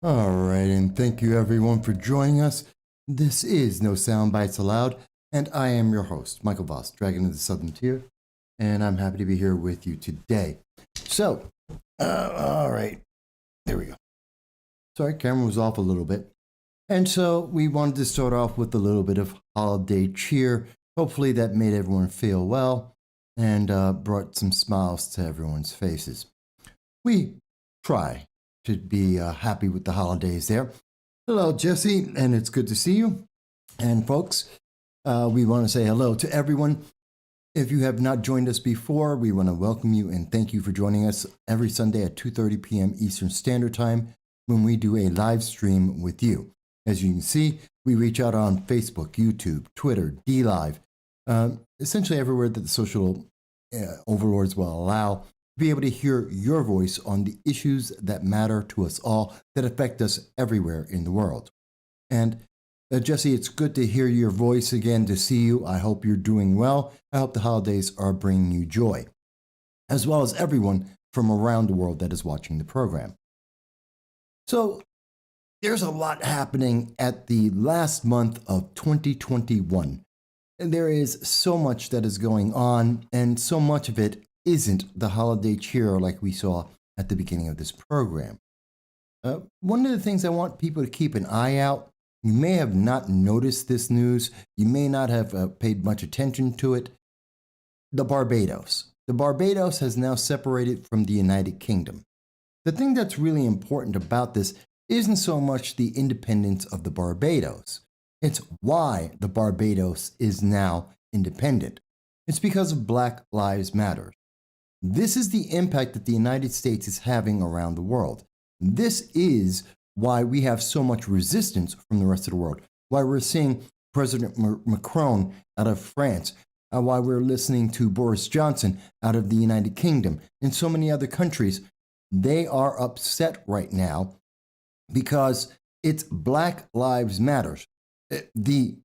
All right, and thank you everyone for joining us. This is No Soundbites Allowed, and I am your host, Michael Voss, Dragon of the Southern Tier, and I'm happy to be here with you today. So, all right, there we go. Sorry, camera was off a little bit. And so we wanted to start off with a little bit of holiday cheer. Hopefully that made everyone feel well and brought some smiles to everyone's faces. We try to be happy with the holidays there. Hello, Jesse, and it's good to see you. And folks, we want to say hello to everyone. If you have not joined us before, we want to welcome you and thank you for joining us every Sunday at 2:30 p.m. Eastern Standard Time when we do a live stream with you. As you can see, we reach out on Facebook, YouTube, Twitter, DLive, essentially everywhere that the social overlords will allow, to be able to hear your voice on the issues that matter to us all, that affect us everywhere in the world. And Jesse, it's good to hear your voice again, to see you. I hope you're doing well. I hope the holidays are bringing you joy, as well as everyone from around the world that is watching the program. So, there's a lot happening at the last month of 2021. And there is so much that is going on, and so much of it isn't the holiday cheer like we saw at the beginning of this program. One of the things I want people to keep an eye out, you may have not noticed this news, you may not have paid much attention to it, the Barbados. The Barbados has now separated from the United Kingdom. The thing that's really important about this isn't so much the independence of the Barbados. It's why the Barbados is now independent. It's because of Black Lives Matter. This is the impact that the United States is having around the world. This is why we have so much resistance from the rest of the world, why we're seeing President Macron out of France, why we're listening to Boris Johnson out of the United Kingdom, and so many other countries. They are upset right now because it's Black Lives Matter. The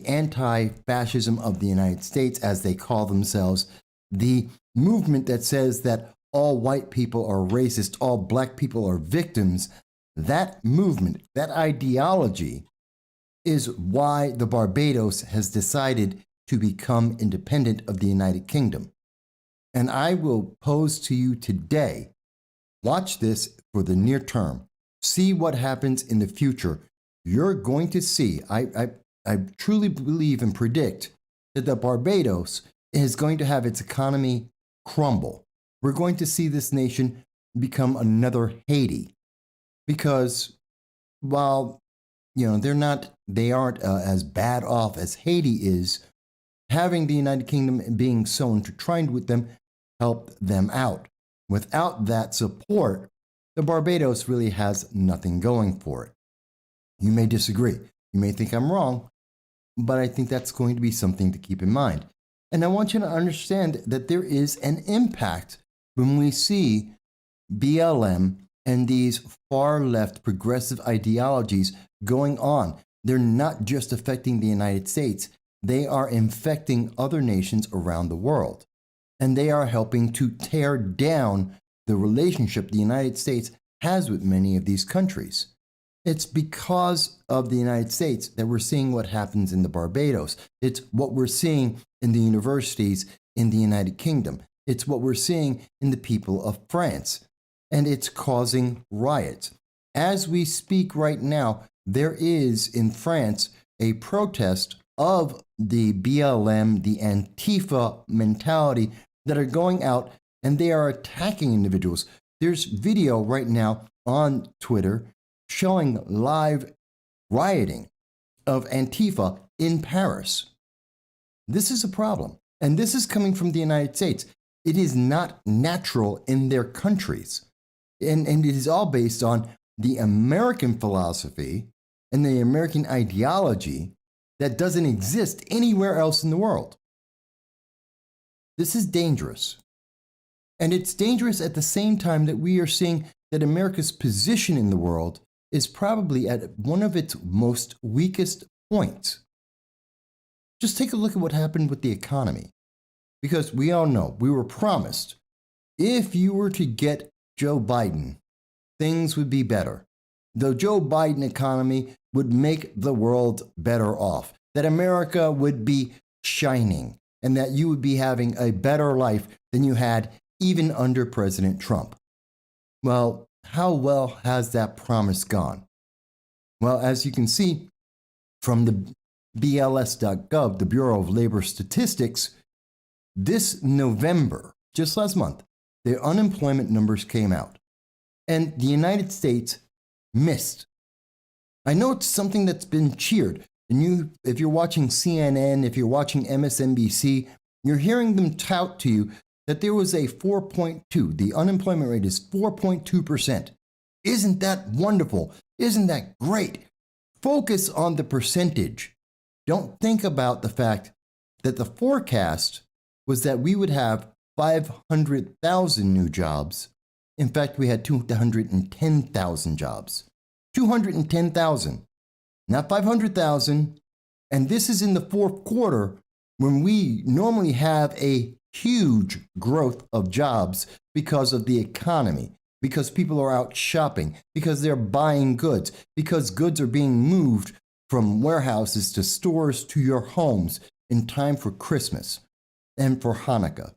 anti-fascism of the United States, as they call themselves, the movement that says that all white people are racist, all black people are victims, that movement, that ideology is why the Barbados has decided to become independent of the United Kingdom. And I will pose to you today, watch this for the near term. See what happens in the future. You're going to see, I truly believe and predict that the Barbados is going to have its economy crumble. We're going to see this nation become another Haiti. Because while they aren't as bad off as Haiti is, having the United Kingdom being so intertwined with them helped them out. Without that support, the Barbados really has nothing going for it. You may disagree. You may think I'm wrong, but I think that's going to be something to keep in mind. And I want you to understand that there is an impact when we see BLM and these far left progressive ideologies going on. They're not just affecting the United States, they are infecting other nations around the world. And they are helping to tear down the relationship the United States has with many of these countries. It's because of the United States that we're seeing what happens in the Barbados. It's what we're seeing in the universities in the United Kingdom. It's what we're seeing in the people of France. And it's causing riots. As we speak right now, there is in France a protest of the BLM, the Antifa mentality that are going out and they are attacking individuals. There's video right now on Twitter showing live rioting of Antifa in Paris. This is a problem. And this is coming from the United States. It is not natural in their countries. And it is all based on the American philosophy and the American ideology that doesn't exist anywhere else in the world. This is dangerous. And it's dangerous at the same time that we are seeing that America's position in the world is probably at one of its most weakest points. Just take a look at what happened with the economy. Because we all know, we were promised, if you were to get Joe Biden things would be better. The Joe Biden economy would make the world better off, that America would be shining, and that you would be having a better life than you had even under President Trump. Well, how well has that promise gone? Well, as you can see from the BLS.gov, the Bureau of Labor Statistics, this November, just last month, the unemployment numbers came out, and the United States missed. I know it's something that's been cheered, and if you're watching CNN, if you're watching MSNBC, you're hearing them tout to you that there was a 4.2, the unemployment rate is 4.2%. Isn't that wonderful? Isn't that great? Focus on the percentage. Don't think about the fact that the forecast was that we would have 500,000 new jobs. In fact, we had 210,000 jobs. 210,000, not 500,000. And this is in the fourth quarter when we normally have a huge growth of jobs because of the economy, because people are out shopping, because they're buying goods, because goods are being moved from warehouses to stores to your homes in time for Christmas and for Hanukkah.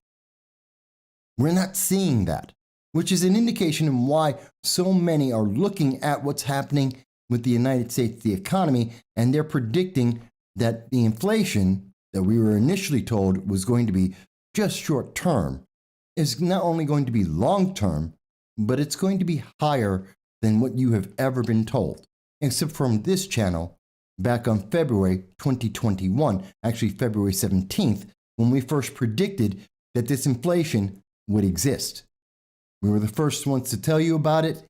We're not seeing that, which is an indication of why so many are looking at what's happening with the United States, the economy, and they're predicting that the inflation that we were initially told was going to be just short term is not only going to be long term, but it's going to be higher than what you have ever been told, except from this channel back on February 2021, actually February 17th, when we first predicted that this inflation would exist. We were the first ones to tell you about it,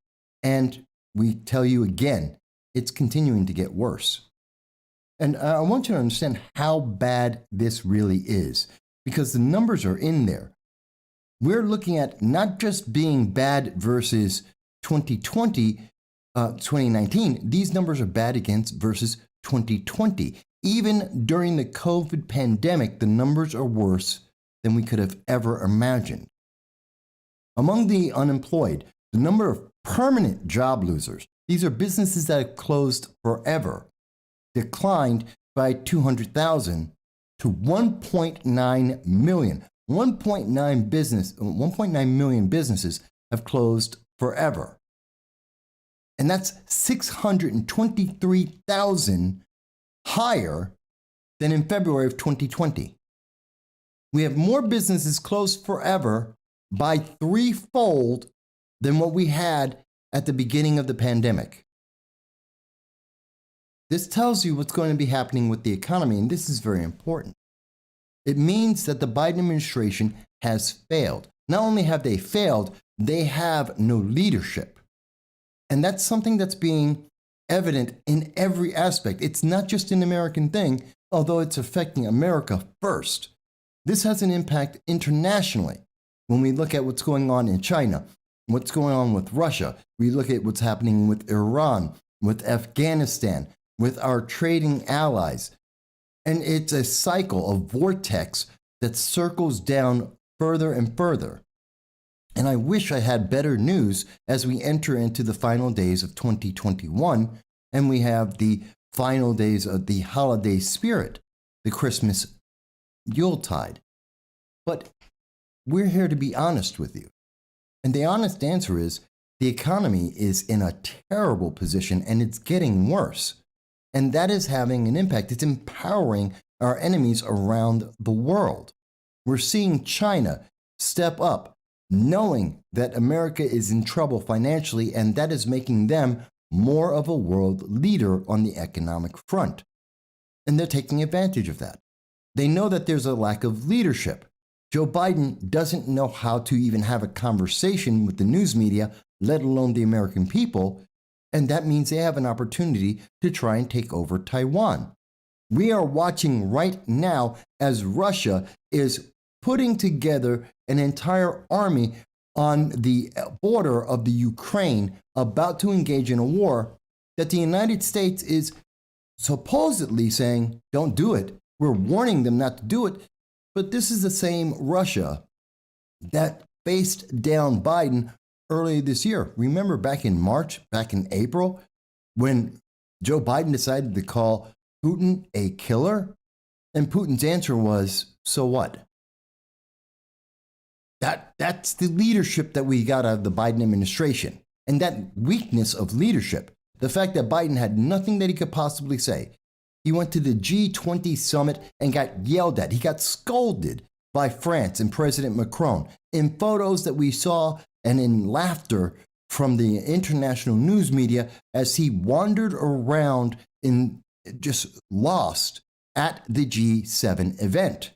and we tell you again, it's continuing to get worse. And I want you to understand how bad this really is, because the numbers are in there. We're looking at not just being bad versus 2019. These numbers are bad against versus 2020. Even during the COVID pandemic, the numbers are worse than we could have ever imagined. Among the unemployed, the number of permanent job losers, these are businesses that have closed forever, declined by 200,000 to 1.9 million. 1.9 million businesses have closed forever. And that's 623,000 higher than in February of 2020. We have more businesses closed forever by threefold than what we had at the beginning of the pandemic. This tells you what's going to be happening with the economy, and this is very important. It means that the Biden administration has failed. Not only have they failed, they have no leadership. And that's something that's being evident in every aspect. It's not just an American thing, although it's affecting America first. This has an impact internationally. When we look at what's going on in China, what's going on with Russia, we look at what's happening with Iran, with Afghanistan, with our trading allies. And it's a cycle, a vortex that circles down further and further. And I wish I had better news as we enter into the final days of 2021 and we have the final days of the holiday spirit, the Christmas Yuletide. But we're here to be honest with you. And the honest answer is the economy is in a terrible position and it's getting worse. And that is having an impact. It's empowering our enemies around the world. We're seeing China step up, knowing that America is in trouble financially, and that is making them more of a world leader on the economic front. And they're taking advantage of that. They know that there's a lack of leadership. Joe Biden doesn't know how to even have a conversation with the news media, let alone the American people. And that means they have an opportunity to try and take over Taiwan. We are watching right now as Russia is putting together an entire army on the border of the Ukraine, about to engage in a war that the United States is supposedly saying, don't do it. We're warning them not to do it. But this is the same Russia that faced down Biden earlier this year. Remember back in March, back in April, when Joe Biden decided to call Putin a killer? And Putin's answer was, so what? That's the leadership that we got out of the Biden administration. And that weakness of leadership, the fact that Biden had nothing that he could possibly say. He went to the G20 summit and got yelled at. He got scolded by France and President Macron in photos that we saw and in laughter from the international news media as he wandered around in just lost at the G7 event.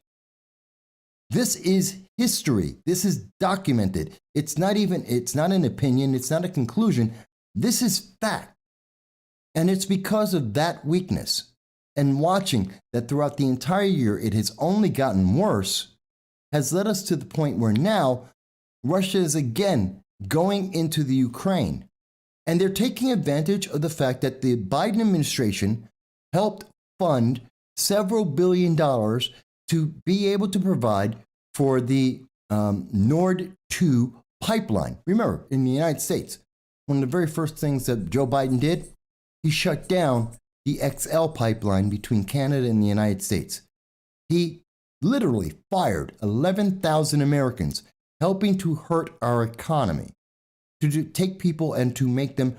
This is history. This is documented. It's not an opinion. It's not a conclusion. This is fact. And it's because of that weakness and watching that throughout the entire year, it has only gotten worse, has led us to the point where now Russia is again going into the Ukraine. And they're taking advantage of the fact that the Biden administration helped fund several $billions to be able to provide for the Nord 2 pipeline. Remember, in the United States, one of the very first things that Joe Biden did, he shut down the XL pipeline between Canada and the United States. He literally fired 11,000 Americans, helping to hurt our economy, to take people and to make them,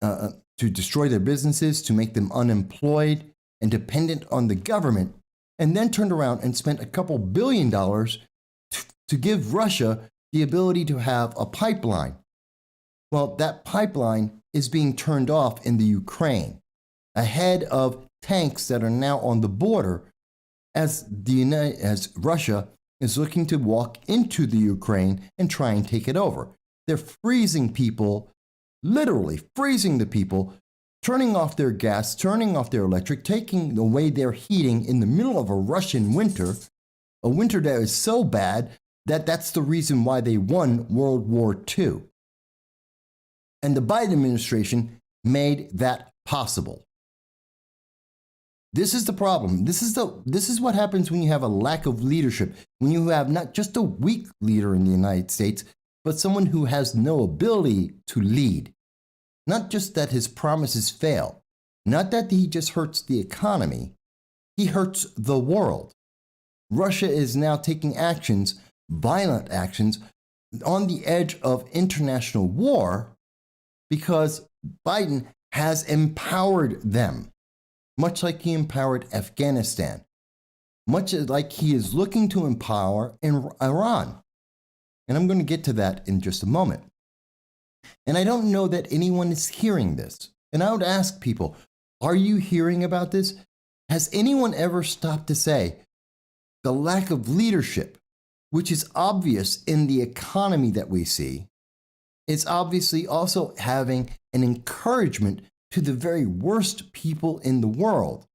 to destroy their businesses, to make them unemployed and dependent on the government, and then turned around and spent a couple $1 billion to give Russia the ability to have a pipeline. Well, that pipeline is being turned off in the Ukraine ahead of tanks that are now on the border as Russia is looking to walk into the Ukraine and try and take it over. They're freezing people, literally freezing the people, turning off their gas, turning off their electric, taking away their heating in the middle of a Russian winter, a winter that is so bad that that's the reason why they won World War II. And the Biden administration made that possible. This is the problem. This is what happens when you have a lack of leadership, when you have not just a weak leader in the United States, but someone who has no ability to lead. Not just that his promises fail, not that he just hurts the economy, he hurts the world. Russia is now taking actions, violent actions, on the edge of international war because Biden has empowered them, much like he empowered Afghanistan, much like he is looking to empower in Iran. And I'm going to get to that in just a moment. And I don't know that anyone is hearing this. And I would ask people, are you hearing about this? Has anyone ever stopped to say the lack of leadership, which is obvious in the economy that we see, is obviously also having an encouragement to the very worst people in the world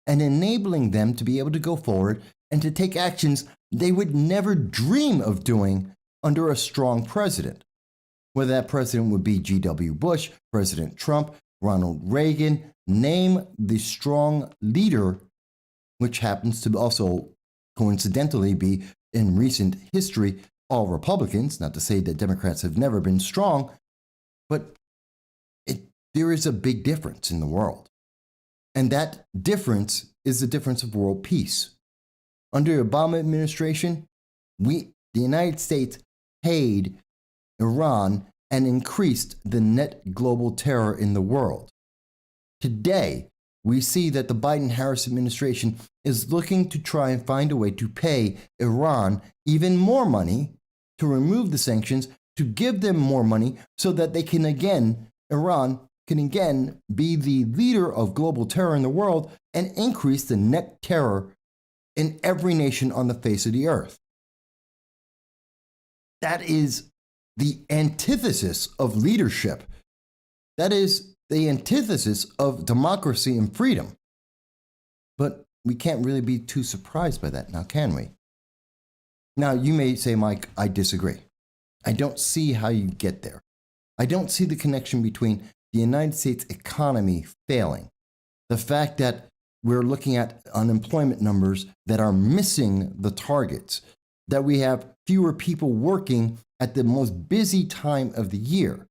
and enabling them to be able to go forward and to take actions they would never dream of doing under a strong president. Whether that president would be G.W. Bush, President Trump, Ronald Reagan, name the strong leader, which happens to also coincidentally be in recent history all Republicans, not to say that Democrats have never been strong, but there is a big difference in the world. And that difference is the difference of world peace. Under the Obama administration, the United States paid Iran and increased the net global terror in the world. Today, we see that the Biden-Harris administration is looking to try and find a way to pay Iran even more money, to remove the sanctions, to give them more money so that they can Iran can again be the leader of global terror in the world and increase the net terror in every nation on the face of the earth. That is the antithesis of leadership. That is the antithesis of democracy and freedom. But we can't really be too surprised by that now, can we? Now, you may say, Mike, I disagree. I don't see how you get there. I don't see the connection between the United States economy failing, the fact that we're looking at unemployment numbers that are missing the targets, that we have fewer people working at the most busy time of the year,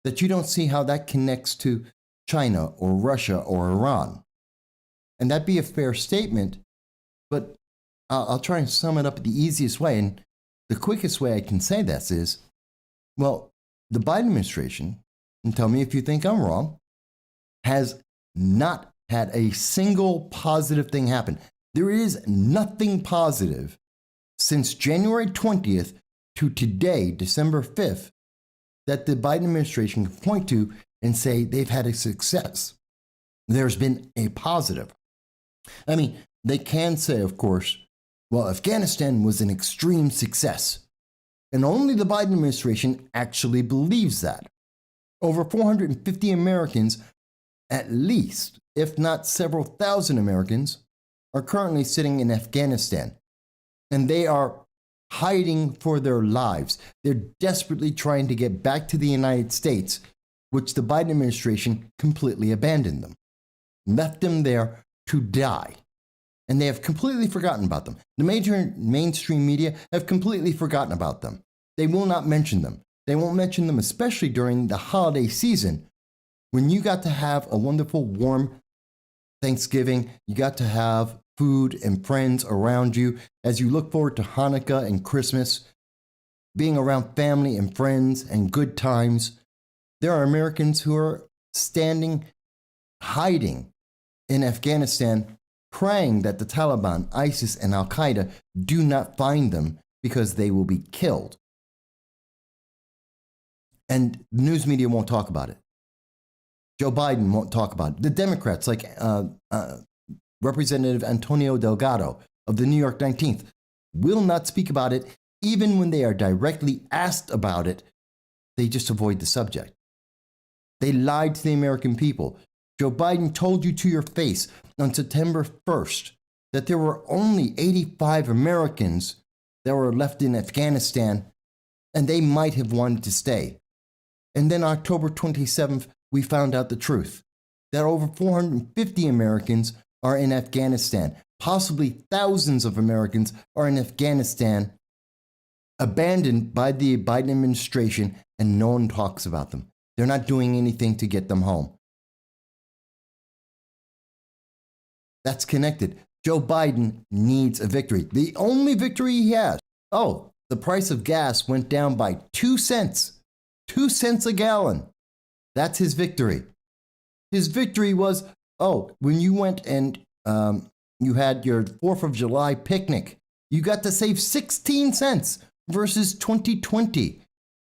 that you don't see how that connects to China or Russia or Iran. And that'd be a fair statement, but I'll try and sum it up the easiest way. And the quickest way I can say this is, well, the Biden administration, and tell me if you think I'm wrong, has not had a single positive thing happen. There is nothing positive since January 20th to today, December 5th, that the Biden administration can point to and say they've had a success. There's been a positive. I mean, they can say, of course, well, Afghanistan was an extreme success. And only the Biden administration actually believes that. Over 450 Americans, at least, if not several thousand Americans, are currently sitting in Afghanistan. And they are hiding for their lives. They're desperately trying to get back to the United States, which the Biden administration completely abandoned them, left them there to die. And they have completely forgotten about them. The major mainstream media have completely forgotten about them. They will not mention them. They won't mention them, especially during the holiday season, when you got to have a wonderful, warm Thanksgiving. You got to have food and friends around you as you look forward to Hanukkah and Christmas, being around family and friends and good times. There are Americans who are standing, hiding in Afghanistan, praying that the Taliban, ISIS, and Al Qaeda do not find them because they will be killed. And the news media won't talk about it. Joe Biden won't talk about it. The Democrats, like Representative Antonio Delgado of the New York 19th, will not speak about it. Even when they are directly asked about it, they just avoid the subject. They lied to the American people. Joe Biden told you to your face on September 1st that there were only 85 Americans that were left in Afghanistan, and they might have wanted to stay. And then October 27th, we found out the truth, that over 450 Americans are in Afghanistan. Possibly thousands of Americans are in Afghanistan, abandoned by the Biden administration, and no one talks about them. They're not doing anything to get them home. That's connected. Joe Biden needs a victory. The only victory he has. Oh, the price of gas went down by 2 cents. 2 cents a gallon. That's his victory. His victory was, when you went and you had your 4th of July picnic, you got to save 16 cents versus 2020.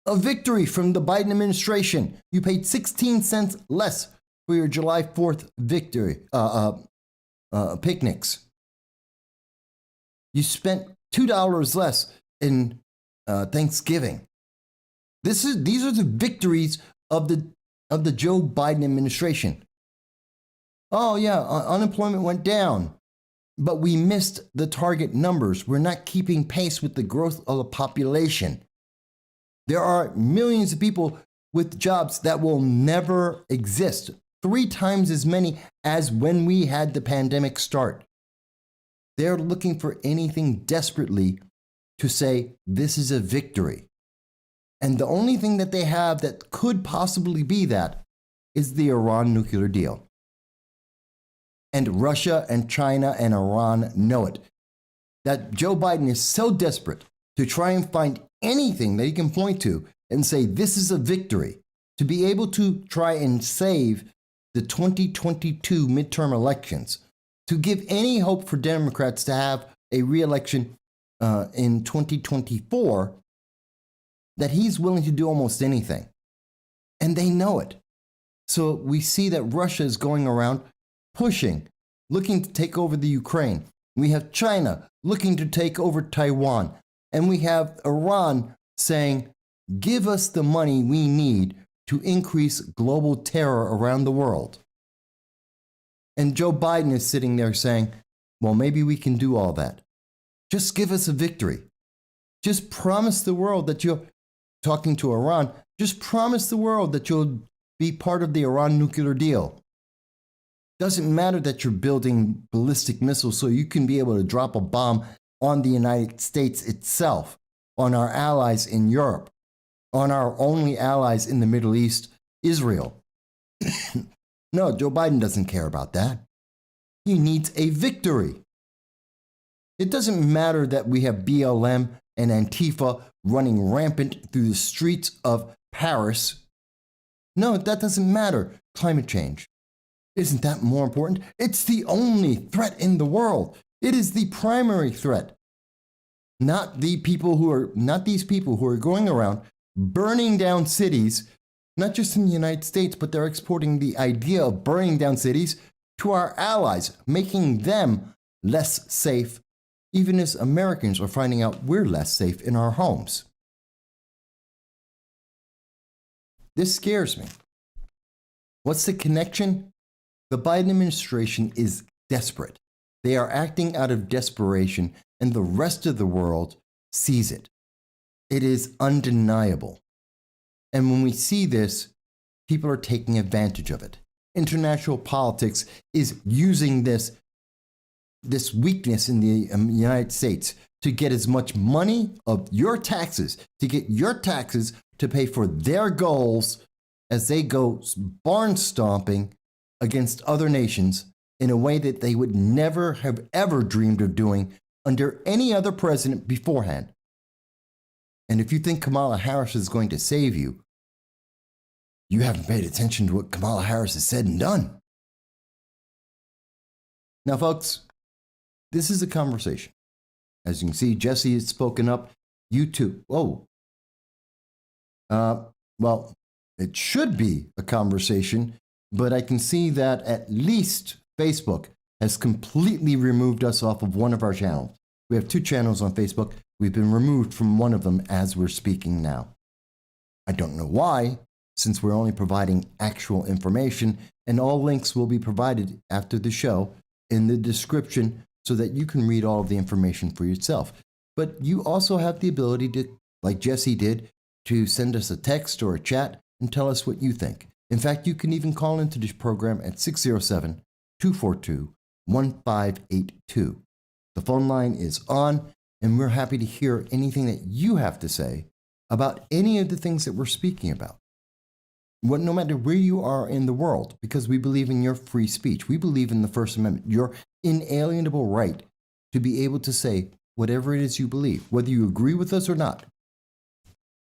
A victory from the Biden administration. You paid 16 cents less for your July 4th victory picnics. You spent $2 less in Thanksgiving. These are the victories of the Joe Biden administration. Oh yeah, unemployment went down, but we missed the target numbers. We're not keeping pace with the growth of the population. There are millions of people with jobs that will never exist, 3 times as many as when we had the pandemic start. They're looking for anything desperately to say this is a victory. And the only thing that they have that could possibly be that is the Iran nuclear deal. And Russia and China and Iran know it. That Joe Biden is so desperate to try and find anything that he can point to and say this is a victory, to be able to try and save the 2022 midterm elections, to give any hope for Democrats to have a re-election in 2024, that he's willing to do almost anything. And they know it. So we see that Russia is going around pushing, looking to take over the Ukraine. We have China looking to take over Taiwan. And we have Iran saying, give us the money we need to increase global terror around the world. And Joe Biden is sitting there saying, well, maybe we can do all that. Just give us a victory. Just promise the world that you're talking to Iran. Just promise the world that you'll be part of the Iran nuclear deal. Doesn't matter that you're building ballistic missiles so you can be able to drop a bomb on the United States itself. on our allies in Europe, on our only allies in the Middle East, Israel. No, Joe Biden doesn't care about that. He needs a victory. It doesn't matter that we have BLM and Antifa running rampant through the streets of Paris. No, that doesn't matter. Climate change. Isn't that more important? It's the only threat in the world. It is the primary threat. Not these people who are going around burning down cities, not just in the United States, but they're exporting the idea of burning down cities to our allies, making them less safe, even as Americans are finding out we're less safe in our homes. This scares me. What's the connection? The Biden administration is desperate. They are acting out of desperation, and the rest of the world sees it. It is undeniable. And when we see this, people are taking advantage of it. International politics is using this weakness in the United States to get as much money of your taxes, to get your taxes to pay for their goals as they go barn stomping against other nations in a way that they would never have ever dreamed of doing under any other president beforehand. And if you think Kamala Harris is going to save you, you haven't paid attention to what Kamala Harris has said and done. Now, folks, this is a conversation. As you can see, Jesse has spoken up. You too. Oh. Well, it should be a conversation, but I can see that at least Facebook has completely removed us off of one of our channels. We have 2 channels on Facebook. We've been removed from one of them as we're speaking now. I don't know why, since we're only providing actual information, and all links will be provided after the show in the description so that you can read all of the information for yourself. But you also have the ability to, like Jesse did, to send us a text or a chat and tell us what you think. In fact, you can even call into this program at 607-242-1582. The phone line is on, and we're happy to hear anything that you have to say about any of the things that we're speaking about. No matter where you are in the world, because we believe in your free speech. We believe in the First Amendment, your inalienable right to be able to say whatever it is you believe, whether you agree with us or not.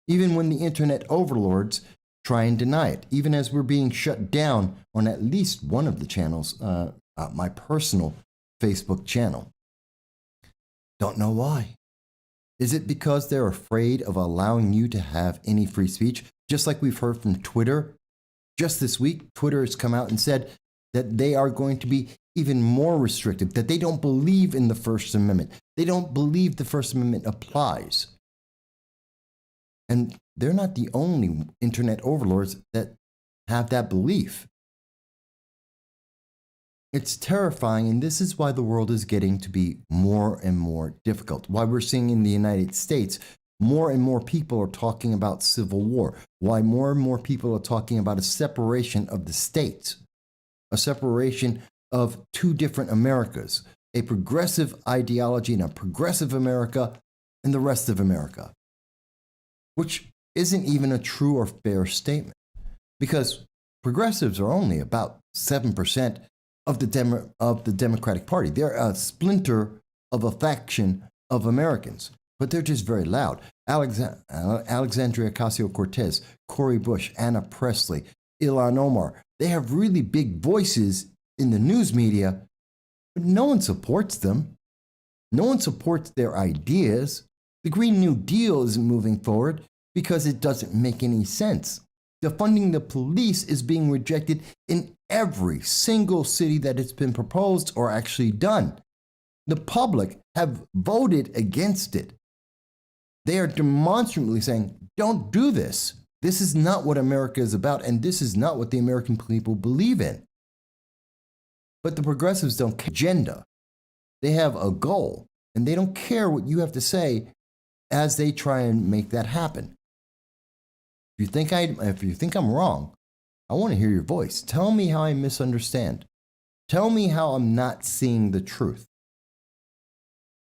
Even when the internet overlords try and deny it, even as we're being shut down on at least one of the channels, my personal Facebook channel. Don't know why. Is it because they're afraid of allowing you to have any free speech? Just like we've heard from Twitter. Just this week, Twitter has come out and said that they are going to be even more restrictive, that they don't believe in the First Amendment. They don't believe the First Amendment applies. And they're not the only internet overlords that have that belief. It's terrifying, and this is why the world is getting to be more and more difficult. Why we're seeing in the United States, more and more people are talking about civil war. Why more and more people are talking about a separation of the states, a separation of 2 different Americas, a progressive ideology in a progressive America and the rest of America, which isn't even a true or fair statement, because progressives are only about 7% of the Democratic Party. They're a splinter of a faction of Americans, but they're just very loud. Alexandria Ocasio-Cortez, Cori Bush, Anna Presley, Ilhan Omar, they have really big voices in the news media, but no one supports them. No one supports their ideas. The Green New Deal isn't moving forward because it doesn't make any sense. Defunding the police is being rejected in every single city that it's been proposed or actually done. The public have voted against it. They are demonstrably saying, don't do this. This is not what America is about, and this is not what the American people believe in. But the progressives don't care agenda. They have a goal, and they don't care what you have to say as they try and make that happen. If you think I'm wrong, I want to hear your voice. Tell me how I misunderstand. Tell me how I'm not seeing the truth.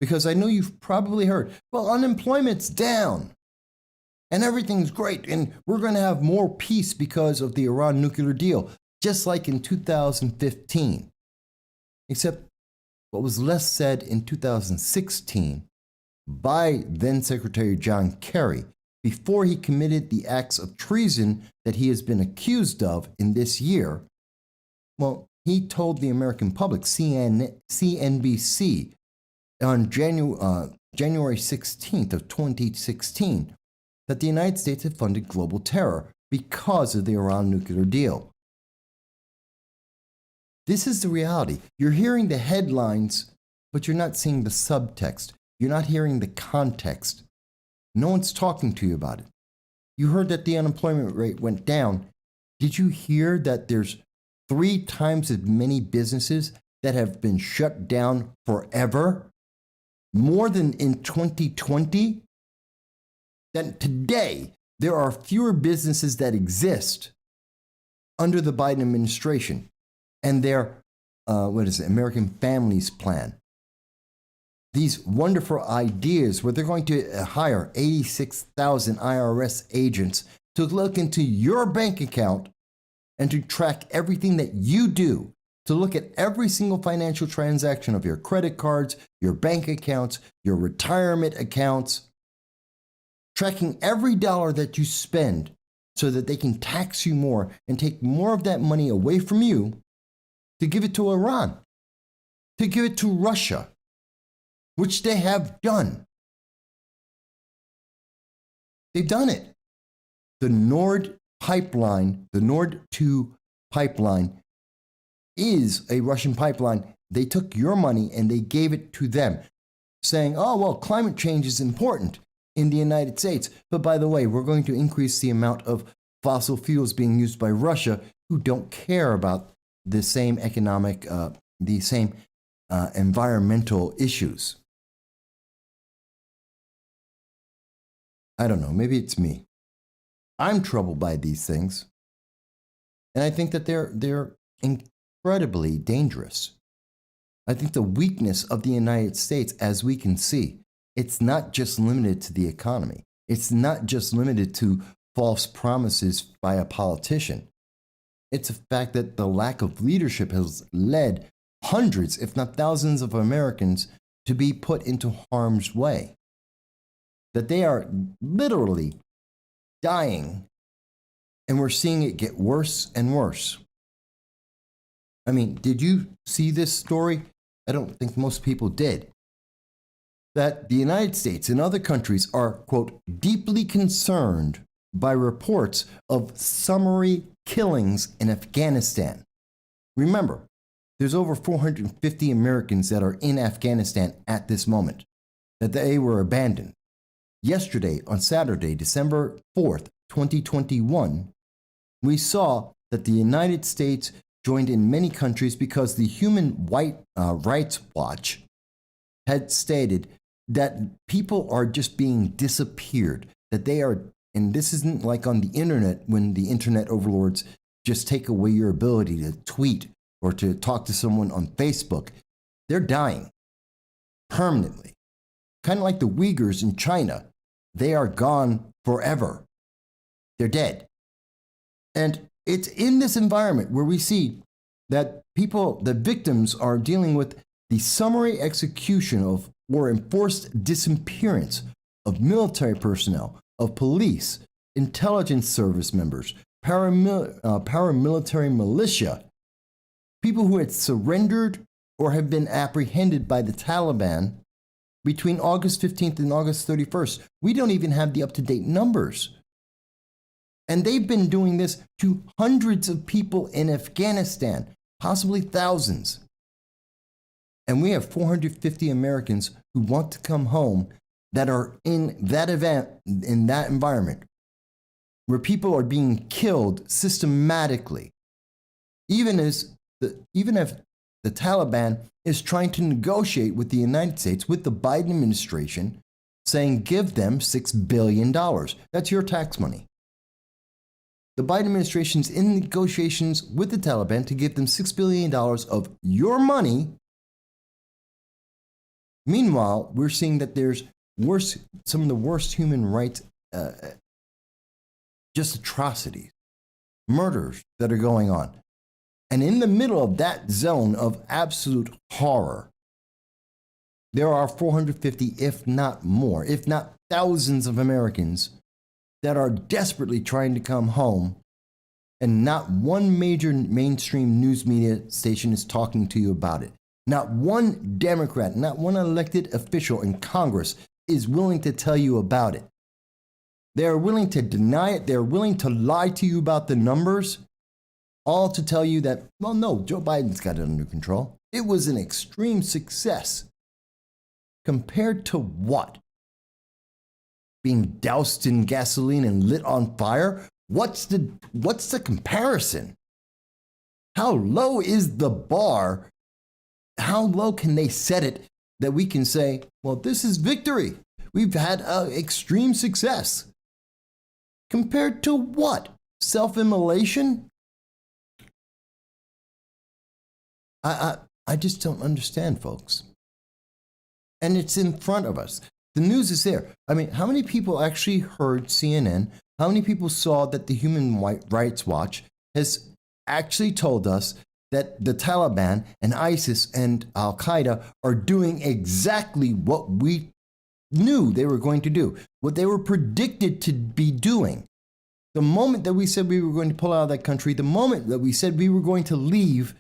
Because I know you've probably heard, well, unemployment's down and everything's great and we're going to have more peace because of the Iran nuclear deal, just like in 2015. Except what was less said in 2016 by then Secretary John Kerry before he committed the acts of treason that he has been accused of in this year. Well, he told the American public, CNBC, on January 16th of 2016, that the United States had funded global terror because of the Iran nuclear deal. This is the reality. You're hearing the headlines, but you're not seeing the subtext. You're not hearing the context. No one's talking to you about it. You heard that the unemployment rate went down. Did you hear that there's 3 times as many businesses that have been shut down forever? More than in 2020? That today there are fewer businesses that exist under the Biden administration and their, American Families Plan. These wonderful ideas where they're going to hire 86,000 IRS agents to look into your bank account and to track everything that you do, to look at every single financial transaction of your credit cards, your bank accounts, your retirement accounts, tracking every dollar that you spend so that they can tax you more and take more of that money away from you to give it to Iran, to give it to Russia, which they have done. They've done it. The Nord pipeline, the Nord 2 pipeline, is a Russian pipeline. They took your money and they gave it to them, saying, oh, well, climate change is important in the United States. But by the way, we're going to increase the amount of fossil fuels being used by Russia, who don't care about the same environmental issues. I don't know, maybe it's me. I'm troubled by these things. And I think that they're incredibly dangerous. I think the weakness of the United States, as we can see, it's not just limited to the economy. It's not just limited to false promises by a politician. It's a fact that the lack of leadership has led hundreds, if not thousands of Americans to be put into harm's way. That they are literally dying, and we're seeing it get worse and worse. I mean, did you see this story? I don't think most people did. That the United States and other countries are, quote, deeply concerned by reports of summary killings in Afghanistan. Remember, there's over 450 Americans that are in Afghanistan at this moment, that they were abandoned. Yesterday, on Saturday, December 4th, 2021, we saw that the United States joined in many countries because the Human Rights Watch had stated that people are just being disappeared, that they are, and this isn't like on the internet when the internet overlords just take away your ability to tweet or to talk to someone on Facebook. They're dying permanently. Kind of like the Uyghurs in China. They are gone forever. They're dead. And it's in this environment where we see that the victims are dealing with the summary execution of or enforced disappearance of military personnel, of police, intelligence service members, paramilitary militia, people who had surrendered or have been apprehended by the Taliban between August 15th and August 31st. We don't even have the up-to-date numbers. And they've been doing this to hundreds of people in Afghanistan, possibly thousands. And we have 450 Americans who want to come home that are in that event, in that environment, where people are being killed systematically, even if the Taliban is trying to negotiate with the United States, with the Biden administration, saying, give them $6 billion. That's your tax money. The Biden administration is in negotiations with the Taliban to give them $6 billion of your money Meanwhile, we're seeing that there's some of the worst human rights, just atrocities, murders that are going on. And in the middle of that zone of absolute horror, there are 450, if not more, if not thousands of Americans that are desperately trying to come home, and not one major mainstream news media station is talking to you about it. Not one Democrat, not one elected official in Congress is willing to tell you about it. They're willing to deny it. They're willing to lie to you about the numbers, all to tell you that, well, no, Joe Biden's got it under control. It was an extreme success. Compared to what? Being doused in gasoline and lit on fire? What's the comparison? How low is the bar? How low can they set it that we can say, well, this is victory. We've had extreme success. Compared to what? Self-immolation? I just don't understand, folks. And it's in front of us. The news is there. I mean, how many people actually heard CNN? How many people saw that the Human Rights Watch has actually told us that the Taliban and ISIS and Al Qaeda are doing exactly what we knew they were going to do, what they were predicted to be doing? The moment that we said we were going to pull out of that country, the moment that we said we were going to leave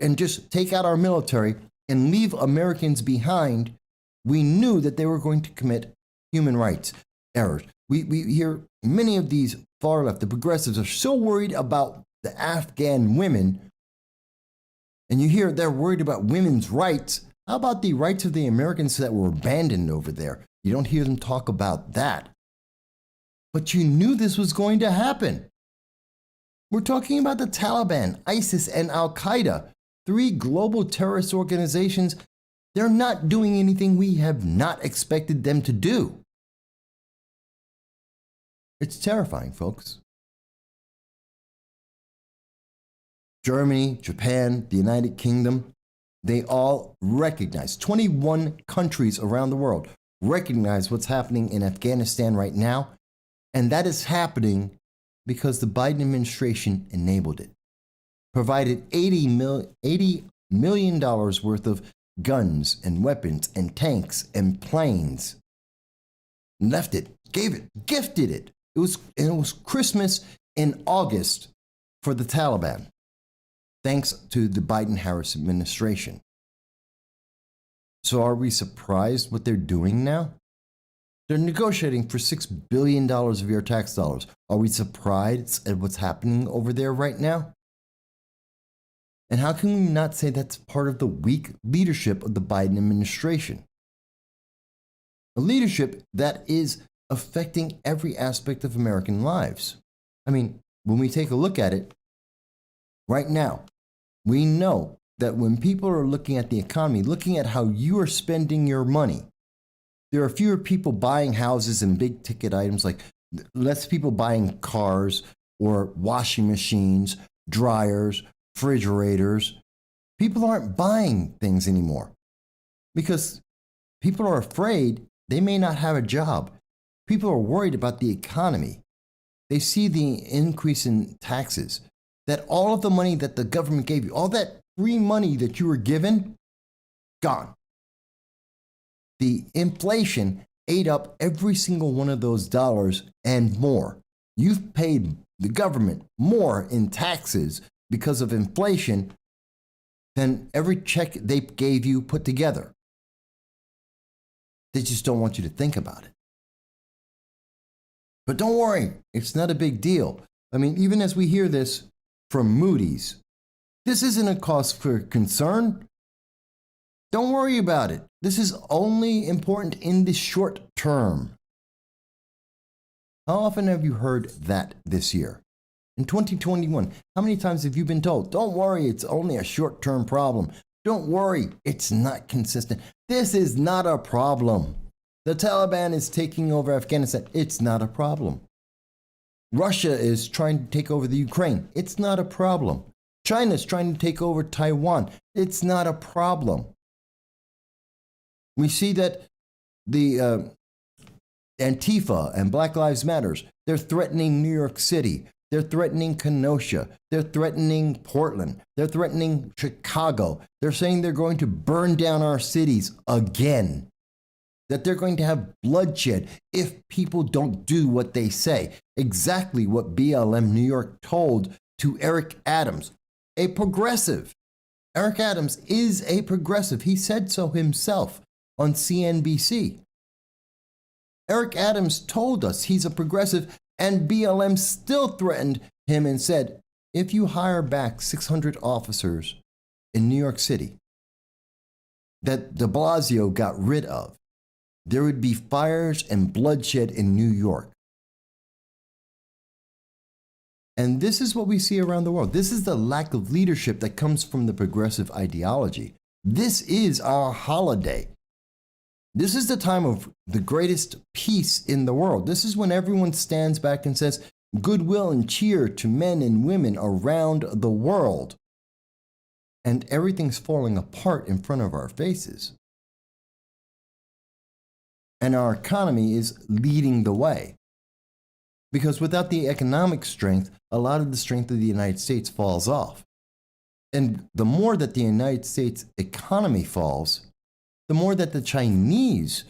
and just take out our military and leave Americans behind, we knew that they were going to commit human rights errors. We hear many of these far left, the progressives, are so worried about the Afghan women, and you hear they're worried about women's rights. How about the rights of the Americans that were abandoned over there? You don't hear them talk about that. But you knew this was going to happen. We're talking about the Taliban, ISIS, and Al Qaeda, 3 global terrorist organizations. They're not doing anything we have not expected them to do. It's terrifying, folks. Germany, Japan, the United Kingdom, they all recognize, 21 countries around the world recognize what's happening in Afghanistan right now. And that is happening because the Biden administration enabled it. Provided $80 million worth of guns and weapons and tanks and planes. Left it, gave it, gifted it. It was Christmas in August for the Taliban, thanks to the Biden-Harris administration. So are we surprised what they're doing now? They're negotiating for $6 billion of your tax dollars. Are we surprised at what's happening over there right now? And how can we not say that's part of the weak leadership of the Biden administration? A leadership that is affecting every aspect of American lives. I mean, when we take a look at it, right now, we know that when people are looking at the economy, looking at how you are spending your money, there are fewer people buying houses and big ticket items, like less people buying cars or washing machines, dryers, refrigerators. People aren't buying things anymore because people are afraid they may not have a job. People are worried about the economy. They see the increase in taxes, that all of the money that the government gave you, all that free money that you were given, gone. The inflation ate up every single one of those dollars and more. You've paid the government more in taxes because of inflation than every check they gave you put together. They just don't want you to think about it. But don't worry, it's not a big deal. I mean, even as we hear this from Moody's, this isn't a cause for concern. Don't worry about it. This is only important in the short term. How often have you heard that this year? In 2021, how many times have you been told, don't worry, it's only a short-term problem. Don't worry, it's not consistent. This is not a problem. The Taliban is taking over Afghanistan. It's not a problem. Russia is trying to take over the Ukraine. It's not a problem. China is trying to take over Taiwan. It's not a problem. We see that the Antifa and Black Lives Matters, they're threatening New York City. They're threatening Kenosha. They're threatening Portland. They're threatening Chicago. They're saying they're going to burn down our cities again. That they're going to have bloodshed if people don't do what they say. Exactly what BLM New York told to Eric Adams, a progressive. Eric Adams is a progressive. He said so himself on CNBC. Eric Adams told us he's a progressive, and BLM still threatened him and said, if you hire back 600 officers in New York City that de Blasio got rid of, there would be fires and bloodshed in New York. And this is what we see around the world. This is the lack of leadership that comes from the progressive ideology. This is our holiday. This is the time of the greatest peace in the world. This is when everyone stands back and says goodwill and cheer to men and women around the world. And everything's falling apart in front of our faces. And our economy is leading the way. Because without the economic strength, a lot of the strength of the United States falls off. And the more that the United States economy falls, the more that the Chinese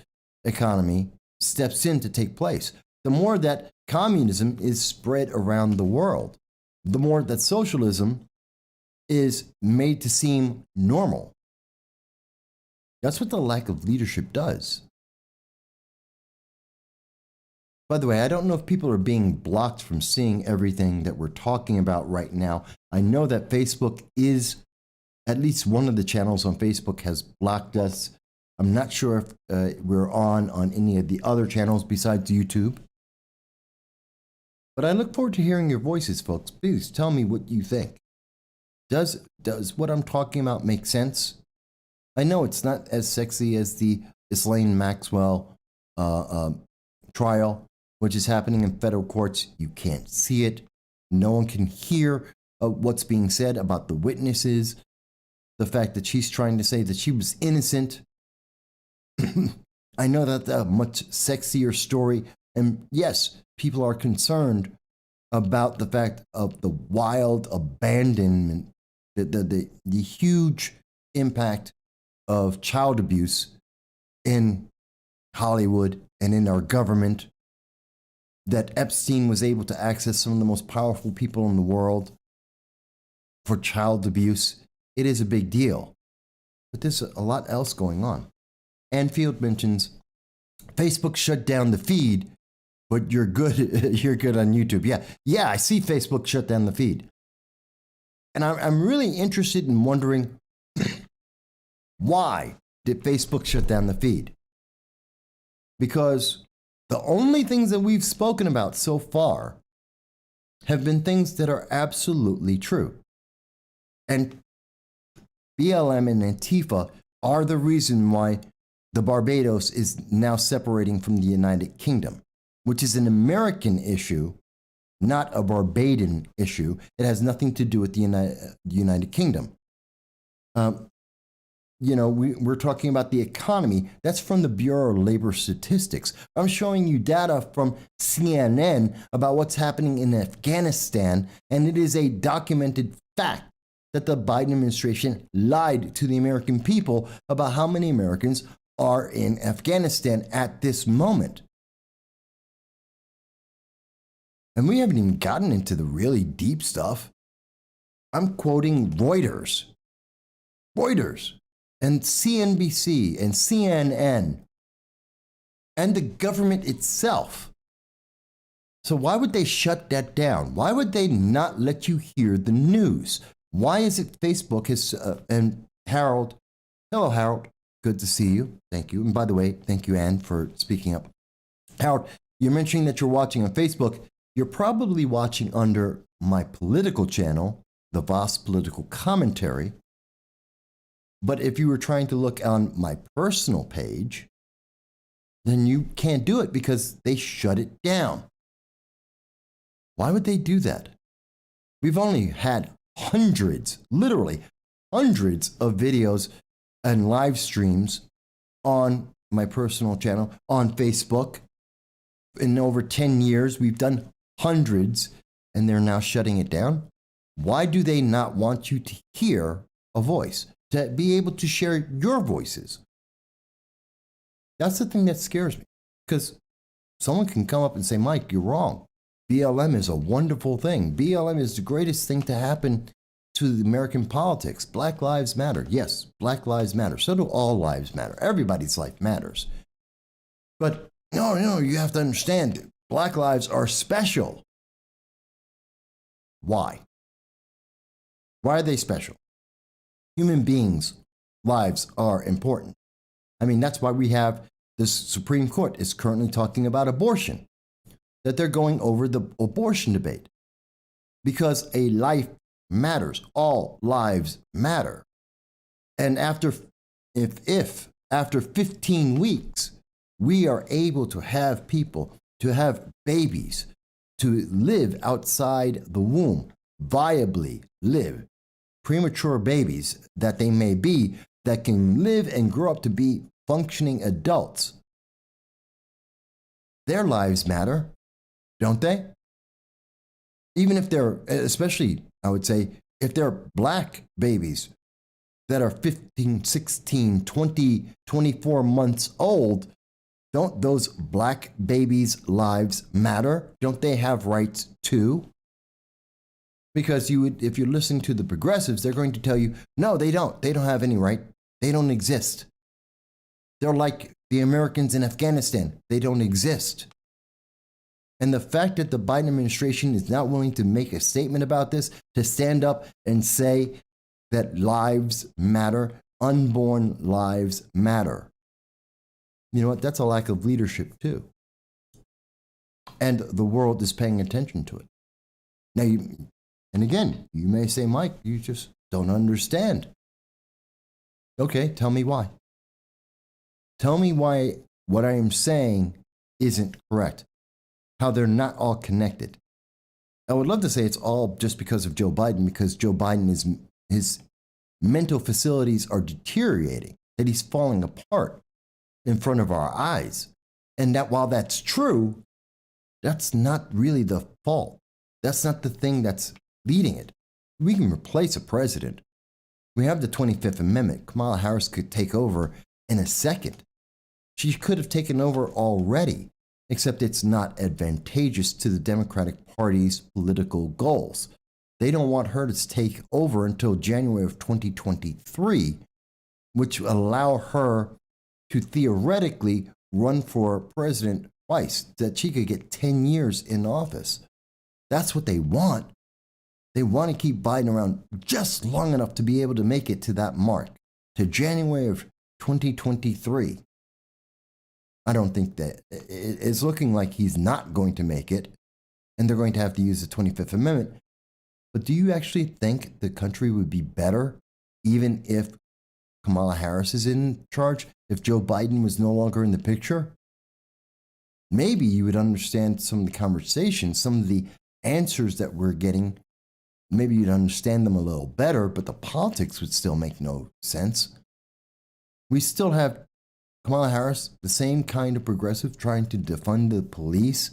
economy steps in to take place, the more that communism is spread around the world, the more that socialism is made to seem normal. That's what the lack of leadership does. By the way, I don't know if people are being blocked from seeing everything that we're talking about right now. I know that Facebook is, at least one of the channels on Facebook has blocked us. I'm not sure if we're on any of the other channels besides YouTube. But I look forward to hearing your voices, folks. Please tell me what you think. Does what I'm talking about make sense? I know it's not as sexy as the Ghislaine Maxwell trial, which is happening in federal courts. You can't see it. No one can hear what's being said about the witnesses. The fact that she's trying to say that she was innocent. I know that's a much sexier story. And yes, people are concerned about the fact of the wild abandonment, the huge impact of child abuse in Hollywood and in our government, that Epstein was able to access some of the most powerful people in the world for child abuse. It is a big deal. But there's a lot else going on. Anfield mentions Facebook shut down the feed, but you're good on YouTube. Yeah, I see Facebook shut down the feed. And I'm really interested in wondering why did Facebook shut down the feed? Because the only things that we've spoken about so far have been things that are absolutely true. And BLM and Antifa are the reason why the Barbados is now separating from the United Kingdom, which is an American issue, not a Barbadian issue. It has nothing to do with the United Kingdom. We're talking about the economy. That's from the Bureau of Labor Statistics. I'm showing you data from CNN about what's happening in Afghanistan, and it is a documented fact that the Biden administration lied to the American people about how many Americans are in Afghanistan at this moment. And we haven't even gotten into the really deep stuff. I'm quoting Reuters and CNBC and CNN and the government itself. So why would they shut that down? Why would they not let you hear the news? Why is it Facebook has, and Harold, hello Harold, good to see you, thank you. And by the way, thank you Ann for speaking up. Harold, you're mentioning that you're watching on Facebook. You're probably watching under my political channel, the Voss Political Commentary. But if you were trying to look on my personal page, then you can't do it because they shut it down. Why would they do that? We've only had hundreds, literally hundreds of videos and live streams on my personal channel, on Facebook. In over 10 years, we've done hundreds, and they're now shutting it down. Why do they not want you to hear a voice, to be able to share your voices? That's the thing that scares me, because someone can come up and say, Mike, you're wrong. BLM is a wonderful thing. BLM is the greatest thing to happen to the American politics. Black lives matter. Yes, Black lives matter. So do all lives matter. Everybody's life matters. But no, you have to understand, Black lives are special. Why? Why are they special? Human beings' lives are important. I mean, that's why we have the Supreme Court is currently talking about abortion, that they're going over the abortion debate. Because a life matters. All lives matter. And after 15 weeks, we are able to have people, to have babies, to live outside the womb, viably live, premature babies that they may be, that can live and grow up to be functioning adults. Their lives matter, don't they? Even if they're, especially, I would say, if they're Black babies that are 15, 16, 20, 24 months old, don't those Black babies' lives matter? Don't they have rights too? Because if you're listening to the progressives, they're going to tell you, no, they don't. They don't have any right. They don't exist. They're like the Americans in Afghanistan. They don't exist. And the fact that the Biden administration is not willing to make a statement about this, to stand up and say that lives matter, unborn lives matter. You know what? That's a lack of leadership too. And the world is paying attention to it. Now, and again, you may say, Mike, you just don't understand. Okay, tell me why. Tell me why what I am saying isn't correct. How they're not all connected. I would love to say it's all just because of Joe Biden, because Joe Biden his mental facilities are deteriorating, that he's falling apart in front of our eyes. And that while that's true, that's not really the fault. That's not the thing that's leading it. We can replace a president. We have the 25th Amendment. Kamala Harris could take over in a second. She could have taken over already, except it's not advantageous to the Democratic Party's political goals. They don't want her to take over until January of 2023, which will allow her to theoretically run for president twice, that she could get 10 years in office. That's what they want. They want to keep Biden around just long enough to be able to make it to that mark, to January of 2023. I don't think that it's looking like he's not going to make it, and they're going to have to use the 25th Amendment. But do you actually think the country would be better even if Kamala Harris is in charge, if Joe Biden was no longer in the picture? Maybe you would understand some of the conversations, some of the answers that we're getting. Maybe you'd understand them a little better, but the politics would still make no sense. We still have Kamala Harris, the same kind of progressive, trying to defund the police.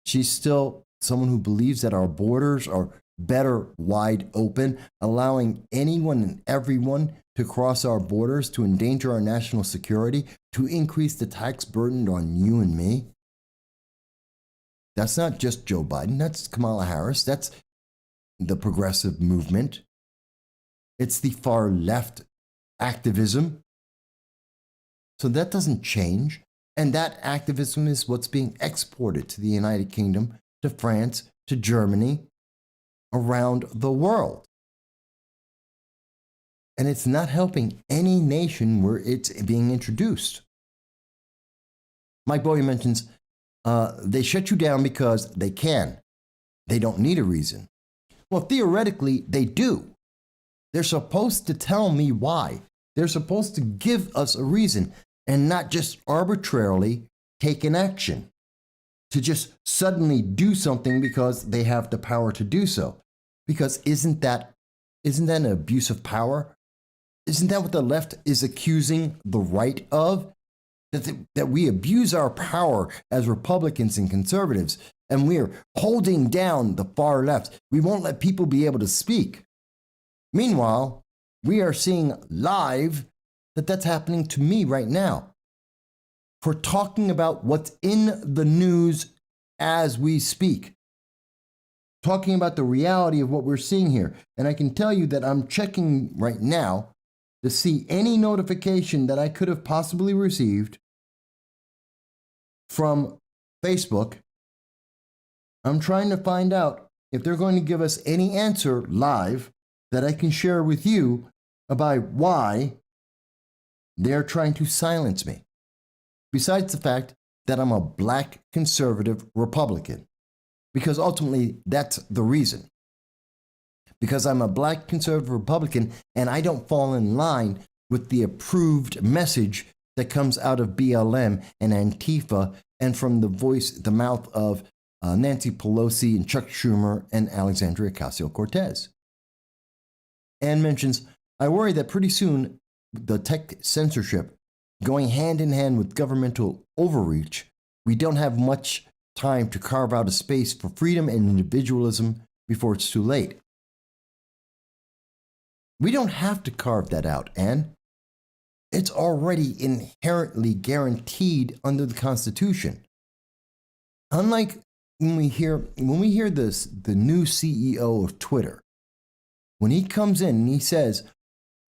She's still someone who believes that our borders are better wide open, allowing anyone and everyone to cross our borders, to endanger our national security, to increase the tax burden on you and me. That's not just Joe Biden. That's Kamala Harris. That's the progressive movement. It's the far left activism. So that doesn't change. And that activism is what's being exported to the United Kingdom, to France, to Germany, around the world. And it's not helping any nation where it's being introduced. Mike Bowie mentions they shut you down because they can. They don't need a reason. Well, theoretically, they do. They're supposed to tell me why. They're supposed to give us a reason and not just arbitrarily take an action, to just suddenly do something because they have the power to do so. Because isn't that an abuse of power? Isn't that what the left is accusing the right of? That we abuse our power as Republicans and conservatives, and we're holding down the far left. We won't let people be able to speak. Meanwhile, we are seeing live that that's happening to me right now. For talking about what's in the news as we speak. Talking about the reality of what we're seeing here. And I can tell you that I'm checking right now to see any notification that I could have possibly received from Facebook. I'm trying to find out if they're going to give us any answer live that I can share with you about why they're trying to silence me. Besides the fact that I'm a black conservative Republican, because ultimately that's the reason. Because I'm a black conservative Republican and I don't fall in line with the approved message that comes out of BLM and Antifa and from the mouth of Nancy Pelosi and Chuck Schumer and Alexandria Ocasio-Cortez. Ann mentions, I worry that pretty soon the tech censorship going hand in hand with governmental overreach, we don't have much time to carve out a space for freedom and individualism before it's too late. We don't have to carve that out, Ann. It's already inherently guaranteed under the Constitution. Unlike when we hear this, the new CEO of Twitter, when he comes in and he says,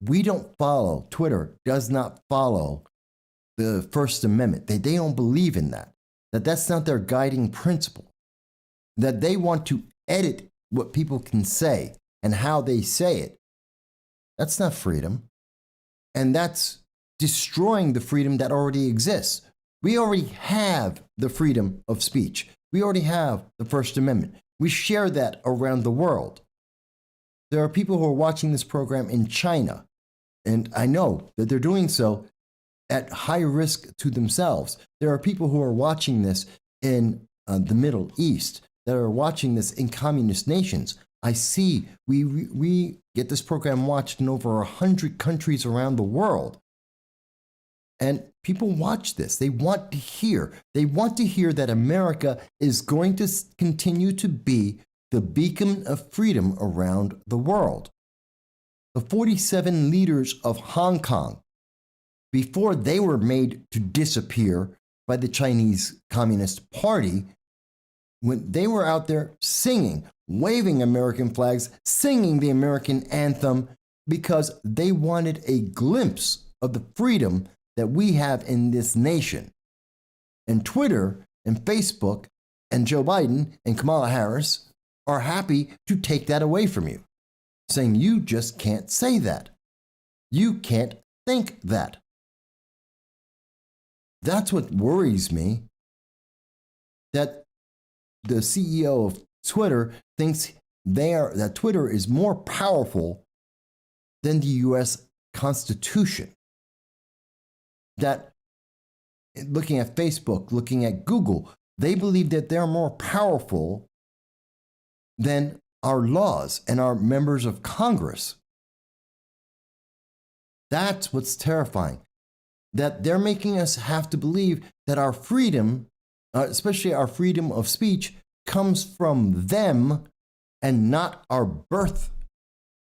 Twitter does not follow the First Amendment. They don't believe in that. That's not their guiding principle. That they want to edit what people can say and how they say it. That's not freedom. And that's destroying the freedom that already exists. We already have the freedom of speech. We already have the First Amendment. We share that around the world. There are people who are watching this program in China, and I know that they're doing so at high risk to themselves. There are people who are watching this in the Middle East, that are watching this in communist nations. I see we get this program watched in over 100 countries around the world. And people watch this. They want to hear. They want to hear that America is going to continue to be the beacon of freedom around the world. The 47 leaders of Hong Kong, before they were made to disappear by the Chinese Communist Party, when they were out there singing, waving American flags, singing the American anthem, because they wanted a glimpse of the freedom that we have in this nation. And Twitter and Facebook and Joe Biden and Kamala Harris are happy to take that away from you, saying you just can't say that. You can't think that. That's what worries me, that the CEO of Twitter thinks that Twitter is more powerful than the US Constitution. That looking at Facebook, looking at Google, they believe that they're more powerful than our laws and our members of Congress. That's what's terrifying. That they're making us have to believe that our freedom, especially our freedom of speech, comes from them and not our birth.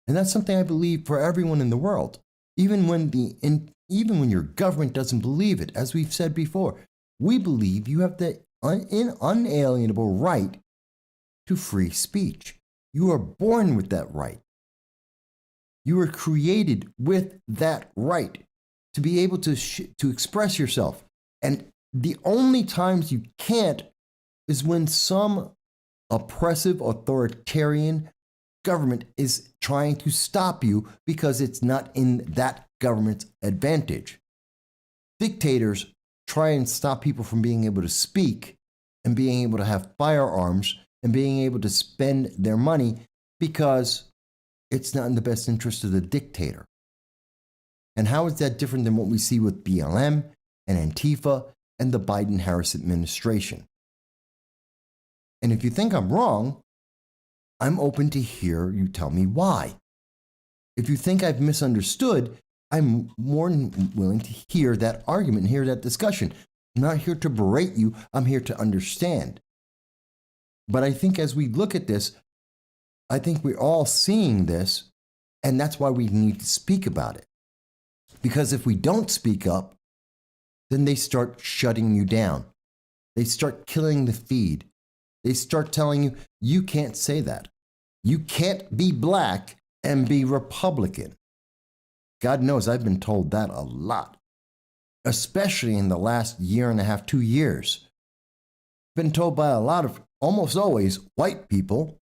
And that's something I believe for everyone in the world, even when your government doesn't believe it. As we've said before, we believe you have the unalienable right to free speech. You are born with that right. You were created with that right to be able to express yourself. And the only times you can't is when some oppressive authoritarian government is trying to stop you because it's not in that government's advantage. Dictators try and stop people from being able to speak and being able to have firearms and being able to spend their money because it's not in the best interest of the dictator. And how is that different than what we see with BLM and Antifa and the Biden-Harris administration? And if you think I'm wrong, I'm open to hear you tell me why. If you think I've misunderstood, I'm more than willing to hear that argument, hear that discussion. I'm not here to berate you. I'm here to understand. But I think as we look at this, I think we're all seeing this, and that's why we need to speak about it. Because if we don't speak up, then they start shutting you down. They start killing the feed. They start telling you, you can't say that. You can't be black and be Republican. God knows I've been told that a lot, especially in the last year and a half, 2 years. Been told by a lot of, almost always, white people,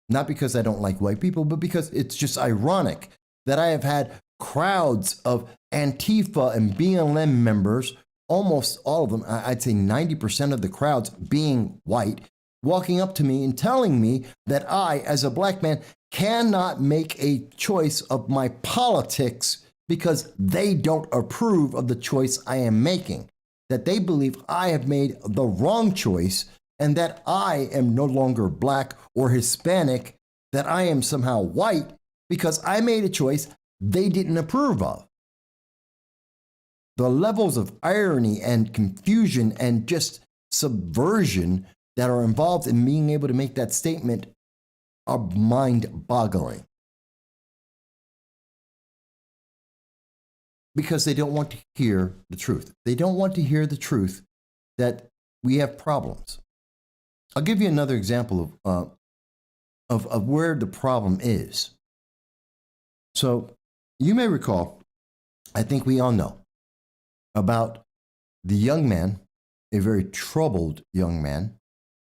not because I don't like white people, but because it's just ironic that I have had crowds of Antifa and BLM members, almost all of them, I'd say 90% of the crowds being white, walking up to me and telling me that I, as a black man, cannot make a choice of my politics because they don't approve of the choice I am making, that they believe I have made the wrong choice and that I am no longer black or Hispanic, that I am somehow white because I made a choice they didn't approve of. The levels of irony and confusion and just subversion that are involved in being able to make that statement are mind-boggling. Because they don't want to hear the truth. They don't want to hear the truth that we have problems. I'll give you another example of where the problem is. So you may recall, I think we all know, about the young man, a very troubled young man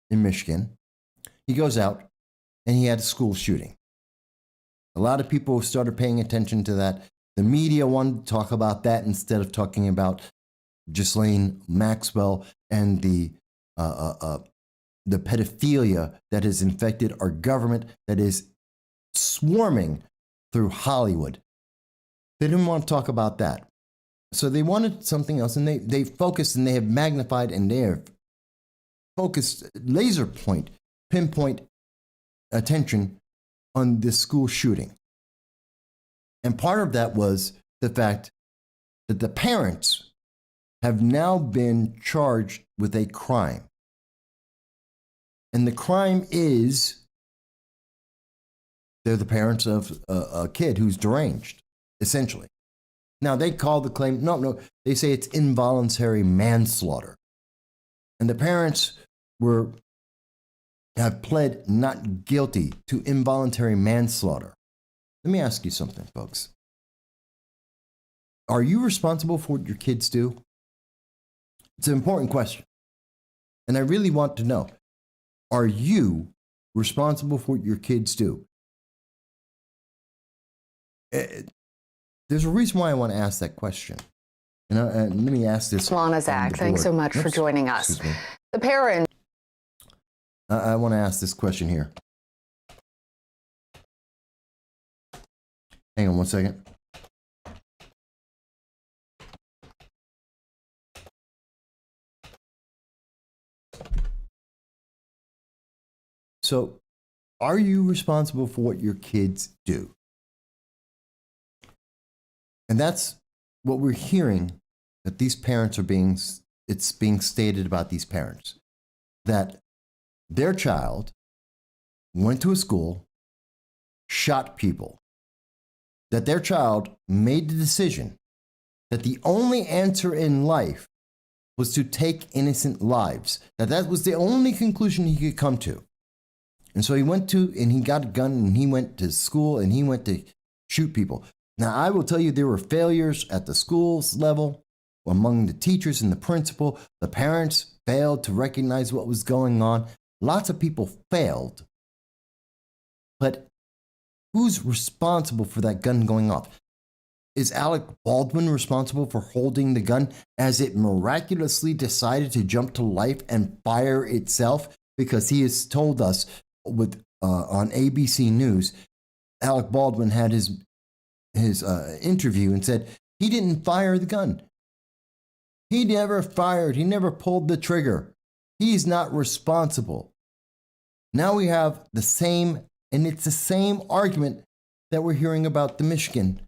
in Michigan. He goes out and he had a school shooting. A lot of people started paying attention to that. The media wanted to talk about that instead of talking about Ghislaine Maxwell and the pedophilia that has infected our government, that is swarming through Hollywood. They didn't want to talk about that. So they wanted something else, and they focused and they have magnified and they have focused laser point, pinpoint attention on this school shooting. And part of that was the fact that the parents have now been charged with a crime. And the crime is they're the parents of a kid who's deranged, essentially. Now, they call the claim, no, they say it's involuntary manslaughter. And the parents have pled not guilty to involuntary manslaughter. Let me ask you something, folks. Are you responsible for what your kids do? It's an important question. And I really want to know, are you responsible for what your kids do? There's a reason why I want to ask that question. And let me ask this. Lana Zach, thanks so much for joining us. The parents. I want to ask this question here. Hang on one second. So, are you responsible for what your kids do? And that's what we're hearing, that these parents are it's being stated about these parents, that their child went to a school, shot people, that their child made the decision that the only answer in life was to take innocent lives, that was the only conclusion he could come to. And so he got a gun and he went to school and he went to shoot people. Now, I will tell you, there were failures at the school's level, among the teachers and the principal. The parents failed to recognize what was going on. Lots of people failed. But who's responsible for that gun going off? Is Alec Baldwin responsible for holding the gun as it miraculously decided to jump to life and fire itself? Because he has told us on ABC News, Alec Baldwin had his interview and said he didn't fire the gun. He never fired. He never pulled the trigger. He's not responsible. Now we have the same, and it's the same argument that we're hearing about the Michigan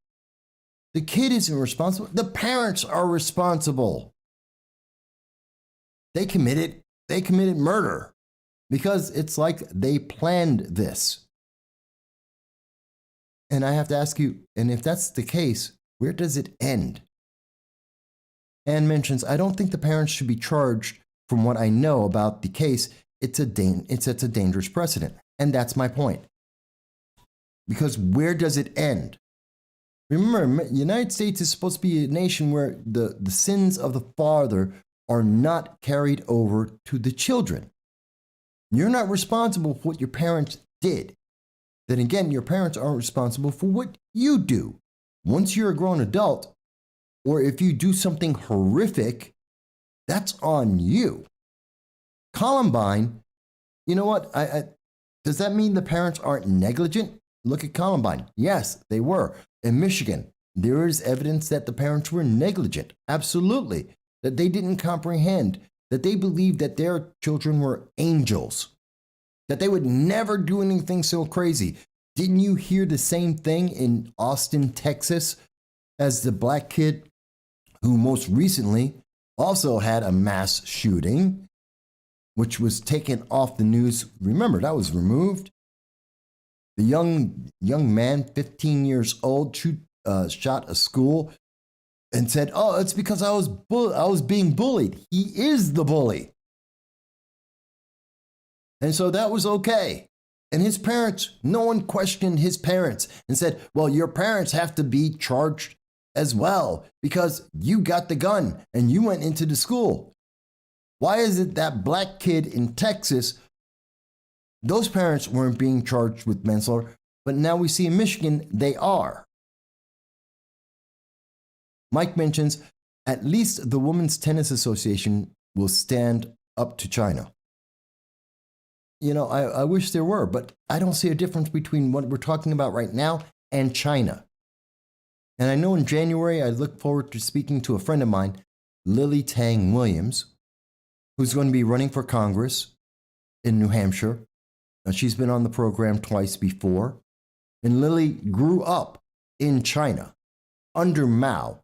The kid isn't responsible. The parents are responsible. They committed murder because it's like they planned this. And I have to ask you, and if that's the case, where does it end? Anne mentions, I don't think the parents should be charged. From what I know about the case, it sets a dangerous precedent. And that's my point. Because where does it end? Remember, the United States is supposed to be a nation where the sins of the father are not carried over to the children. You're not responsible for what your parents did. Then again, your parents aren't responsible for what you do. Once you're a grown adult, or if you do something horrific, that's on you. Columbine, you know what? Does that mean the parents aren't negligent? Look at Columbine. Yes, they were. In Michigan, there is evidence that the parents were negligent. Absolutely. That they didn't comprehend, that they believed that their children were angels, that they would never do anything so crazy. Didn't you hear the same thing in Austin, Texas, as the black kid who most recently also had a mass shooting, which was taken off the news? Remember, that was removed. The young man, 15 years old, shot a school and said, "Oh, it's because I was being bullied." He is the bully. And so that was okay. And his parents, no one questioned his parents and said, "Well, your parents have to be charged as well because you got the gun and you went into the school." Why is it that black kid in Texas, those parents weren't being charged with manslaughter, but now we see in Michigan they are? Mike mentions, at least the Women's Tennis Association will stand up to China. You know, I wish there were, but I don't see a difference between what we're talking about right now and China. And I know in January, I look forward to speaking to a friend of mine, Lily Tang Williams, who's going to be running for Congress in New Hampshire. She's been on the program twice before. And Lily grew up in China under Mao.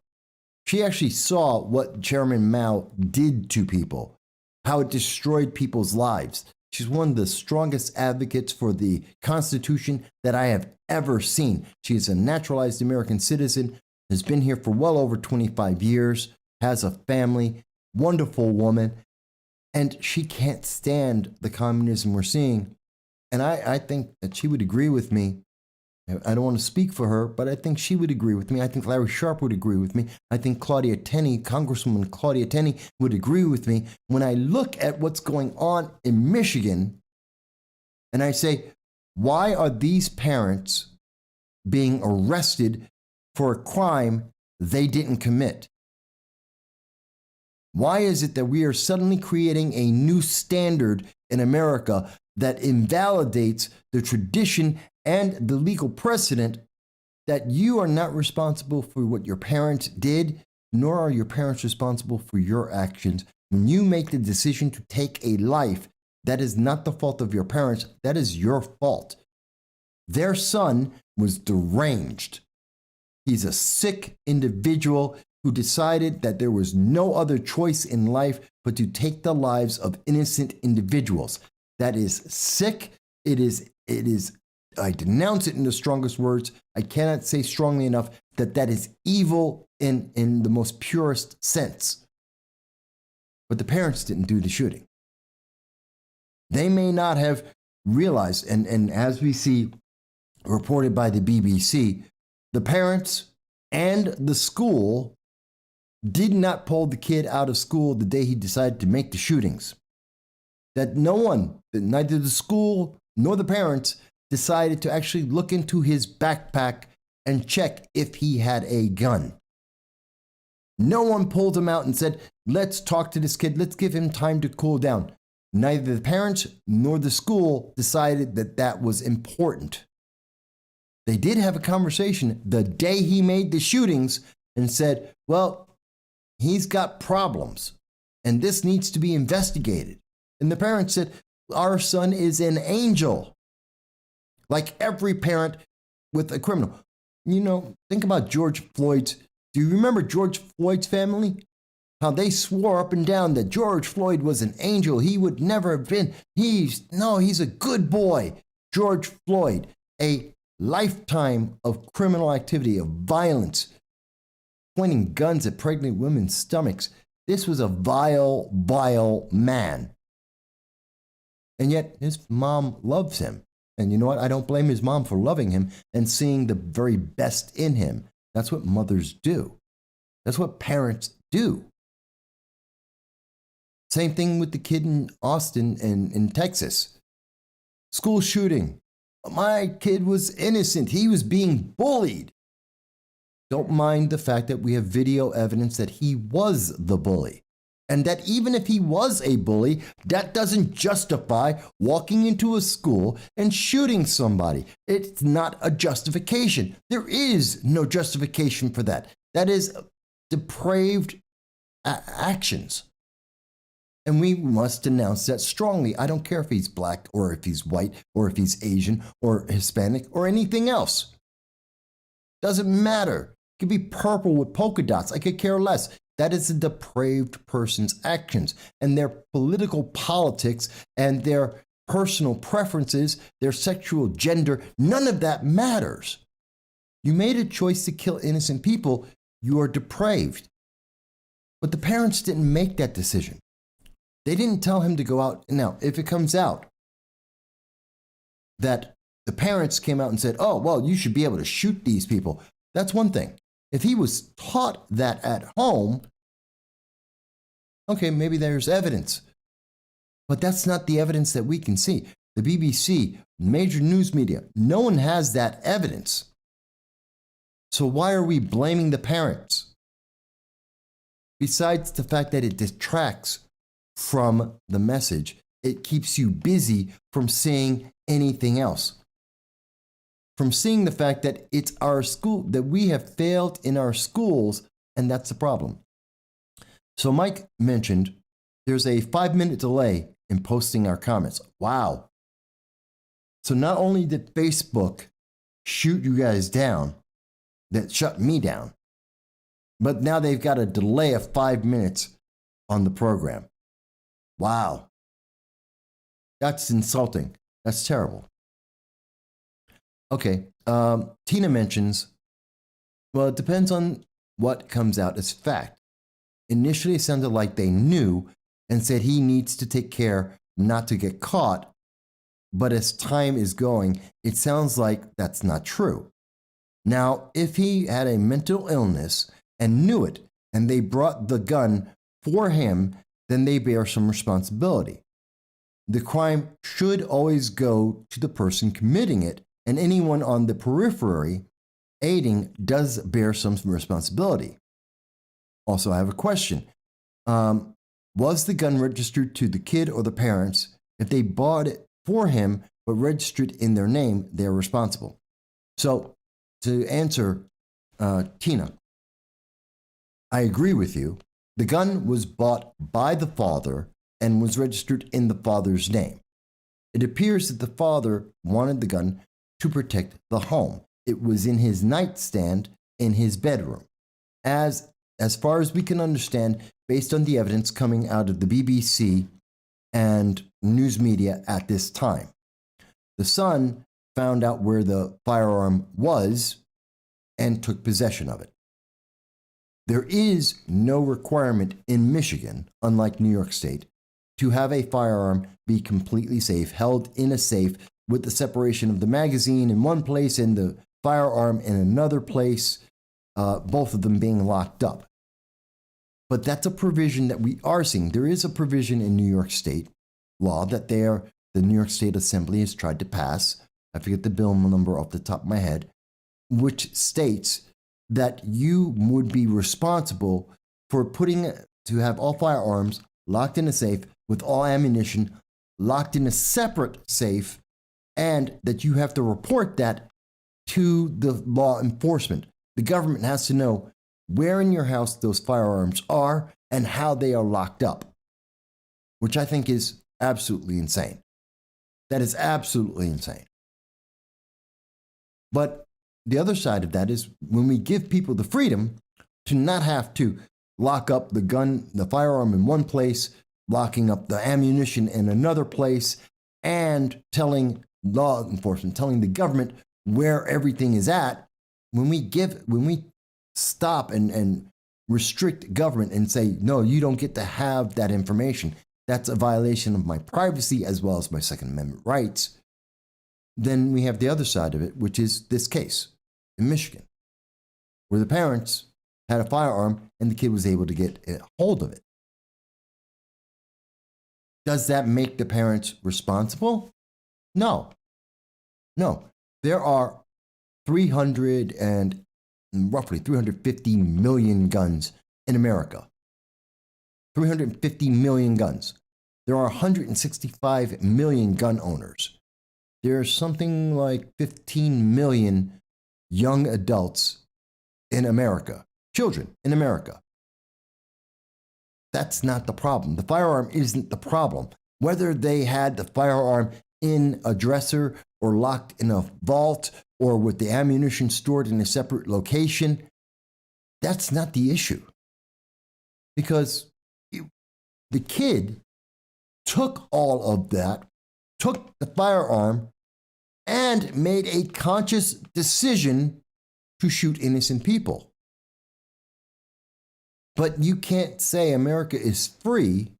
She actually saw what Chairman Mao did to people, how it destroyed people's lives. She's one of the strongest advocates for the Constitution that I have ever seen. She is a naturalized American citizen, has been here for well over 25 years, has a family, wonderful woman, and she can't stand the communism we're seeing. And I think that she would agree with me. I don't want to speak for her, but I think she would agree with me. I think Larry Sharpe would agree with me. I think Claudia Tenney, Congresswoman Claudia Tenney, would agree with me when I look at what's going on in Michigan and I say, why are these parents being arrested for a crime they didn't commit? Why is it that we are suddenly creating a new standard in America that invalidates the tradition and the legal precedent that you are not responsible for what your parents did, nor are your parents responsible for your actions? When you make the decision to take a life, that is not the fault of your parents, that is your fault. Their son was deranged. He's a sick individual who decided that there was no other choice in life but to take the lives of innocent individuals. That is sick. It is, I denounce it in the strongest words. I cannot say strongly enough that that is evil in the most purest sense. But the parents didn't do the shooting. They may not have realized, and as we see reported by the BBC, the parents and the school did not pull the kid out of school the day he decided to make the shootings. That no one, neither the school nor the parents, decided to actually look into his backpack and check if he had a gun. No one pulled him out and said, let's talk to this kid, let's give him time to cool down. Neither the parents nor the school decided that that was important. They did have a conversation the day he made the shootings and said, well, he's got problems and this needs to be investigated. And the parents said, our son is an angel. Like every parent with a criminal. think about George Floyd's. Do you remember George Floyd's family? How they swore up and down that George Floyd was an angel. He would never have been. He's a good boy. George Floyd, a lifetime of criminal activity, of violence, pointing guns at pregnant women's stomachs. This was a vile, vile man. And yet his mom loves him. And you know what? I don't blame his mom for loving him and seeing the very best in him. That's what mothers do. That's what parents do. Same thing with the kid in Austin and in Texas. School shooting. My kid was innocent. He was being bullied. Don't mind the fact that we have video evidence that he was the bully. And that even if he was a bully, that doesn't justify walking into a school and shooting somebody. It's not a justification. There is no justification for that. That is depraved actions. And we must denounce that strongly. I don't care if he's black or if he's white or if he's Asian or Hispanic or anything else. Doesn't matter. It could be purple with polka dots. I could care less. That is a depraved person's actions, and their political politics and their personal preferences, their sexual gender, none of that matters. You made a choice to kill innocent people. You are depraved. But the parents didn't make that decision. They didn't tell him to go out. Now, if it comes out that the parents came out and said, oh, well, you should be able to shoot these people, that's one thing. If he was taught that at home, okay, maybe there's evidence. But that's not the evidence that we can see. The BBC, major news media, no one has that evidence. So why are we blaming the parents? Besides the fact that it detracts from the message, it keeps you busy from seeing anything else. From seeing the fact that it's our school, that we have failed in our schools, and that's the problem. So Mike mentioned there's a 5-minute delay in posting our comments. Wow. So not only did Facebook shoot you guys down, that shut me down, but now they've got a delay of 5 minutes on the program. Wow. That's insulting. That's terrible. Okay, Tina mentions, well, it depends on what comes out as fact. Initially, it sounded like they knew and said he needs to take care not to get caught, but as time is going, it sounds like that's not true. Now, if he had a mental illness and knew it, and they brought the gun for him, then they bear some responsibility. The crime should always go to the person committing it, and anyone on the periphery aiding does bear some responsibility. Also, I have a question. Was the gun registered to the kid or the parents? If they bought it for him but registered in their name, they're responsible. So, to answer Tina, I agree with you. The gun was bought by the father and was registered in the father's name. It appears that the father wanted the gun to protect the home. It was in his nightstand in his bedroom. As far as we can understand, based on the evidence coming out of the BBC and news media at this time. The son found out where the firearm was and took possession of it. There is no requirement in Michigan, unlike New York State, to have a firearm be completely safe, held in a safe with the separation of the magazine in one place and the firearm in another place, both of them being locked up. But that's a provision that we are seeing. There is a provision in New York State law that the New York State Assembly has tried to pass. I forget the bill number off the top of my head, which states that you would be responsible for to have all firearms locked in a safe with all ammunition locked in a separate safe, and that you have to report that to the law enforcement. The government has to know where in your house those firearms are and how they are locked up, which I think is absolutely insane. That is absolutely insane. But the other side of that is when we give people the freedom to not have to lock up the gun, the firearm in one place, locking up the ammunition in another place, and telling law enforcement, telling the government where everything is at. When we stop and restrict government and say, no, you don't get to have that information, that's a violation of my privacy as well as my Second Amendment rights. Then we have the other side of it, which is this case in Michigan, where the parents had a firearm and the kid was able to get a hold of it. Does that make the parents responsible? No. No. There are roughly 350 million guns in America. 350 million guns. There are 165 million gun owners. There's something like 15 million young adults in America, children in America. That's not the problem. The firearm isn't the problem. Whether they had the firearm in a dresser or locked in a vault or with the ammunition stored in a separate location, that's not the issue. Because the kid took all of that, took the firearm, and made a conscious decision to shoot innocent people. But you can't say America is free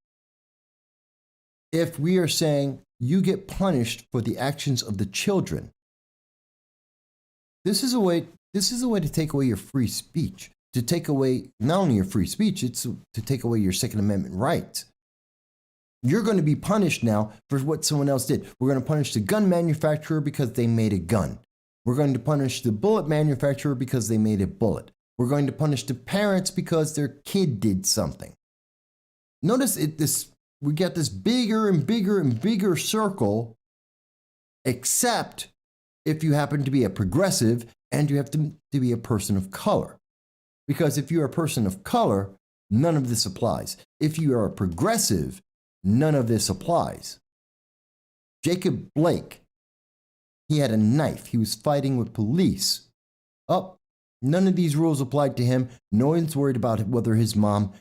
if we are saying you get punished for the actions of the children. This is a way to take away your free speech, to take away not only your free speech, it's to take away your Second Amendment rights. You're going to be punished now for what someone else did. We're going to punish the gun manufacturer because they made a gun. We're going to punish the bullet manufacturer because they made a bullet. We're going to punish the parents because their kid did something. Notice we get this bigger and bigger and bigger circle, except if you happen to be a progressive and you have to be a person of color. Because if you're a person of color, none of this applies. If you are a progressive, none of this applies. Jacob Blake, he had a knife. He was fighting with police. Oh, none of these rules applied to him. No one's worried about whether his mom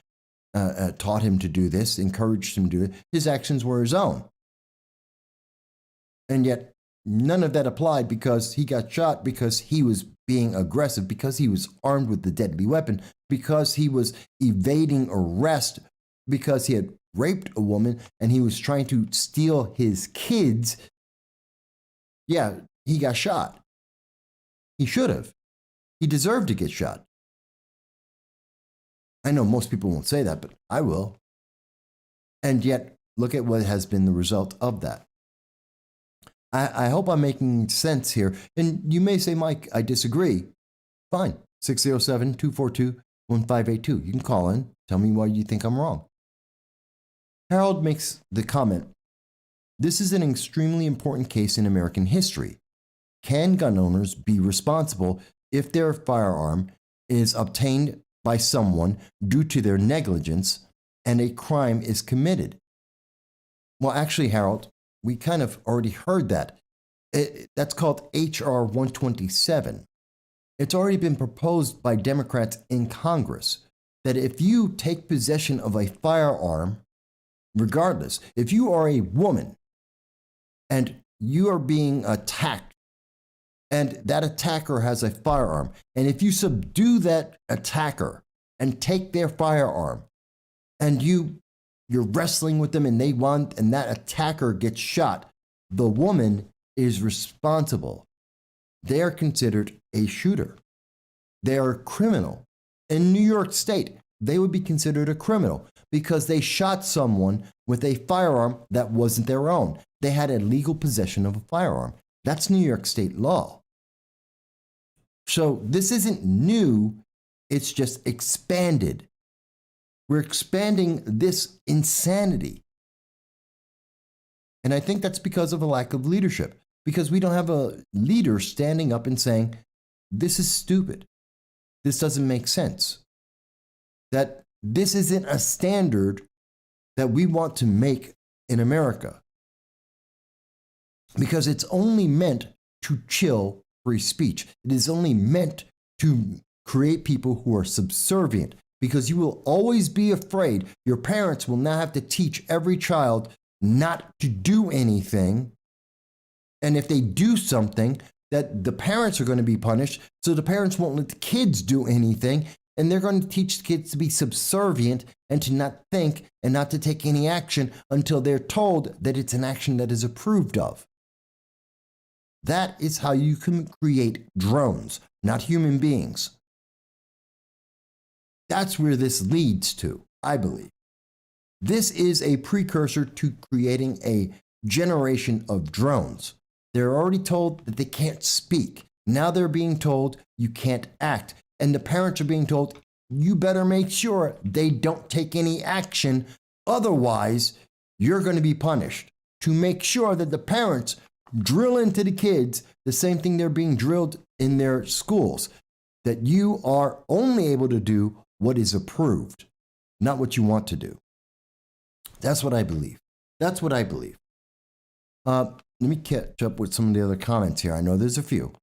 taught him to do this, encouraged him to do it. His actions were his own. And yet, none of that applied because he got shot because he was being aggressive, because he was armed with the deadly weapon, because he was evading arrest, because he had raped a woman and he was trying to steal his kids. Yeah, he got shot. He should have. He deserved to get shot. I know most people won't say that, but I will. And yet, look at what has been the result of that. I hope I'm making sense here. And you may say, Mike, I disagree. Fine. 607-242-1582. You can call in. Tell me why you think I'm wrong. Harold makes the comment, this is an extremely important case in American history. Can gun owners be responsible if their firearm is obtained by someone due to their negligence and a crime is committed? Well, actually, Harold, we kind of already heard that. That's called H.R. 127. It's already been proposed by Democrats in Congress that if you take possession of a firearm, regardless, if you are a woman and you are being attacked and that attacker has a firearm, and if you subdue that attacker and take their firearm and you're wrestling with them and and that attacker gets shot, the woman is responsible. They are considered a shooter. They are a criminal. In New York State, they would be considered a criminal because they shot someone with a firearm that wasn't their own. They had a legal possession of a firearm. That's New York State law. So this isn't new, it's just expanded. We're expanding this insanity. And I think that's because of a lack of leadership, because we don't have a leader standing up and saying, this is stupid. This doesn't make sense. That this isn't a standard that we want to make in America. Because it's only meant to chill free speech. It is only meant to create people who are subservient, because you will always be afraid. Your parents will now have to teach every child not to do anything. And if they do something, that the parents are going to be punished. So the parents won't let the kids do anything. And they're going to teach the kids to be subservient and to not think and not to take any action until they're told that it's an action that is approved of. That is how you can create drones, not human beings. That's where this leads to, I believe. This is a precursor to creating a generation of drones. They're already told that they can't speak. Now they're being told you can't act. And the parents are being told, you better make sure they don't take any action. Otherwise, you're going to be punished. To make sure that the parents drill into the kids the same thing they're being drilled in their schools, that you are only able to do what is approved, not what you want to do. That's what I believe. That's what I believe. Let me catch up with some of the other comments here. I know there's a few.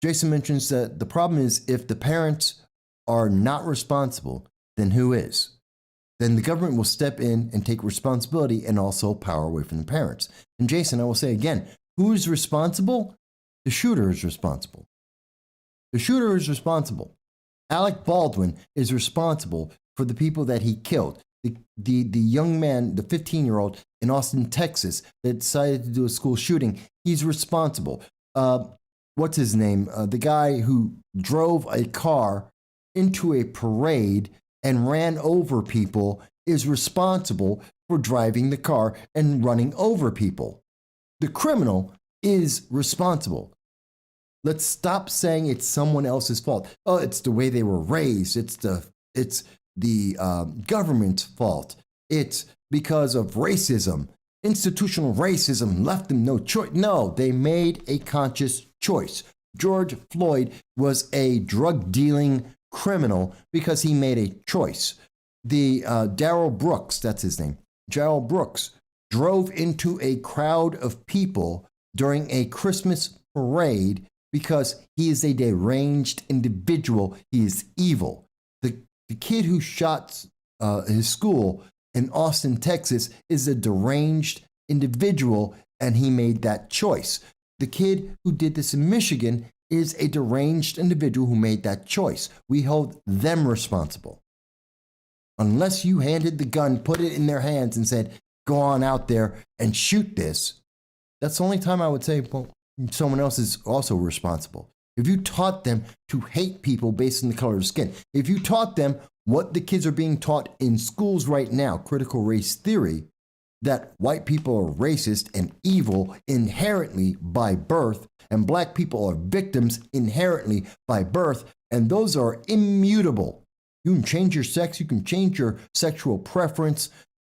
Jason mentions that the problem is if the parents are not responsible, then who is? Then the government will step in and take responsibility and also power away from the parents. And Jason, I will say again, who is responsible? The shooter is responsible. The shooter is responsible. Alec Baldwin is responsible for the people that he killed. The young man, the 15-year-old in Austin, Texas, that decided to do a school shooting, he's responsible. What's his name? The guy who drove a car into a parade and ran over people is responsible for driving the car and running over people. The criminal is responsible. Let's stop saying it's someone else's fault. Oh, it's the way they were raised. It's the government's fault. It's because of racism. Institutional racism left them no choice. No, they made a conscious choice. George Floyd was a drug-dealing criminal because he made a choice. The Darrell Brooks, that's his name, Darrell Brooks, drove into a crowd of people during a Christmas parade because he is a deranged individual. He is evil. The kid who shot his school in Austin, Texas, is a deranged individual, and he made that choice. The kid who did this in Michigan is a deranged individual who made that choice. We hold them responsible. Unless you handed the gun, put it in their hands, and said, go on out there and shoot this, that's the only time I would say, well, someone else is also responsible. If you taught them to hate people based on the color of skin, if you taught them what the kids are being taught in schools right now, critical race theory, that white people are racist and evil inherently by birth, and black people are victims inherently by birth, and those are immutable. You can change your sex, you can change your sexual preference.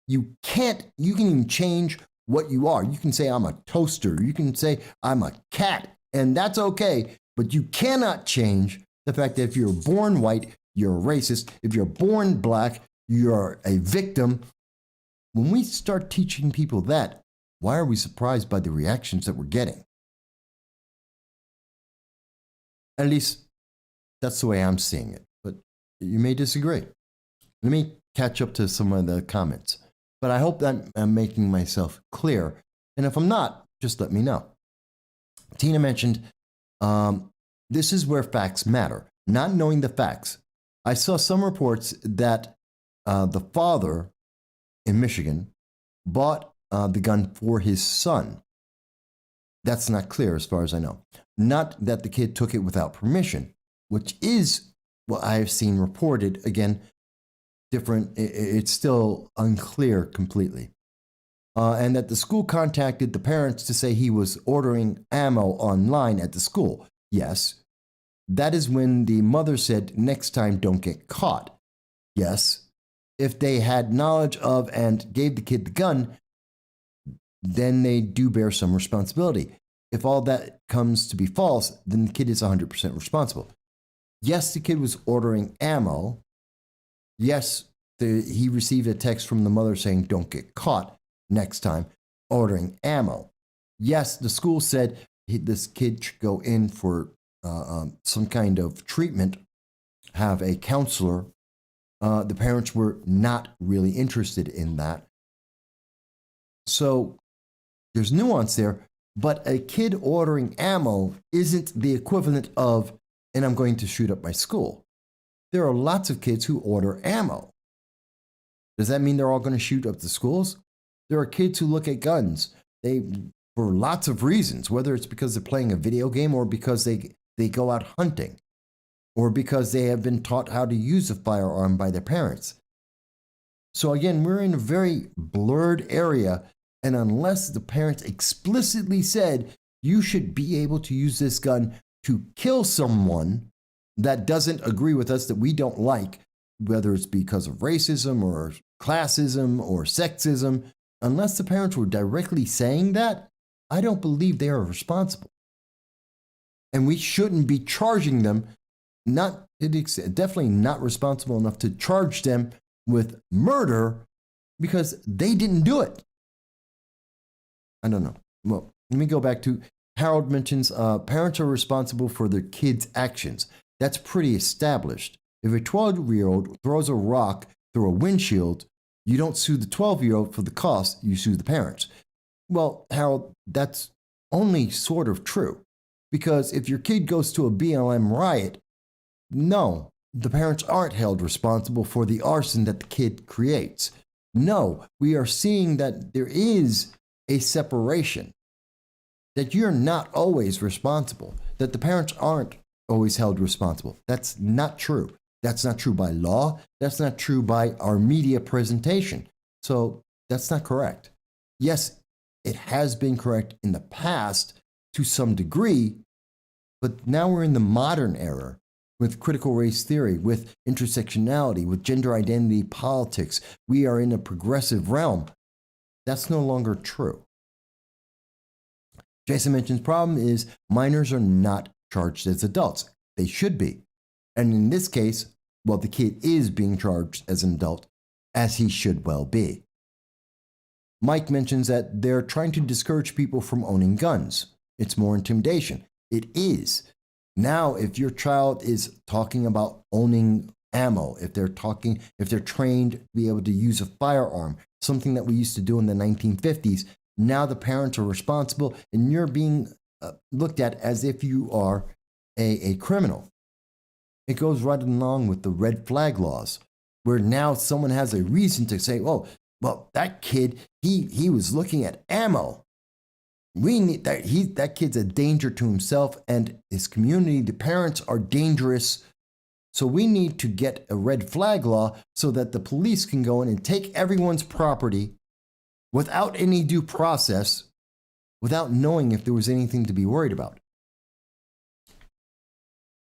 You can even change what you are. You can say, I'm a toaster. You can say, I'm a cat, and that's okay. But you cannot change the fact that if you're born white, you're a racist. If you're born black, you're a victim. When we start teaching people that, why are we surprised by the reactions that we're getting? At least that's the way I'm seeing it. But you may disagree. Let me catch up to some of the comments. But I hope that I'm making myself clear. And if I'm not, just let me know. Tina mentioned, this is where facts matter, not knowing the facts. I saw some reports that the father in Michigan bought the gun for his son. That's not clear as far as I know. Not that the kid took it without permission, which is what I have seen reported. Again, different. It's still unclear completely. And that the school contacted the parents to say he was ordering ammo online at the school. Yes. That is when the mother said, next time don't get caught. Yes. If they had knowledge of and gave the kid the gun, then they do bear some responsibility. If all that comes to be false, then the kid is 100% responsible. Yes, the kid was ordering ammo. Yes, he received a text from the mother saying, don't get caught next time ordering ammo. Yes, the school said, this kid should go in for some kind of treatment, have a counselor. The parents were not really interested in that. So there's nuance there, but a kid ordering ammo isn't the equivalent of, and I'm going to shoot up my school. There are lots of kids who order ammo. Does that mean they're all going to shoot up the schools? There are kids who look at guns. For lots of reasons, whether it's because they're playing a video game or because they go out hunting or because they have been taught how to use a firearm by their parents. So again, we're in a very blurred area, and unless the parents explicitly said, you should be able to use this gun to kill someone that doesn't agree with us, that we don't like, whether it's because of racism or classism or sexism, unless the parents were directly saying that, I don't believe they are responsible. And we shouldn't be charging them, definitely not responsible enough to charge them with murder because they didn't do it. I don't know. Well, let me go back to Harold mentions parents are responsible for their kids' actions. That's pretty established. If a 12-year-old throws a rock through a windshield, you don't sue the 12-year-old for the cost, you sue the parents. Well, Harold, that's only sort of true. Because if your kid goes to a BLM riot, no, the parents aren't held responsible for the arson that the kid creates. No, we are seeing that there is a separation, that you're not always responsible, that the parents aren't always held responsible. That's not true. That's not true by law. That's not true by our media presentation. So that's not correct. Yes, it has been correct in the past to some degree, but now we're in the modern era with critical race theory, with intersectionality, with gender identity politics. We are in a progressive realm. That's no longer true. Jason mentions problem is minors are not charged as adults. They should be. And in this case, well, the kid is being charged as an adult, as he should well be. Mike mentions that they're trying to discourage people from owning guns. It's more intimidation. It is. Now, if your child is talking about owning ammo, if they're trained to be able to use a firearm, something that we used to do in the 1950s, now the parents are responsible and you're being looked at as if you are a criminal. It goes right along with the red flag laws, where now someone has a reason to say, oh, well, that kid, he was looking at ammo. We need that kid's a danger to himself and his community. The parents are dangerous. So we need to get a red flag law so that the police can go in and take everyone's property without any due process, without knowing if there was anything to be worried about.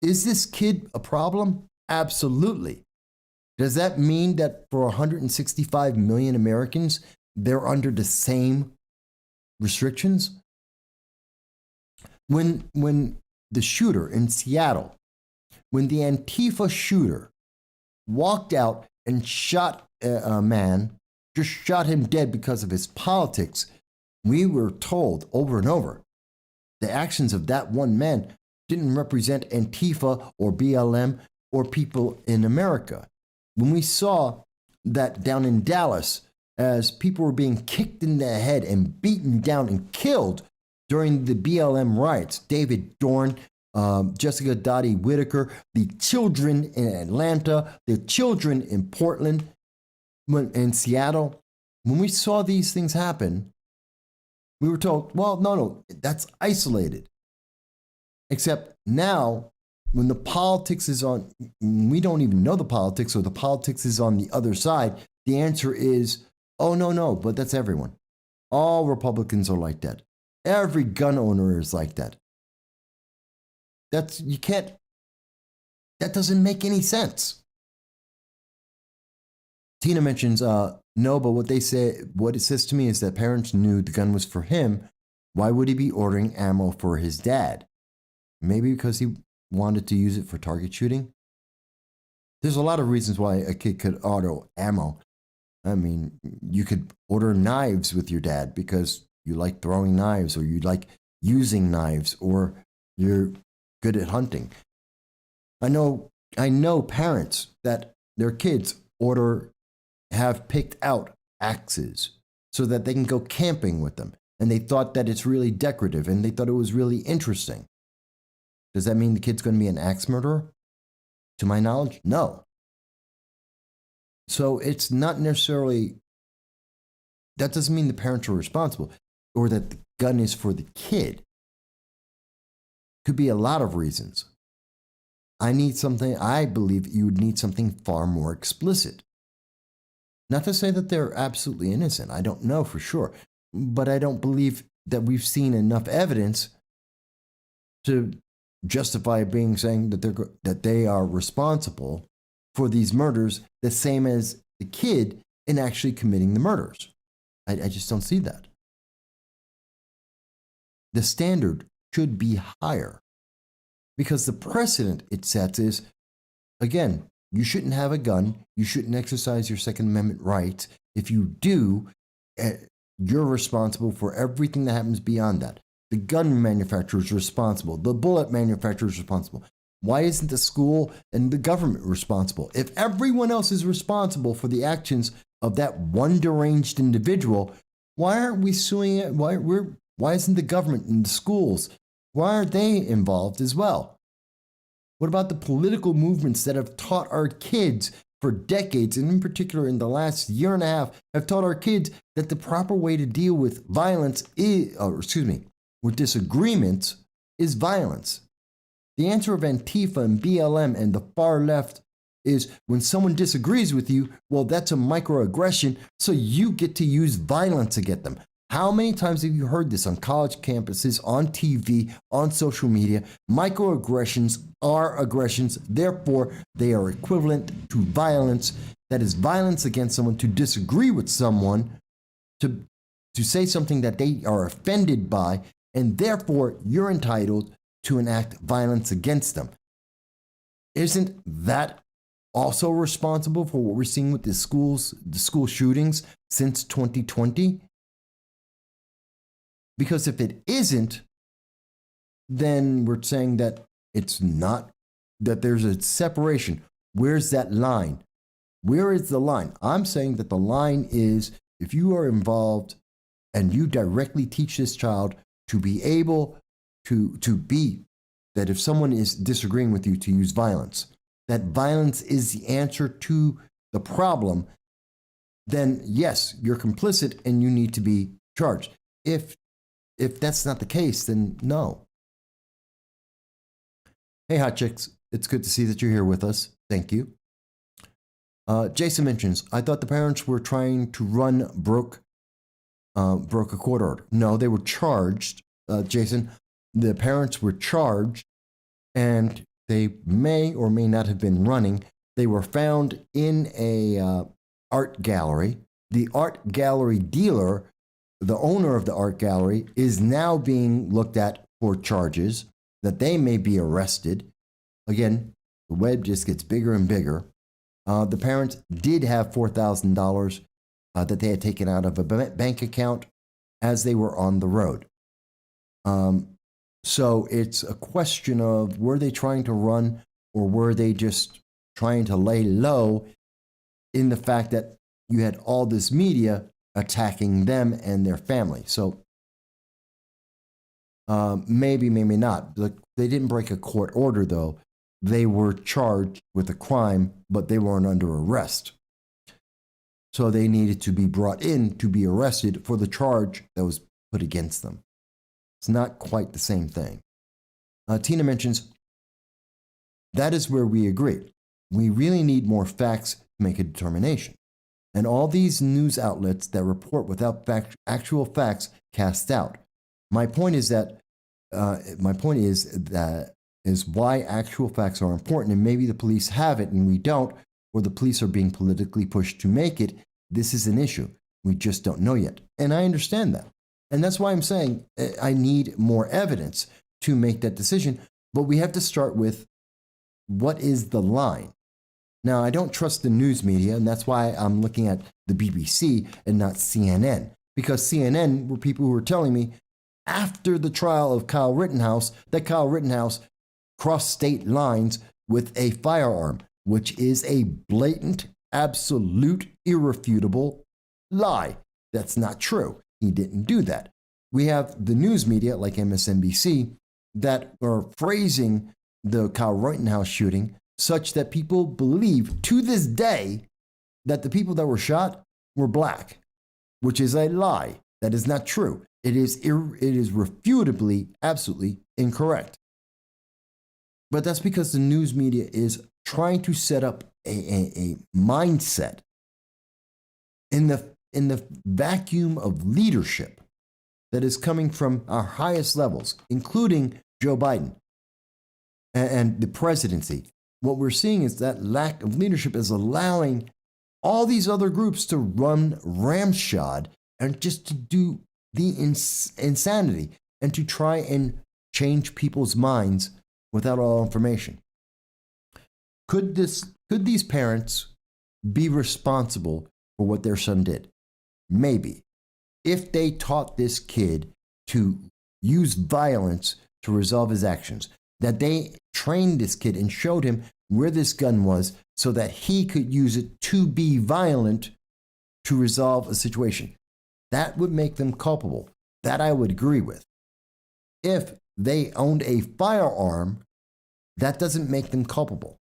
Is this kid a problem? Absolutely. Does that mean that for 165 million Americans, they're under the same restrictions? When the shooter in Seattle, when the Antifa shooter walked out and shot a man, just shot him dead because of his politics, we were told over and over the actions of that one man didn't represent Antifa or BLM or people in America. When we saw that down in Dallas, as people were being kicked in the head and beaten down and killed during the BLM riots, David Dorn, Jessica Dottie Whitaker, the children in Atlanta, the children in Portland, in Seattle, when we saw these things happen, we were told, well, no, that's isolated. Except now, when the politics is on, we don't even know the politics, or the politics is on the other side, the answer is, oh, no, but that's everyone. All Republicans are like that. Every gun owner is like that. That doesn't make any sense. Tina mentions, no, but what it says to me is that parents knew the gun was for him. Why would he be ordering ammo for his dad? Maybe because he wanted to use it for target shooting. There's a lot of reasons why a kid could order ammo. I mean, you could order knives with your dad because you like throwing knives, or you like using knives or you're good at hunting. I know parents that their kids have picked out axes so that they can go camping with them. And they thought that it's really decorative and they thought it was really interesting. Does that mean the kid's going to be an axe murderer? To my knowledge, no. So it's not necessarily, that doesn't mean the parents are responsible or that the gun is for the kid. Could be a lot of reasons. I believe you would need something far more explicit. Not to say that they're absolutely innocent. I don't know for sure. But I don't believe that we've seen enough evidence to justify saying that they are responsible for these murders, the same as the kid in actually committing the murders. I just don't see that. The standard should be higher because the precedent it sets is, again, you shouldn't have a gun. You shouldn't exercise your Second Amendment rights. If you do, you're responsible for everything that happens beyond that. The gun manufacturer is responsible. The bullet manufacturer is responsible. Why isn't the school and the government responsible? If everyone else is responsible for the actions of that one deranged individual, why aren't we suing it? Why isn't the government and the schools, why aren't they involved as well? What about the political movements that have taught our kids for decades, and in particular in the last year and a half, have taught our kids that the proper way to deal with with disagreements is violence? The answer of Antifa and BLM and the far left is when someone disagrees with you, well, that's a microaggression, so you get to use violence against them. How many times have you heard this on college campuses, on TV, on social media? Microaggressions are aggressions, therefore they are equivalent to violence. That is violence against someone, to disagree with someone, to say something that they are offended by, and therefore you're entitled to enact violence against them. Isn't that also responsible for what we're seeing with the school shootings since 2020? Because if it isn't, then we're saying that it's not, that there's a separation. Where's that line? Where is the line? I'm saying that the line is if you are involved and you directly teach this child to be able to be, that if someone is disagreeing with you, to use violence, that violence is the answer to the problem, then yes, you're complicit and you need to be charged. If that's not the case, then no. Hey, hot chicks. It's good to see that you're here with us. Thank you. Jason mentions, I thought the parents were trying to broke a court order. No, they were charged. Jason, the parents were charged and they may or may not have been running. They were found in a art gallery. The art gallery dealer, the owner of the art gallery, is now being looked at for charges that they may be arrested. Again, the web just gets bigger and bigger. The parents did have $4,000 that they had taken out of a bank account as they were on the road. So it's a question of, were they trying to run or were they just trying to lay low in the fact that you had all this media attacking them and their family? So maybe not. They didn't break a court order, though. They were charged with a crime, but they weren't under arrest. So they needed to be brought in to be arrested for the charge that was put against them. It's not quite the same thing. Tina mentions, that is where we agree. We really need more facts to make a determination. And all these news outlets that report without actual facts cast doubt. My point is why actual facts are important, and maybe the police have it and we don't, or the police are being politically pushed to make it. This is an issue. We just don't know yet. And I understand that. And that's why I'm saying I need more evidence to make that decision. But we have to start with, what is the line? Now, I don't trust the news media, and that's why I'm looking at the BBC and not CNN. Because CNN were people who were telling me, after the trial of Kyle Rittenhouse that Kyle Rittenhouse crossed state lines with a firearm, which is a blatant, absolute, irrefutable lie. That's not true. He didn't do that. We have the news media like MSNBC that are phrasing the Kyle Rittenhouse shooting such that people believe to this day that the people that were shot were black, which is a lie. That is not true. It is refutably, absolutely incorrect. But that's because the news media is trying to set up a mindset in the vacuum of leadership that is coming from our highest levels, including Joe Biden and the presidency. What we're seeing is that lack of leadership is allowing all these other groups to run ramshod and just to do the insanity and to try and change people's minds without all information. Could these parents be responsible for what their son did? Maybe. If they taught this kid to use violence to resolve his actions, that they trained this kid and showed him where this gun was so that he could use it to be violent to resolve a situation. That would make them culpable. That I would agree with. If they owned a firearm, that doesn't make them culpable.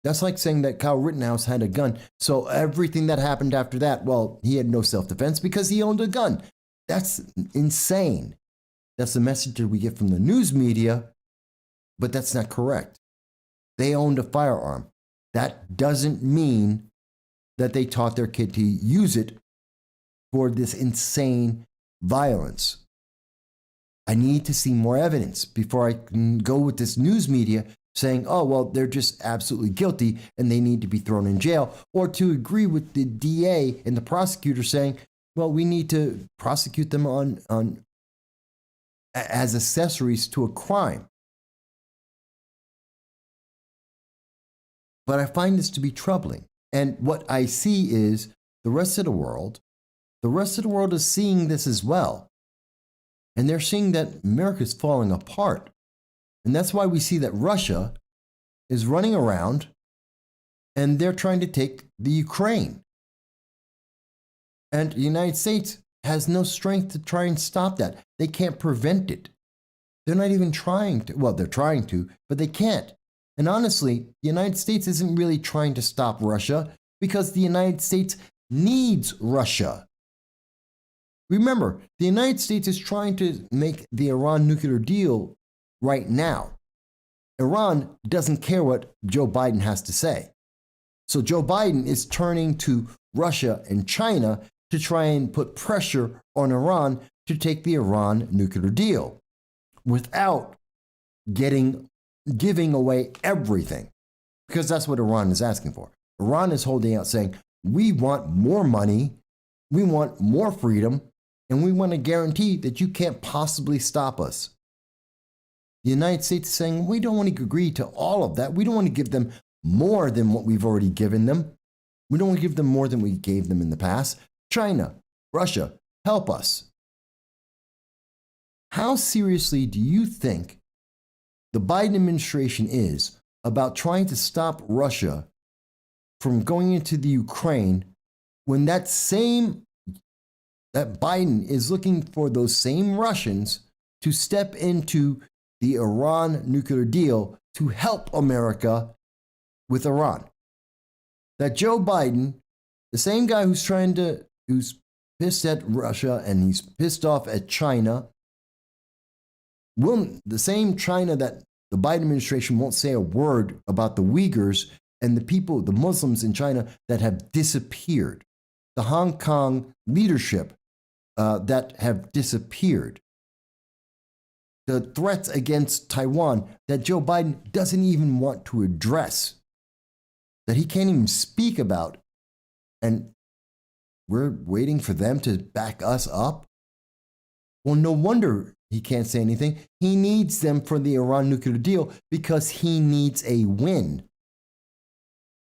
That's like saying that Kyle Rittenhouse had a gun. So everything that happened after that, well, he had no self-defense because he owned a gun. That's insane. That's the message that we get from the news media, but that's not correct. They owned a firearm. That doesn't mean that they taught their kid to use it for this insane violence. I need to see more evidence before I can go with this news media saying, oh, well, they're just absolutely guilty and they need to be thrown in jail, or to agree with the DA and the prosecutor saying, well, we need to prosecute them as accessories to a crime. But I find this to be troubling. And what I see is the rest of the world is seeing this as well. And they're seeing that America is falling apart. And that's why we see that Russia is running around and they're trying to take the Ukraine. And the United States has no strength to try and stop that. They can't prevent it. They're not even trying to. Well, they're trying to, but they can't. And honestly, the United States isn't really trying to stop Russia because the United States needs Russia. Remember, the United States is trying to make the Iran nuclear deal right now. Iran doesn't care what Joe Biden has to say. So Joe Biden is turning to Russia and China to try and put pressure on Iran to take the Iran nuclear deal without giving away everything, because that's what Iran is asking for. Iran is holding out saying, we want more money, we want more freedom, and we want to guarantee that you can't possibly stop us. The United States is saying, we don't want to agree to all of that. We don't want to give them more than what we've already given them. We don't want to give them more than we gave them in the past. China, Russia, help us. How seriously do you think the Biden administration is about trying to stop Russia from going into the Ukraine when that Biden is looking for those same Russians to step into the Iran nuclear deal to help America with Iran? That Joe Biden, the same guy who's pissed at Russia and he's pissed off at China, the same China that the Biden administration won't say a word about the Uyghurs and the people, the Muslims in China that have disappeared, the Hong Kong leadership that have disappeared, the threats against Taiwan that Joe Biden doesn't even want to address, that he can't even speak about, and we're waiting for them to back us up? Well, no wonder he can't say anything. He needs them for the Iran nuclear deal because he needs a win.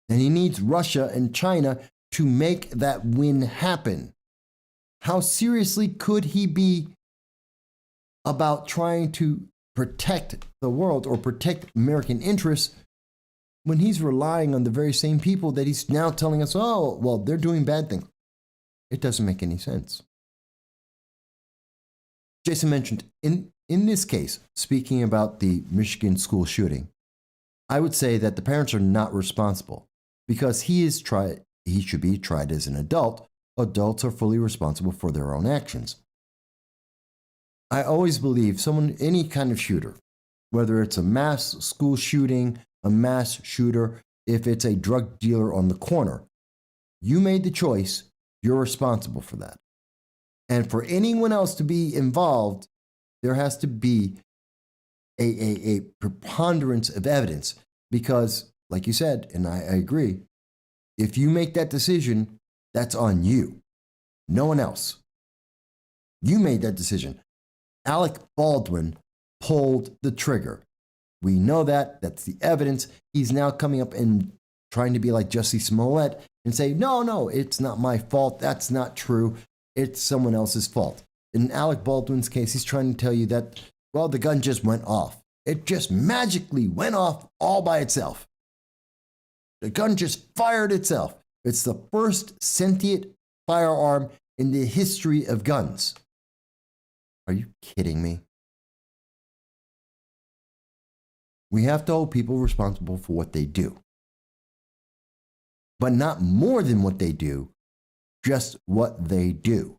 And he needs Russia and China to make that win happen. How seriously could he be about trying to protect the world or protect American interests when he's relying on the very same people that he's now telling us, oh, well, they're doing bad things. It doesn't make any sense. Jason mentioned, in this case, speaking about the Michigan school shooting, I would say that the parents are not responsible because he should be tried as an adult. Adults are fully responsible for their own actions. I always believe any kind of shooter, whether it's a mass school shooting, a mass shooter, if it's a drug dealer on the corner, you made the choice, you're responsible for that. And for anyone else to be involved, there has to be a preponderance of evidence because, like you said, and I agree, if you make that decision, that's on you, no one else. You made that decision. Alec Baldwin pulled the trigger. We know that. That's the evidence. He's now coming up and trying to be like Jussie Smollett and say, no, it's not my fault. That's not true. It's someone else's fault. In Alec Baldwin's case, he's trying to tell you that, well, the gun just went off. It just magically went off all by itself. The gun just fired itself. It's the first sentient firearm in the history of guns. Are you kidding me? We have to hold people responsible for what they do. But not more than what they do, just what they do.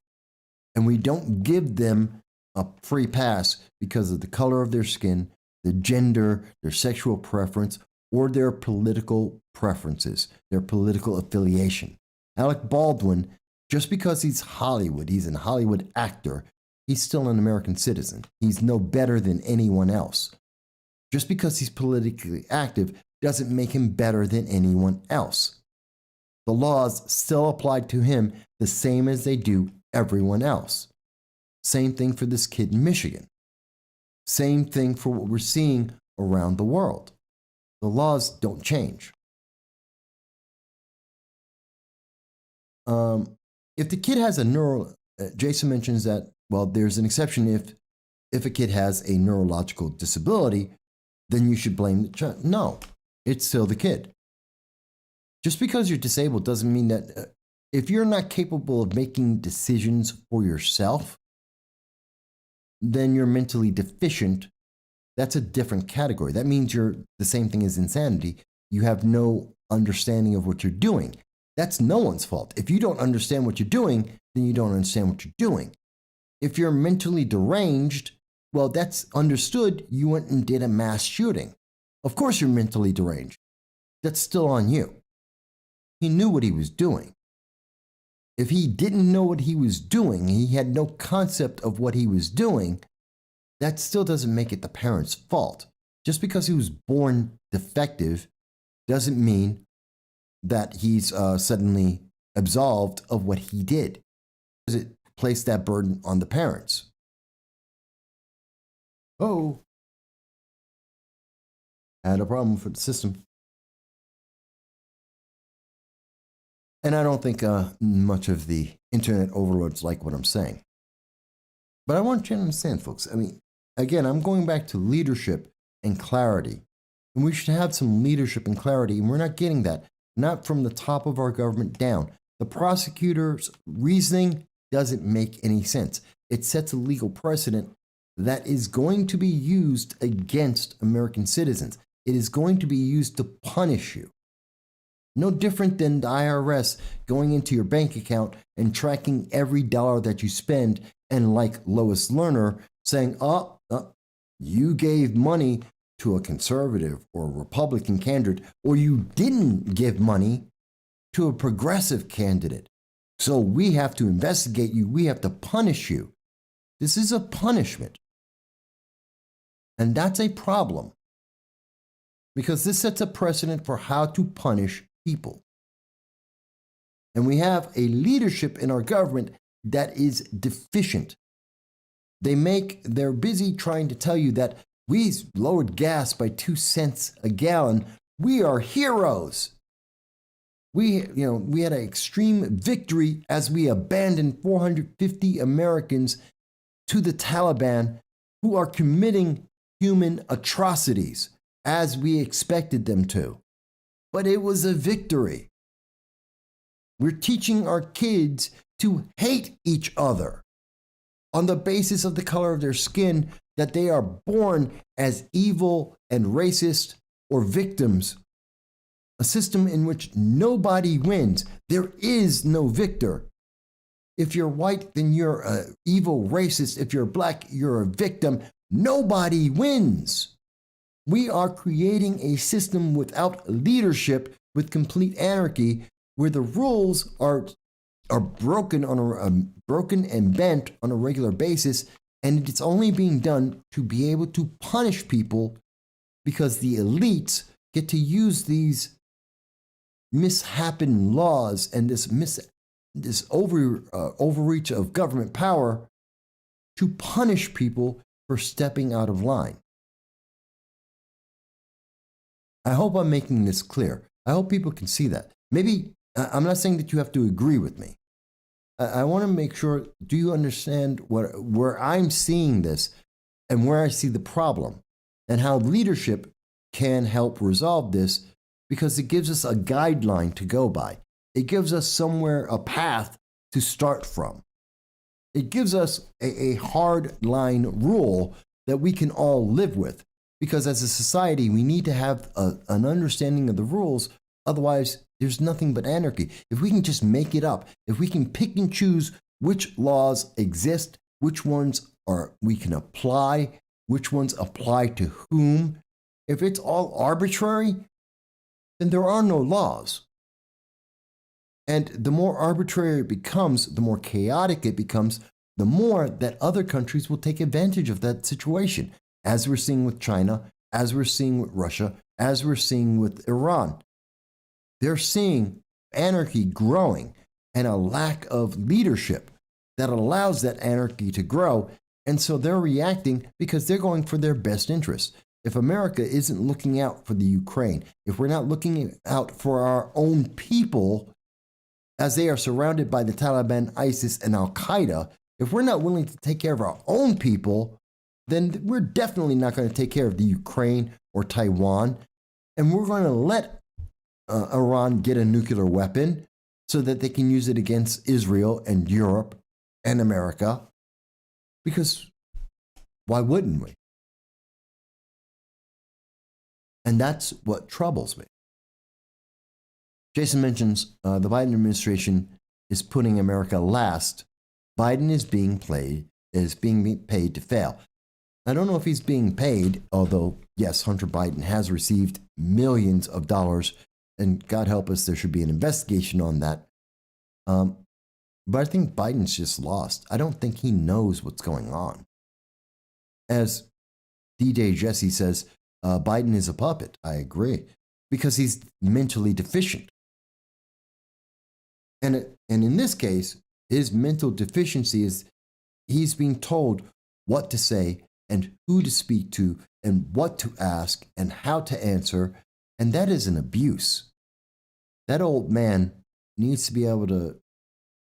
And we don't give them a free pass because of the color of their skin, the gender, their sexual preference, or their political preferences, their political affiliation. Alec Baldwin, just because he's Hollywood, he's a Hollywood actor, he's still an American citizen. He's no better than anyone else. Just because he's politically active doesn't make him better than anyone else. The laws still apply to him the same as they do everyone else. Same thing for this kid in Michigan. Same thing for what we're seeing around the world. The laws don't change. If the kid has a Jason mentions that, well, there's an exception if a kid has a neurological disability, then you should blame the child. No, it's still the kid. Just because you're disabled doesn't mean that if you're not capable of making decisions for yourself, then you're mentally deficient. That's a different category. That means you're the same thing as insanity. You have no understanding of what you're doing. That's no one's fault. If you don't understand what you're doing, then you don't understand what you're doing. If you're mentally deranged, well, that's understood. You went and did a mass shooting. Of course you're mentally deranged. That's still on you. He knew what he was doing. If he didn't know what he was doing, he had no concept of what he was doing, that still doesn't make it the parent's fault. Just because he was born defective doesn't mean that he's suddenly absolved of what he did. Does it place that burden on the parents? Oh, had a problem for the system. And I don't think much of the internet overlords like what I'm saying. But I want you to understand, folks. I mean, again, I'm going back to leadership and clarity. And we should have some leadership and clarity. And we're not getting that. Not from the top of our government down. The prosecutor's reasoning doesn't make any sense. It sets a legal precedent that is going to be used against American citizens. It is going to be used to punish you. No different than the IRS going into your bank account and tracking every dollar that you spend, and like Lois Lerner saying, you gave money to a conservative or a Republican candidate, or you didn't give money to a progressive candidate. So we have to investigate you. We have to punish you. This is a punishment. And that's a problem, because this sets a precedent for how to punish people. And we have a leadership in our government that is deficient. They're busy trying to tell you that we lowered gas by 2 cents a gallon. We are heroes. We had an extreme victory as we abandoned 450 Americans to the Taliban who are committing human atrocities as we expected them to. But it was a victory. We're teaching our kids to hate each other on the basis of the color of their skin, that they are born as evil and racist or victims. A system in which nobody wins. There is no victor. If you're white, then you're an evil racist. If you're black, you're a victim. Nobody wins. We are creating a system without leadership, with complete anarchy, where the rules are broken broken and bent on a regular basis, and it's only being done to be able to punish people, because the elites get to use these mishappen laws and this overreach of government power to punish people for stepping out of line. I hope I'm making this clear. I hope people can see that. Maybe, I'm not saying that you have to agree with me. I want to make sure, do you understand where I'm seeing this and where I see the problem, and how leadership can help resolve this, because it gives us a guideline to go by. It gives us somewhere, a path to start from. It gives us a hard line rule that we can all live with, because as a society, we need to have an understanding of the rules. Otherwise, there's nothing but anarchy. If we can just make it up, if we can pick and choose which laws exist, which ones we can apply, which ones apply to whom, if it's all arbitrary, then there are no laws. And the more arbitrary it becomes, the more chaotic it becomes, the more that other countries will take advantage of that situation, as we're seeing with China, as we're seeing with Russia, as we're seeing with Iran. They're seeing anarchy growing and a lack of leadership that allows that anarchy to grow. And so they're reacting because they're going for their best interests. If America isn't looking out for the Ukraine, if we're not looking out for our own people as they are surrounded by the Taliban, ISIS, and Al-Qaeda, if we're not willing to take care of our own people, then we're definitely not going to take care of the Ukraine or Taiwan. And we're going to let Iran get a nuclear weapon so that they can use it against Israel and Europe and America. Because why wouldn't we? And that's what troubles me. Jason mentions the Biden administration is putting America last. Biden is being paid to fail. I don't know if he's being paid, although, yes, Hunter Biden has received millions of dollars, and God help us, there should be an investigation on that. But I think Biden's just lost. I don't think he knows what's going on. As DJ Jesse says, Biden is a puppet. I agree, because he's mentally deficient. And in this case, his mental deficiency is he's being told what to say and who to speak to and what to ask and how to answer. And that is an abuse. That old man needs to be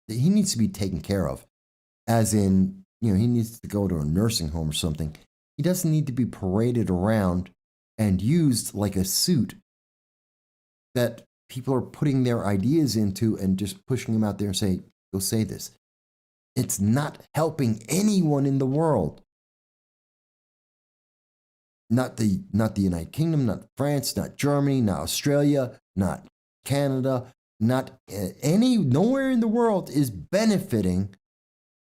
he needs to be taken care of. As in, he needs to go to a nursing home or something. He doesn't need to be paraded around and used like a suit that people are putting their ideas into and just pushing them out there and say, go say this. It's not helping anyone in the world. Not the United Kingdom, not France, not Germany, not Australia, not Canada, nowhere in the world is benefiting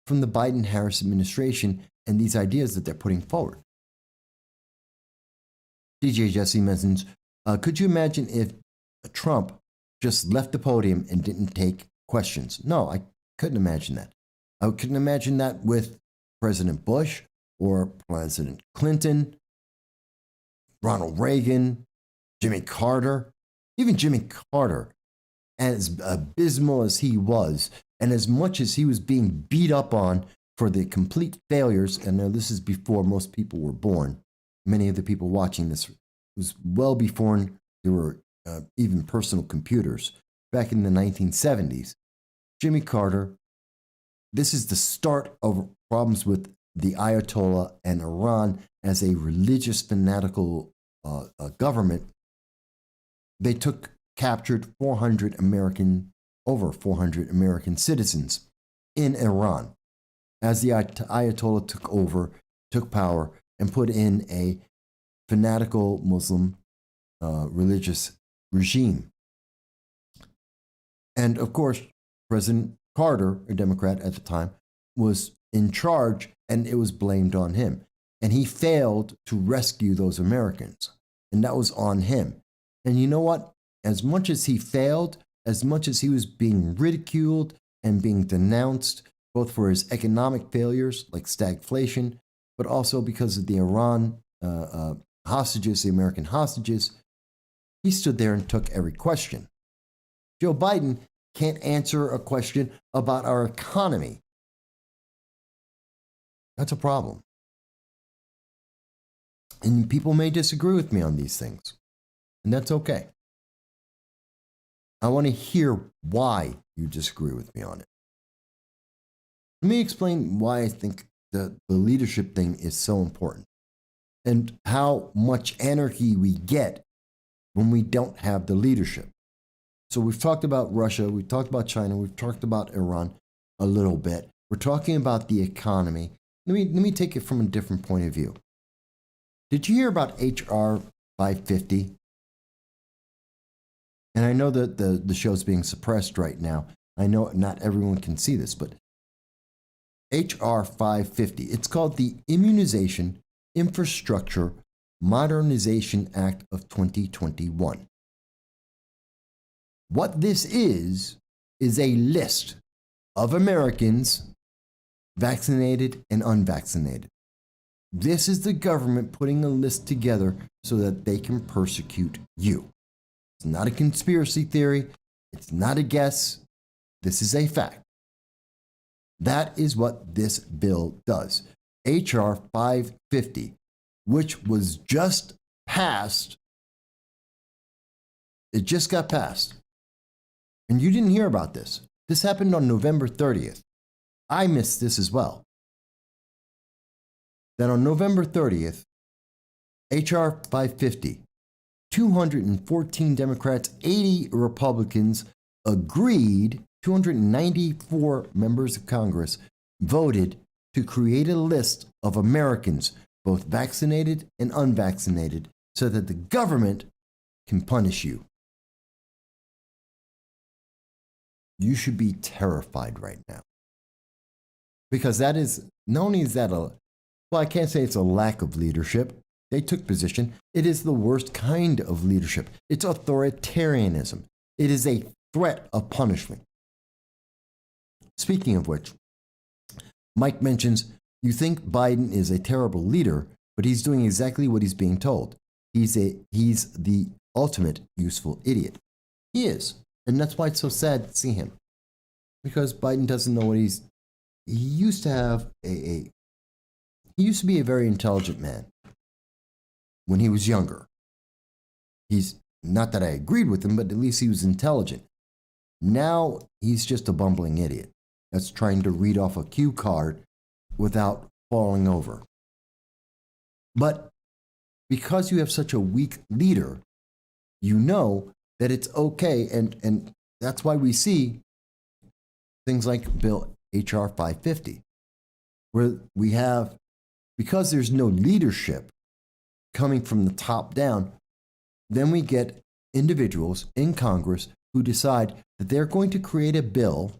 from the Biden-Harris administration and these ideas that they're putting forward. DJ Jesse mentions, could you imagine if Trump just left the podium and didn't take questions? No, I couldn't imagine that. I couldn't imagine that with President Bush or President Clinton, Ronald Reagan, Jimmy Carter. Even Jimmy Carter, as abysmal as he was, and as much as he was being beat up on for the complete failures, and now this is before most people were born. Many of the people watching this was well before there were even personal computers. Back in the 1970s, Jimmy Carter, this is the start of problems with the Ayatollah and Iran as a religious fanatical government, they captured over 400 American citizens in Iran as the Ayatollah took power and put in a fanatical Muslim religious regime. And of course, President Carter, a Democrat at the time, was in charge, and it was blamed on him. And he failed to rescue those Americans, and that was on him. And you know what? As much as he failed, as much as he was being ridiculed and being denounced, both for his economic failures like stagflation, but also because of the Iran hostages, the American hostages, he stood there and took every question. Joe Biden can't answer a question about our economy. That's a problem. And people may disagree with me on these things, and that's okay. I want to hear why you disagree with me on it. Let me explain why I think the leadership thing is so important and how much anarchy we get when we don't have the leadership. So we've talked about Russia, we've talked about China, we've talked about Iran a little bit. We're talking about the economy. Let me take it from a different point of view. Did you hear about HR 550? And I know that the show's being suppressed right now. I know not everyone can see this, but HR 550, it's called the Immunization Infrastructure Modernization Act of 2021. What this is a list of Americans, vaccinated and unvaccinated. This is the government putting a list together so that they can persecute you. It's not a conspiracy theory. It's not a guess. This is a fact. That is what this bill does. HR 550, which was just passed. It just got passed. And you didn't hear about this. This happened on November 30th. I missed this as well. That on November 30th, HR 550, 214 Democrats, 80 Republicans agreed, 294 members of Congress voted to create a list of Americans, both vaccinated and unvaccinated, so that the government can punish you. You should be terrified right now. Because that is, not only is that I can't say it's a lack of leadership. They took position. It is the worst kind of leadership. It's authoritarianism. It is a threat of punishment. Speaking of which, Mike mentions, you think Biden is a terrible leader, but he's doing exactly what he's being told. He's the ultimate useful idiot. He is. And that's why it's so sad to see him. Because Biden doesn't know what he used to have he used to be a very intelligent man when he was younger. He's not that I agreed with him, but at least he was intelligent. Now he's just a bumbling idiot that's trying to read off a cue card without falling over. But because you have such a weak leader, you know that it's okay, and that's why we see things like Bill HR 550, where we have, because there's no leadership coming from the top down, then we get individuals in Congress who decide that they're going to create a bill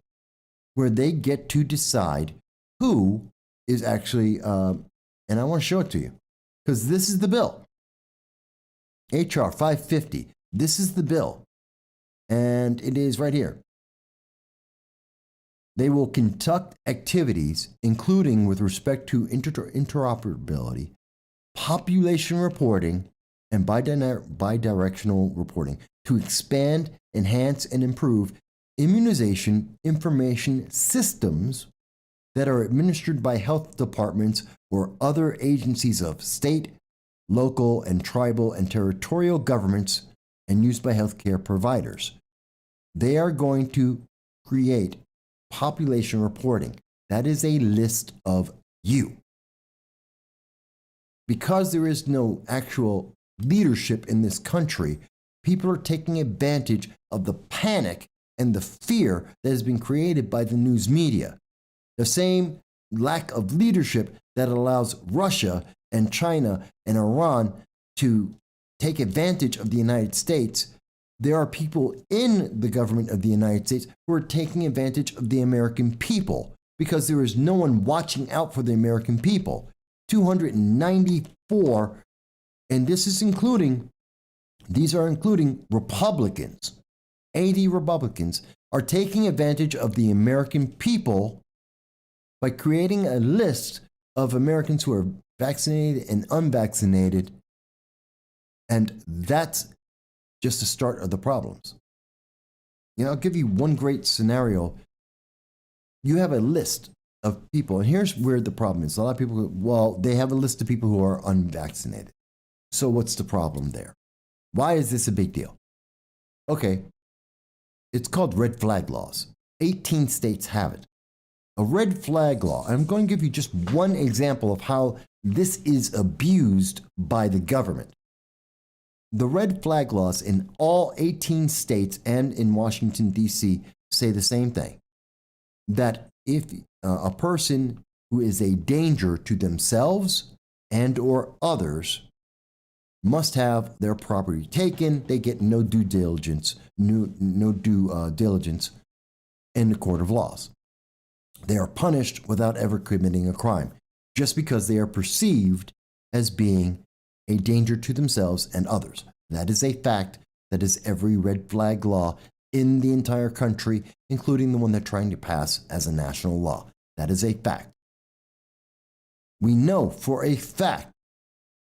where they get to decide who is actually, and I want to show it to you, because this is the bill. HR 550, this is the bill, and it is right here. They will conduct activities, including with respect to interoperability, population reporting, and bidirectional reporting, to expand, enhance, and improve immunization information systems that are administered by health departments or other agencies of state, local, and tribal and territorial governments and used by healthcare providers. They are going to create population reporting. That is a list of you. because there is no actual leadership in this country, people are taking advantage of the panic and the fear that has been created by the news media. The same lack of leadership that allows Russia and China and Iran to take advantage of the United States. There are people in the government of the United States who are taking advantage of the American people because there is no one watching out for the American people. 294, and these are including Republicans. 80 Republicans are taking advantage of the American people by creating a list of Americans who are vaccinated and unvaccinated, and that's just the start of the problems. I'll give you one great scenario. You have a list of people, and here's where the problem is. A lot of people, they have a list of people who are unvaccinated. So what's the problem there? Why is this a big deal? Okay, it's called red flag laws. 18 states have it. A red flag law, and I'm going to give you just one example of how this is abused by the government. The red flag laws in all 18 states and in Washington, D.C. say the same thing, that if a person who is a danger to themselves and or others must have their property taken, they get no due diligence in the court of laws. They are punished without ever committing a crime, just because they are perceived as being a danger to themselves and others. That is a fact. That is every red flag law in the entire country, including the one they're trying to pass as a national law. That is a fact. We know for a fact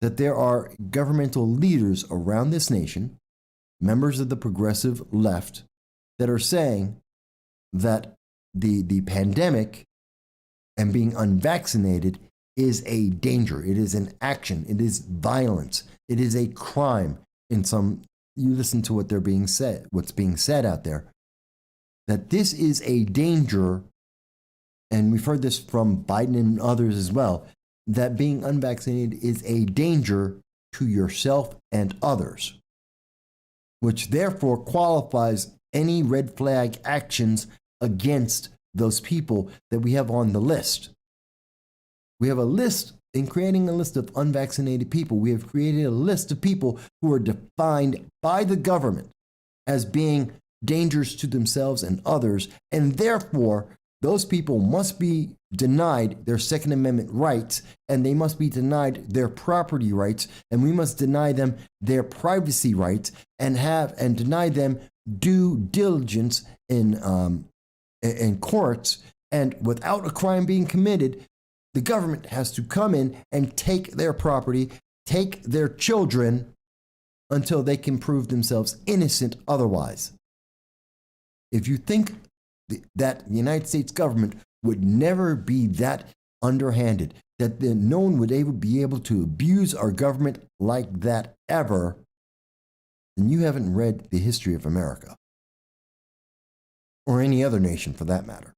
that there are governmental leaders around this nation, members of the progressive left, that are saying that the pandemic and being unvaccinated is a danger. It is an action. It is violence. It is a crime. You listen to what's being said out there, that this is a danger, and we've heard this from Biden and others as well, that being unvaccinated is a danger to yourself and others, which therefore qualifies any red flag actions against those people that we have on the list. We have a list. In creating a list of unvaccinated people, we have created a list of people who are defined by the government as being dangers to themselves and others, and therefore those people must be denied their Second Amendment rights, and they must be denied their property rights, and we must deny them their privacy rights, and deny them due diligence in courts. And without a crime being committed, the government has to come in and take their property, take their children, until they can prove themselves innocent otherwise. If you think that the United States government would never be that underhanded, that no one would be able to abuse our government like that ever, then you haven't read the history of America, or any other nation for that matter.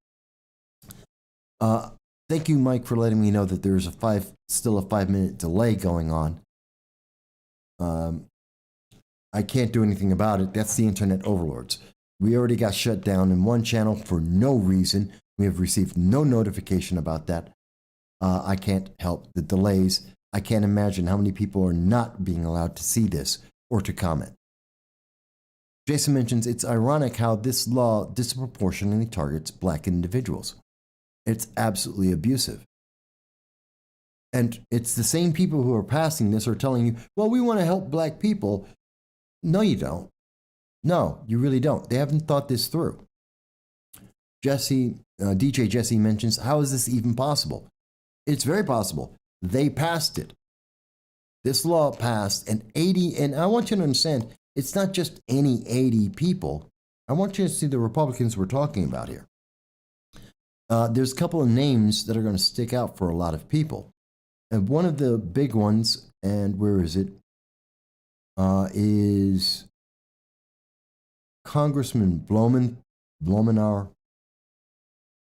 Thank you, Mike, for letting me know that there's still a 5-minute delay going on. I can't do anything about it. That's the internet overlords. We already got shut down in one channel for no reason. We have received no notification about that. I can't help the delays. I can't imagine how many people are not being allowed to see this or to comment. Jason mentions it's ironic how this law disproportionately targets black individuals. It's absolutely abusive. And it's the same people who are passing this are telling you, well, we want to help black people. No, you don't. No, you really don't. They haven't thought this through. DJ Jesse mentions, how is this even possible? It's very possible. They passed it. This law passed, and I want you to understand, it's not just any 80 people. I want you to see the Republicans we're talking about here. There's a couple of names that are going to stick out for a lot of people. And one of the big ones, and where is it, is Congressman Blumenauer.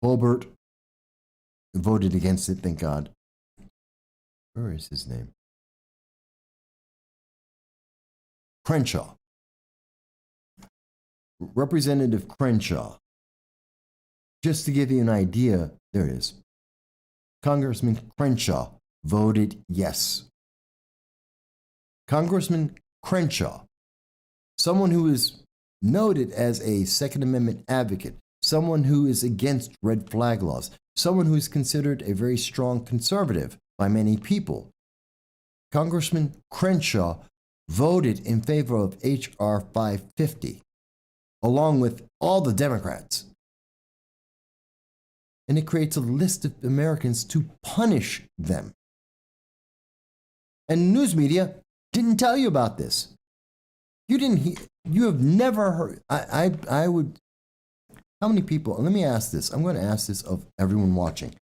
Hobart voted against it, thank God. Where is his name? Crenshaw. Representative Crenshaw. Just to give you an idea, there it is. Congressman Crenshaw voted yes. Congressman Crenshaw, someone who is noted as a Second Amendment advocate, someone who is against red flag laws, someone who is considered a very strong conservative by many people. Congressman Crenshaw voted in favor of H.R. 550, along with all the Democrats. And it creates a list of Americans to punish them. And news media didn't tell you about this. You have never heard. I would. How many people? Let me ask this. I'm going to ask this of everyone watching.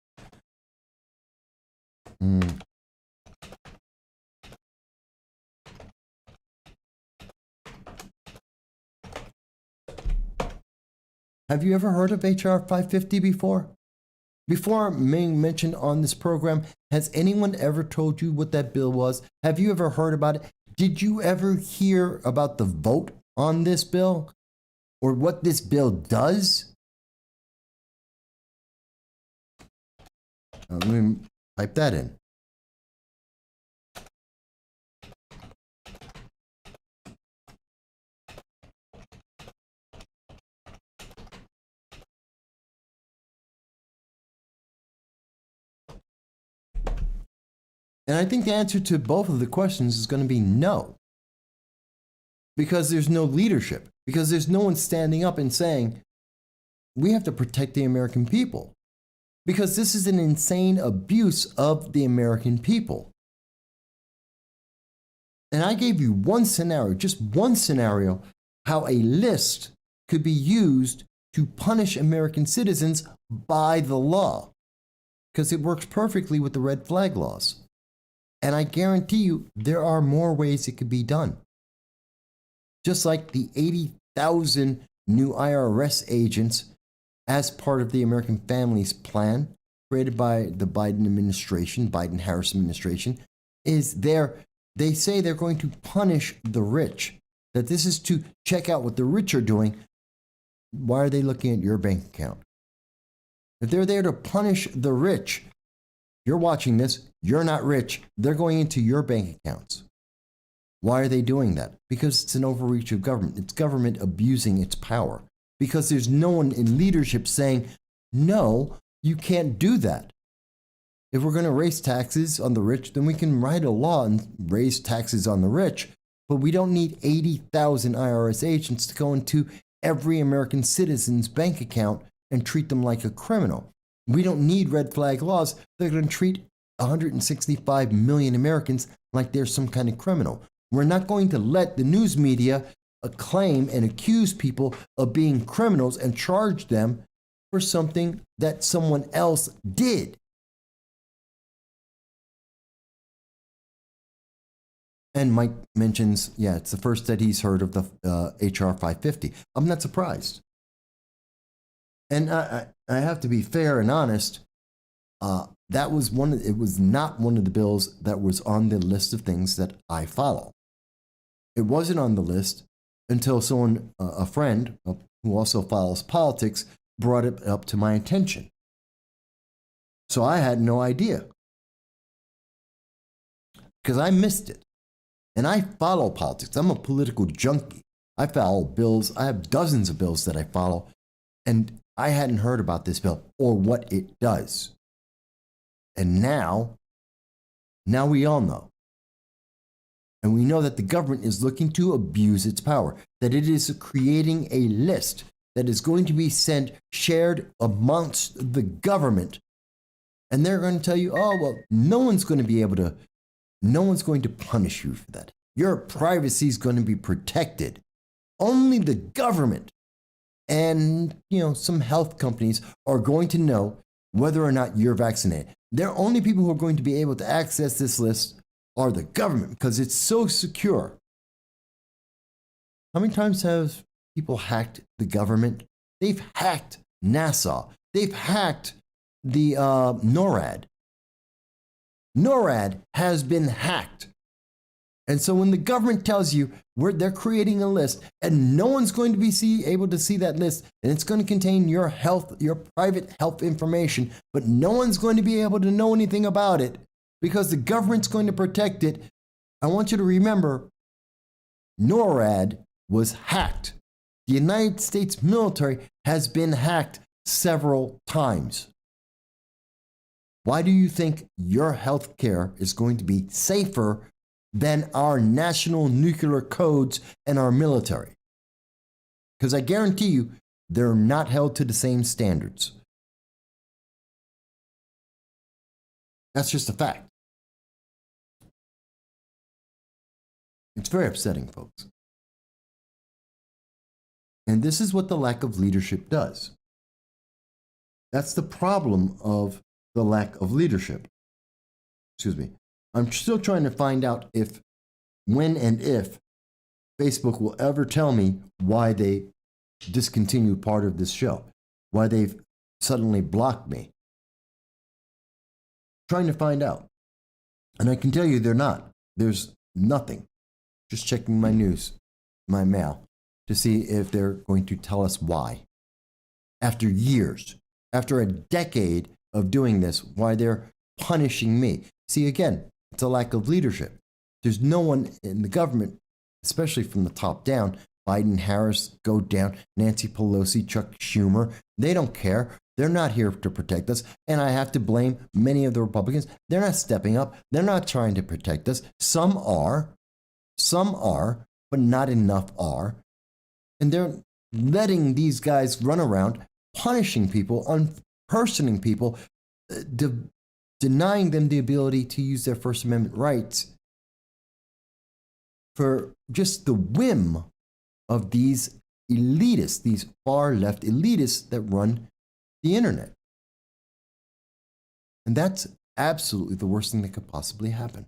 Have you ever heard of H.R. 550 before? Before being mentioned on this program, has anyone ever told you what that bill was? Have you ever heard about it? Did you ever hear about the vote on this bill or what this bill does? Let me type that in. And I think the answer to both of the questions is going to be no. Because there's no leadership. Because there's no one standing up and saying, we have to protect the American people. Because this is an insane abuse of the American people. And I gave you one scenario, just one scenario, how a list could be used to punish American citizens by the law. Because it works perfectly with the red flag laws. And I guarantee you, there are more ways it could be done. Just like the 80,000 new IRS agents as part of the American Families Plan created by the Biden administration, Biden-Harris administration, is there. They say they're going to punish the rich, that this is to check out what the rich are doing. Why are they looking at your bank account? If they're there to punish the rich, you're watching this, you're not rich, they're going into your bank accounts. Why are they doing that? Because it's an overreach of government. It's government abusing its power. Because there's no one in leadership saying, no, you can't do that. If we're going to raise taxes on the rich, then we can write a law and raise taxes on the rich. But we don't need 80,000 IRS agents to go into every American citizen's bank account and treat them like a criminal. We don't need red flag laws. They're going to treat 165 million Americans like they're some kind of criminal. We're not going to let the news media acclaim and accuse people of being criminals and charge them for something that someone else did. And Mike mentions, yeah, it's the first that he's heard of the HR 550. I'm not surprised. And I have to be fair and honest. That was it was not one of the bills that was on the list of things that I follow. It wasn't on the list until someone, a friend who also follows politics, brought it up to my attention. So I had no idea. Because I missed it. And I follow politics. I'm a political junkie. I follow bills. I have dozens of bills that I follow. And I hadn't heard about this bill or what it does. And now we all know. And we know that the government is looking to abuse its power, that it is creating a list that is going to be shared amongst the government. And they're going to tell you, oh, well, no one's going to punish you for that. Your privacy is going to be protected. Only the government and, some health companies are going to know whether or not you're vaccinated. The only people who are going to be able to access this list are the government because it's so secure. How many times have people hacked the government? They've hacked NASA. They've hacked the NORAD. NORAD has been hacked. And so when the government tells you they're creating a list and no one's going to be able to see that list, and it's going to contain your health, your private health information, but no one's going to be able to know anything about it because the government's going to protect it. I want you to remember, NORAD was hacked. The United States military has been hacked several times. Why do you think your health care is going to be safer than our national nuclear codes and our military? Because I guarantee you, they're not held to the same standards. That's just a fact. It's very upsetting, folks. And this is what the lack of leadership does. That's the problem of the lack of leadership. Excuse me. I'm still trying to find out when and if Facebook will ever tell me why they discontinued part of this show, why they've suddenly blocked me. Trying to find out. And I can tell you they're not. There's nothing. Just checking my news, my mail, to see if they're going to tell us why. After years, after a decade of doing this, why they're punishing me. See, again, it's a lack of leadership. There's no one in the government, especially from the top down, Biden, Harris, go down, Nancy Pelosi, Chuck Schumer, they don't care. They're not here to protect us. And I have to blame many of the Republicans. They're not stepping up. They're not trying to protect us. Some are, but not enough are. And they're letting these guys run around, punishing people, unpersoning people, denying them the ability to use their First Amendment rights for just the whim of these elitists, these far left elitists that run the internet. And that's absolutely the worst thing that could possibly happen.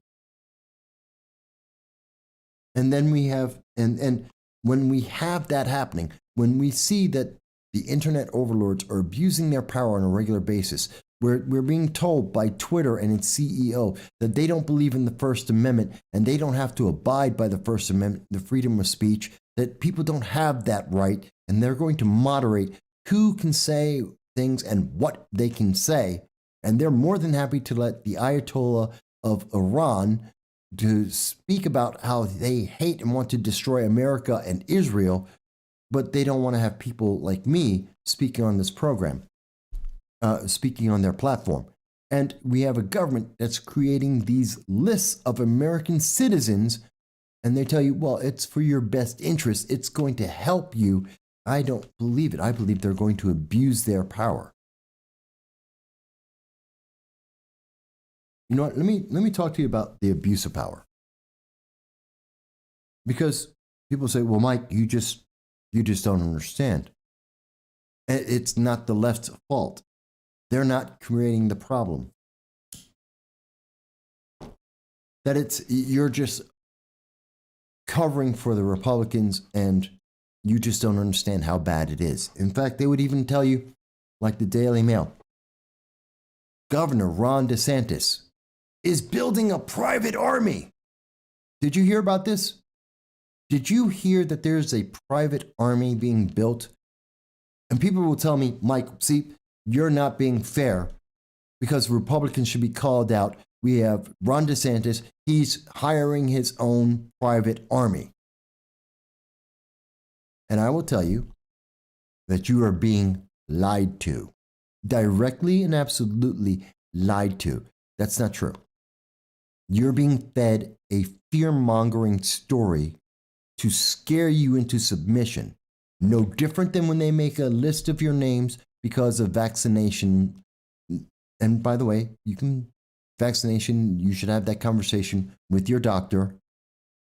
And then we have, and when we have that happening, when we see that the internet overlords are abusing their power on a regular basis, we're being told by Twitter and its CEO that they don't believe in the First Amendment and they don't have to abide by the First Amendment, the freedom of speech, that people don't have that right, and they're going to moderate who can say things and what they can say. And they're more than happy to let the Ayatollah of Iran to speak about how they hate and want to destroy America and Israel, but they don't want to have people like me speaking on this program, speaking on their platform. And we have a government that's creating these lists of American citizens, and they tell you, well, it's for your best interest. It's going to help you. I don't believe it. I believe they're going to abuse their power. You know what? Let me talk to you about the abuse of power. Because people say, well, Mike, you just don't understand. It's not the left's fault. They're not creating the problem. That you're just covering for the Republicans and you just don't understand how bad it is. In fact, they would even tell you, like the Daily Mail, Governor Ron DeSantis is building a private army. Did you hear about this? Did you hear that there's a private army being built? And people will tell me, Mike, see, you're not being fair because Republicans should be called out. We have Ron DeSantis. He's hiring his own private army. And I will tell you that you are being lied to. Directly and absolutely lied to. That's not true. You're being fed a fear-mongering story to scare you into submission. No different than when they make a list of your names because of vaccination. And by the way, you should have that conversation with your doctor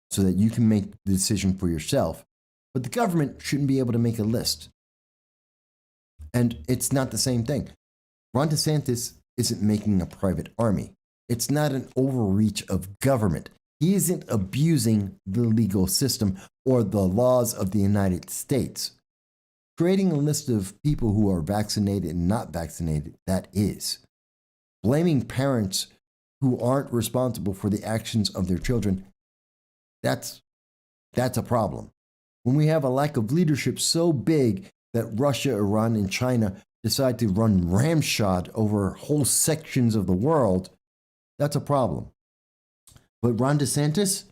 so that you can make the decision for yourself. But the government shouldn't be able to make a list. And it's not the same thing. Ron DeSantis isn't making a private army. It's not an overreach of government. He isn't abusing the legal system or the laws of the United States. Creating a list of people who are vaccinated and not vaccinated, that is. Blaming parents who aren't responsible for the actions of their children, That's a problem. When we have a lack of leadership so big that Russia, Iran, and China decide to run ramshot over whole sections of the world, that's a problem. But Ron DeSantis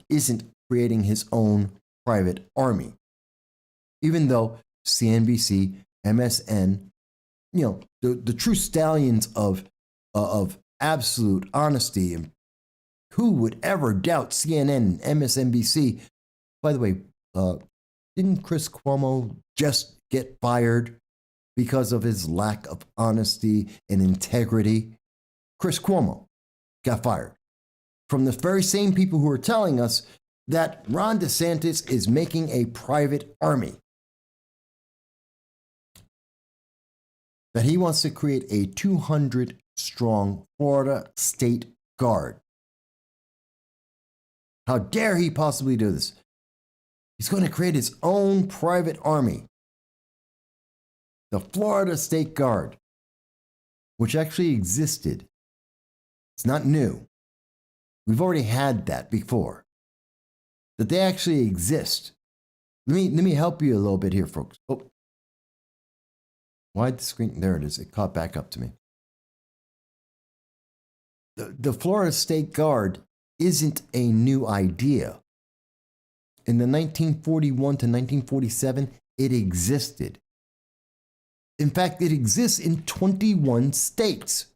isn't creating his own private army. Even though CNBC, MSN, the true stallions of absolute honesty, and who would ever doubt CNN and MSNBC? By the way, didn't Chris Cuomo just get fired because of his lack of honesty and integrity? Chris Cuomo got fired from the very same people who are telling us that Ron DeSantis is making a private army, that he wants to create a 200-strong Florida State Guard. How dare he possibly do this? He's going to create his own private army, the Florida State Guard, which actually existed. It's not new. We've already had that before. That they actually exist. Let me help you a little bit here, folks. Oh, why'd the screen? There it is. It caught back up to me. The Florida State Guard isn't a new idea. In the 1941 to 1947, it existed. In fact, it exists in 21 states.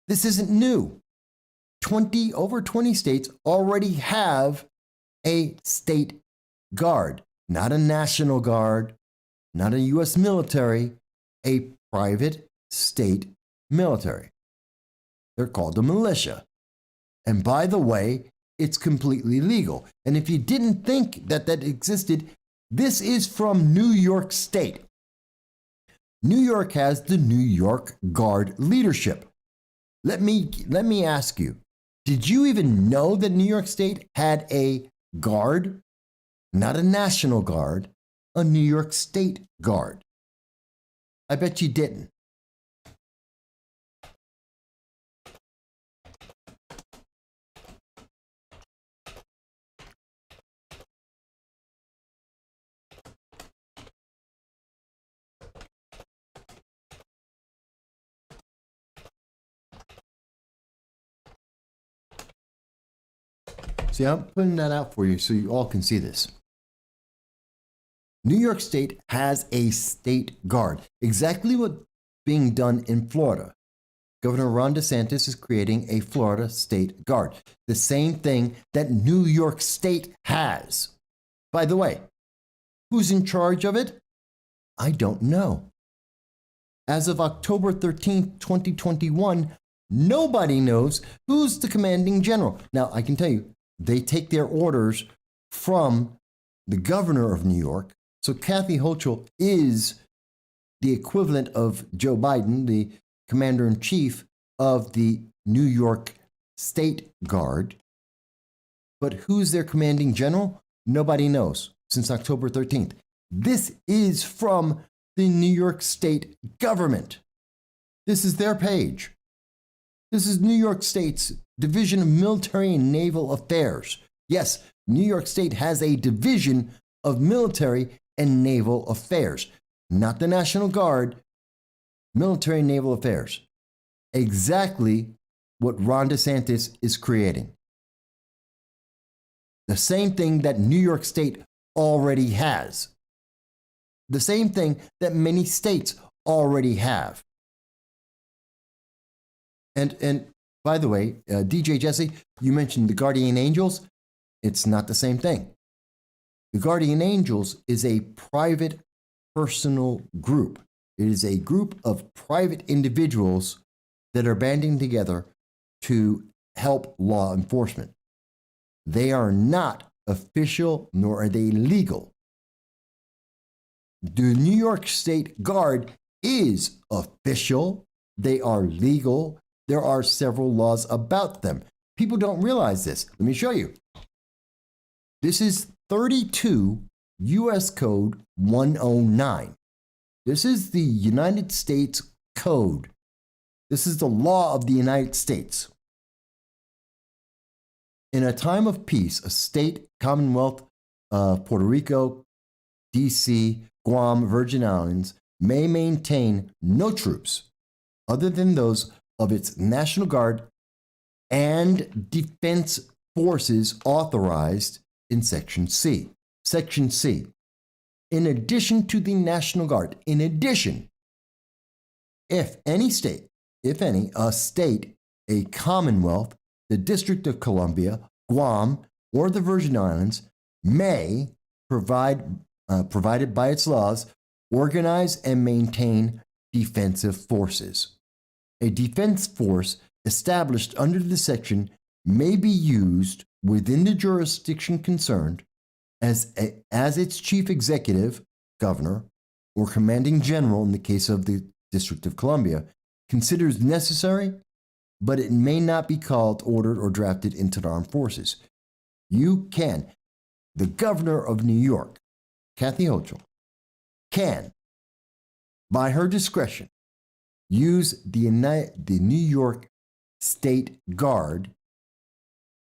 This isn't new. Over 20 states already have a state guard, not a national guard, not a U.S. military, a private state military. They're called a militia. And by the way, it's completely legal. And if you didn't think that existed, this is from New York State. New York has the New York Guard leadership. Let me ask you, did you even know that New York State had a guard? Not a National Guard, a New York State Guard. I bet you didn't. See, I'm putting that out for you so you all can see this. New York State has a state guard. Exactly what's being done in Florida. Governor Ron DeSantis is creating a Florida State Guard. The same thing that New York State has. By the way, who's in charge of it? I don't know. As of October 13th, 2021, nobody knows who's the commanding general. Now, I can tell you, they take their orders from the governor of New York. So Kathy Hochul is the equivalent of Joe Biden, the commander-in-chief of the New York State Guard. But who's their commanding general? Nobody knows since October 13th. This is from the New York State government. This is their page. This is New York State's Division of Military and Naval Affairs. Yes, New York State has a division of military and naval affairs, not the National Guard, military and naval affairs. Exactly what Ron DeSantis is creating. The same thing that New York State already has. The same thing that many states already have. And by the way, DJ Jesse, you mentioned the Guardian Angels. It's not the same thing. The Guardian Angels is a private personal group. It is a group of private individuals that are banding together to help law enforcement. They are not official, nor are they legal. The New York State Guard is official. They are legal. There are several laws about them. People don't realize this. Let me show you. This is 32 U.S. Code 109. This is the United States Code. This is the law of the United States. In a time of peace, a state, Commonwealth of Puerto Rico, D.C., Guam, Virgin Islands may maintain no troops other than those of its National Guard and defense forces authorized in Section C. Section C. In addition to the National Guard, in addition, if any, a state, a Commonwealth, the District of Columbia, Guam, or the Virgin Islands may provided by its laws, organize and maintain defensive forces. A defense force established under this section may be used within the jurisdiction concerned as its chief executive, governor, or commanding general in the case of the District of Columbia considers necessary, but it may not be called, ordered, or drafted into the armed forces. The governor of New York, Kathy Hochul, can, by her discretion, use the New York State Guard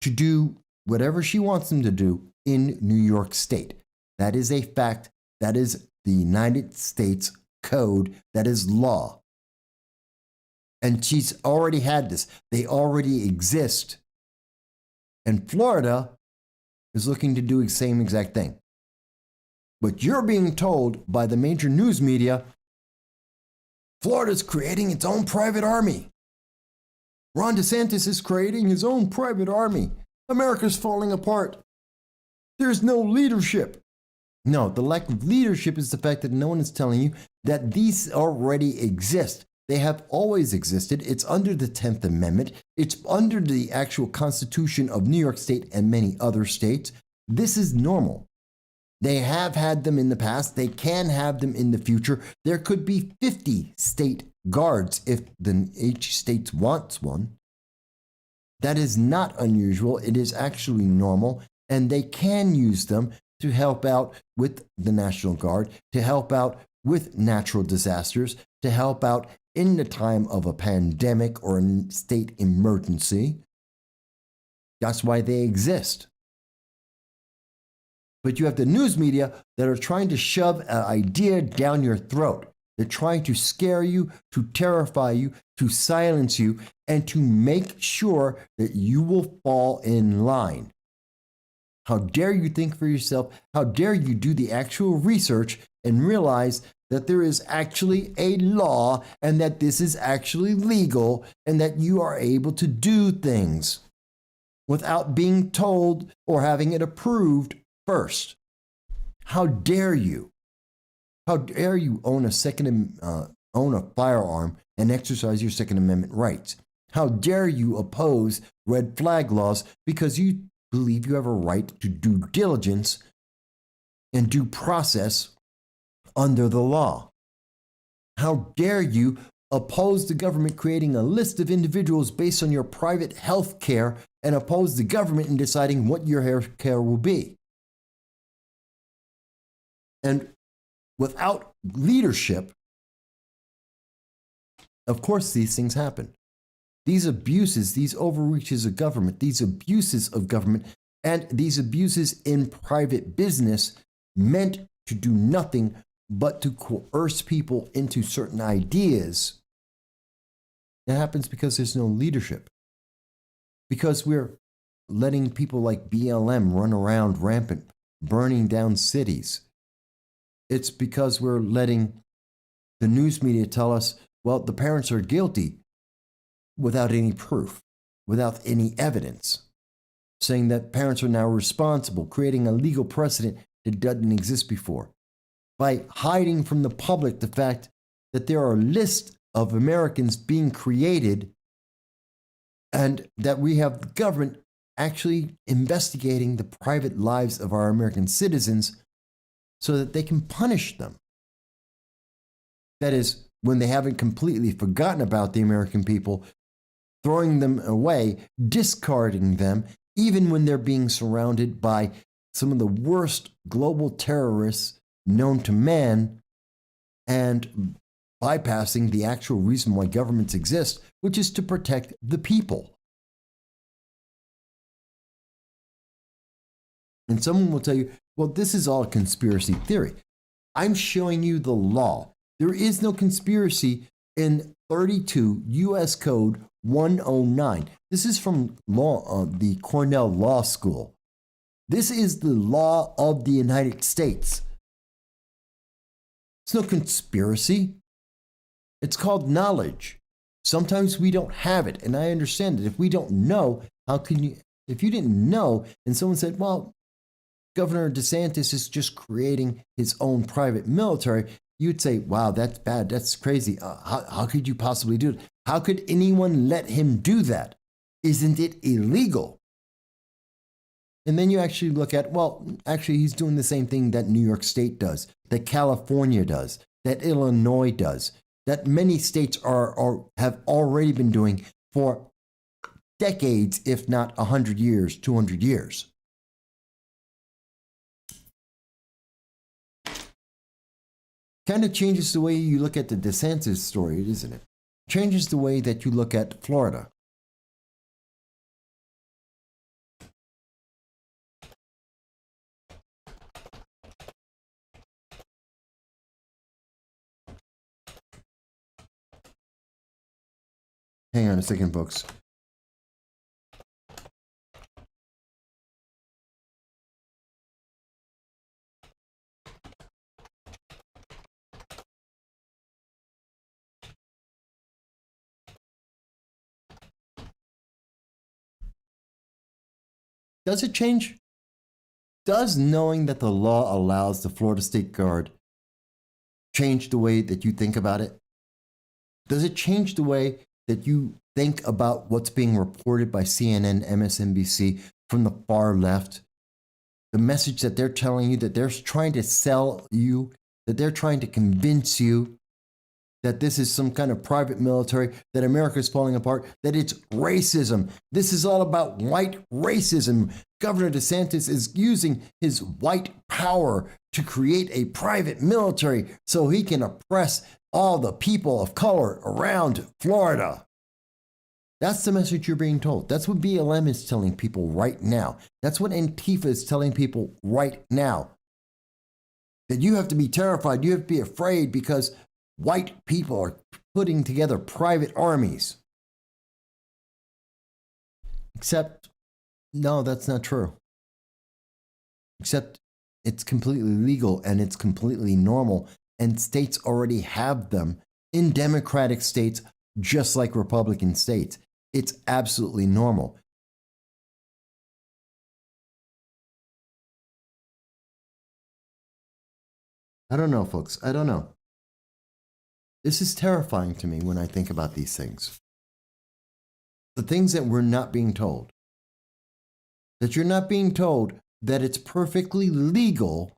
to do whatever she wants them to do in New York State. That is a fact. That is the United States Code. That is law. And she's already had this. They already exist. And Florida is looking to do the same exact thing. But you're being told by the major news media, Florida's creating its own private army. Ron DeSantis is creating his own private army. America's falling apart. There's no leadership. No, the lack of leadership is the fact that no one is telling you that these already exist. They have always existed. It's under the 10th Amendment. It's under the actual Constitution of New York State and many other states. This is normal. They have had them in the past. They can have them in the future. There could be 50 state guards if each state wants one. That is not unusual. It is actually normal. And they can use them to help out with the National Guard, to help out with natural disasters, to help out in the time of a pandemic or a state emergency. That's why they exist. But you have the news media that are trying to shove an idea down your throat. They're trying to scare you, to terrify you, to silence you, and to make sure that you will fall in line. How dare you think for yourself? How dare you do the actual research and realize that there is actually a law and that this is actually legal and that you are able to do things without being told or having it approved first? How dare you? How dare you own a firearm and exercise your Second Amendment rights? How dare you oppose red flag laws because you believe you have a right to due diligence and due process under the law? How dare you oppose the government creating a list of individuals based on your private health care and oppose the government in deciding what your health care will be? And without leadership, of course, these things happen. These abuses, these overreaches of government, these abuses of government, and these abuses in private business meant to do nothing but to coerce people into certain ideas. It happens because there's no leadership. Because we're letting people like BLM run around rampant, burning down cities. It's because we're letting the news media tell us, well, the parents are guilty without any proof, without any evidence, saying that parents are now responsible, creating a legal precedent that doesn't exist before, by hiding from the public the fact that there are lists of Americans being created and that we have the government actually investigating the private lives of our American citizens so that they can punish them. That is, when they haven't completely forgotten about the American people, throwing them away, discarding them, even when they're being surrounded by some of the worst global terrorists known to man, and bypassing the actual reason why governments exist, which is to protect the people. And someone will tell you, well, this is all conspiracy theory. I'm showing you the law. There is no conspiracy in 32 U.S. Code 109. This is from the Cornell Law School. This is the law of the United States. It's no conspiracy. It's called knowledge. Sometimes we don't have it, and I understand it. If we don't know, how can you? If you didn't know, and someone said, well, Governor DeSantis is just creating his own private military, you'd say, wow, that's bad. That's crazy. How could you possibly do it? How could anyone let him do that? Isn't it illegal? And then you actually look at, well, actually, he's doing the same thing that New York State does, that California does, that Illinois does, that many states have already been doing for decades, if not 100 years, 200 years. Kind of changes the way you look at the DeSantis story, isn't it? Changes the way that you look at Florida. Hang on a second, folks. Does it change? Does knowing that the law allows the Florida State Guard change the way that you think about it? Does it change the way that you think about what's being reported by CNN, MSNBC from the far left? The message that they're telling you, that they're trying to sell you, that they're trying to convince you that this is some kind of private military, that America is falling apart, that it's racism. This is all about white racism. Governor DeSantis is using his white power to create a private military so he can oppress all the people of color around Florida. That's the message you're being told. That's what BLM is telling people right now. That's what Antifa is telling people right now. That you have to be terrified, you have to be afraid because white people are putting together private armies. Except, no, that's not true. Except it's completely legal and it's completely normal, and states already have them in democratic states just like Republican states. It's absolutely normal. I don't know, folks. I don't know. This is terrifying to me when I think about these things. The things that we're not being told. That you're not being told that it's perfectly legal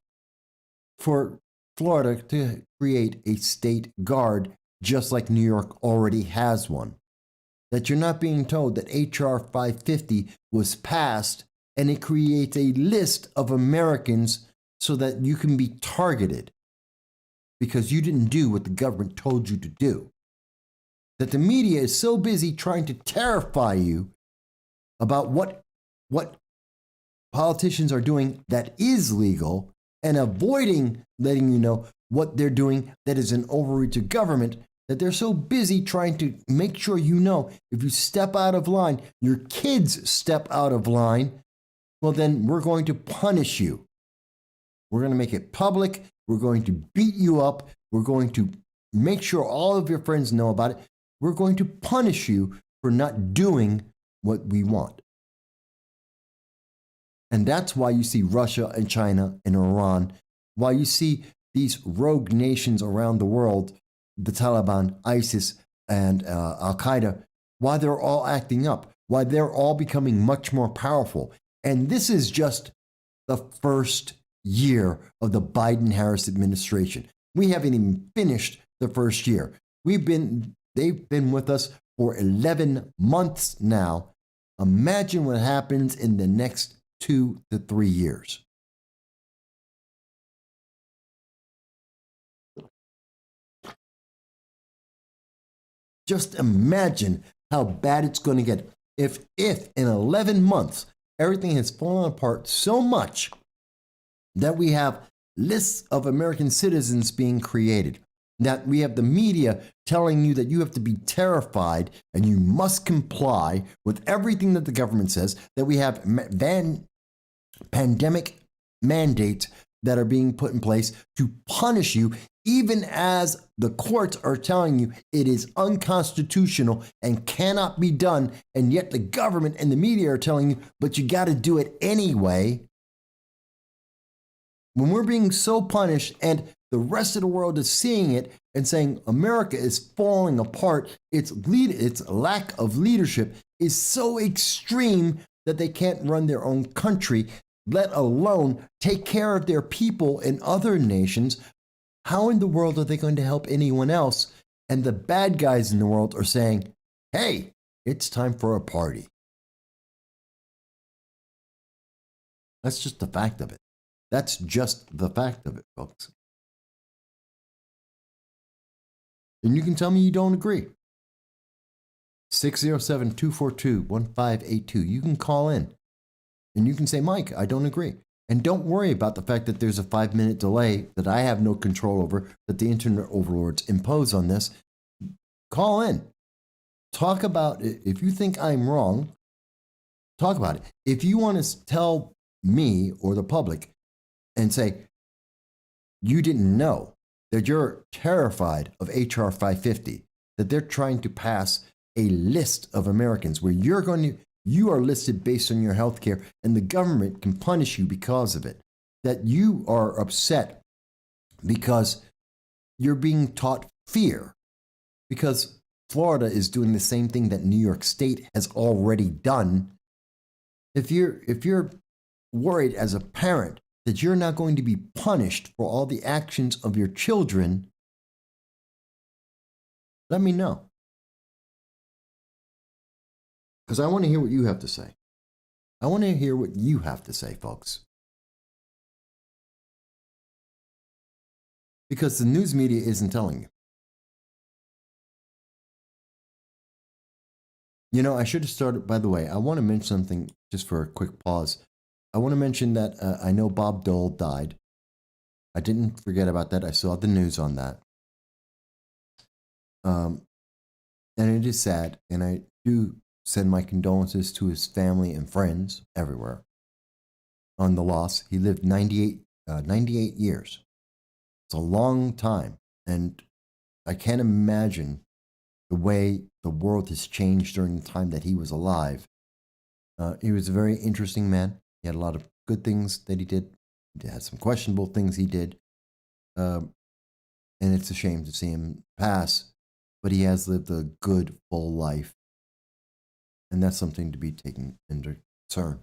for Florida to create a state guard just like New York already has one. That you're not being told that HR 550 was passed and it creates a list of Americans so that you can be targeted because you didn't do what the government told you to do. That the media is so busy trying to terrify you about what politicians are doing that is legal and avoiding letting you know what they're doing that is an overreach of government, that they're so busy trying to make sure you know if you step out of line, your kids step out of line, well, then we're going to punish you. We're going to make it public. We're going to beat you up. We're going to make sure all of your friends know about it. We're going to punish you for not doing what we want. And that's why you see Russia and China and Iran, why you see these rogue nations around the world, the Taliban, ISIS, and Al-Qaeda, why they're all acting up, why they're all becoming much more powerful. And this is just the first year of the Biden-Harris administration. We haven't even finished the first year. They've been with us for 11 months now. Imagine what happens in the next 2 to 3 years. Just imagine how bad it's going to get if in 11 months everything has fallen apart so much that we have lists of American citizens being created, that we have the media telling you that you have to be terrified and you must comply with everything that the government says, that we have pandemic mandates that are being put in place to punish you, even as the courts are telling you it is unconstitutional and cannot be done, and yet the government and the media are telling you, but you got to do it anyway. When we're being so punished and the rest of the world is seeing it and saying America is falling apart, its lack of leadership is so extreme that they can't run their own country, let alone take care of their people in other nations, how in the world are they going to help anyone else? And the bad guys in the world are saying, hey, it's time for a party. That's just the fact of it. That's just the fact of it, folks. And you can tell me you don't agree. 607-242-1582. You can call in and you can say, Mike, I don't agree. And don't worry about the fact that there's a 5-minute delay that I have no control over, that the internet overlords impose on this. Call in. Talk about it. If you think I'm wrong, talk about it. If you want to tell me or the public and say, you didn't know that you're terrified of HR 550, that they're trying to pass a list of Americans where you are listed based on your health care and the government can punish you because of it, that you are upset because you're being taught fear, because Florida is doing the same thing that New York State has already done. If you're worried as a parent that you're not going to be punished for all the actions of your children, let me know. Because I want to hear what you have to say. I want to hear what you have to say, folks. Because the news media isn't telling you. You know, I should have started, by the way, I want to mention something just for a quick pause. I want to mention that I know Bob Dole died. I didn't forget about that. I saw the news on that. And it is sad, and I do send my condolences to his family and friends everywhere on the loss. He lived 98 years. It's a long time, and I can't imagine the way the world has changed during the time that he was alive. He was a very interesting man. He had a lot of good things that he did. He had some questionable things he did. And it's a shame to see him pass, but he has lived a good, full life. And that's something to be taken into concern.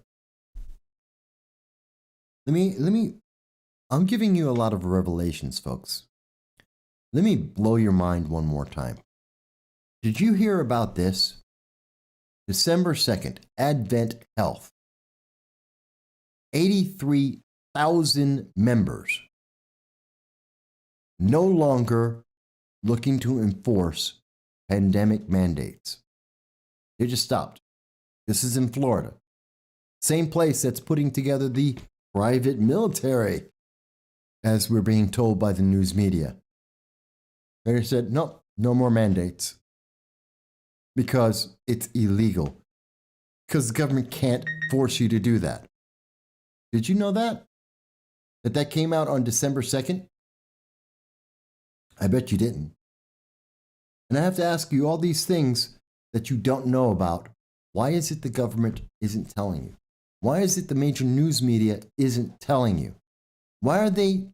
I'm giving you a lot of revelations, folks. Let me blow your mind one more time. Did you hear about this? December 2nd, Advent Health. 83,000 members no longer looking to enforce pandemic mandates. They just stopped. This is in Florida. Same place that's putting together the private military, as we're being told by the news media. They said, no more mandates. Because it's illegal. Because the government can't force you to do that. Did you know that? That came out on December 2nd? I bet you didn't. And I have to ask you all these things that you don't know about. Why is it the government isn't telling you? Why is it the major news media isn't telling you? Why are they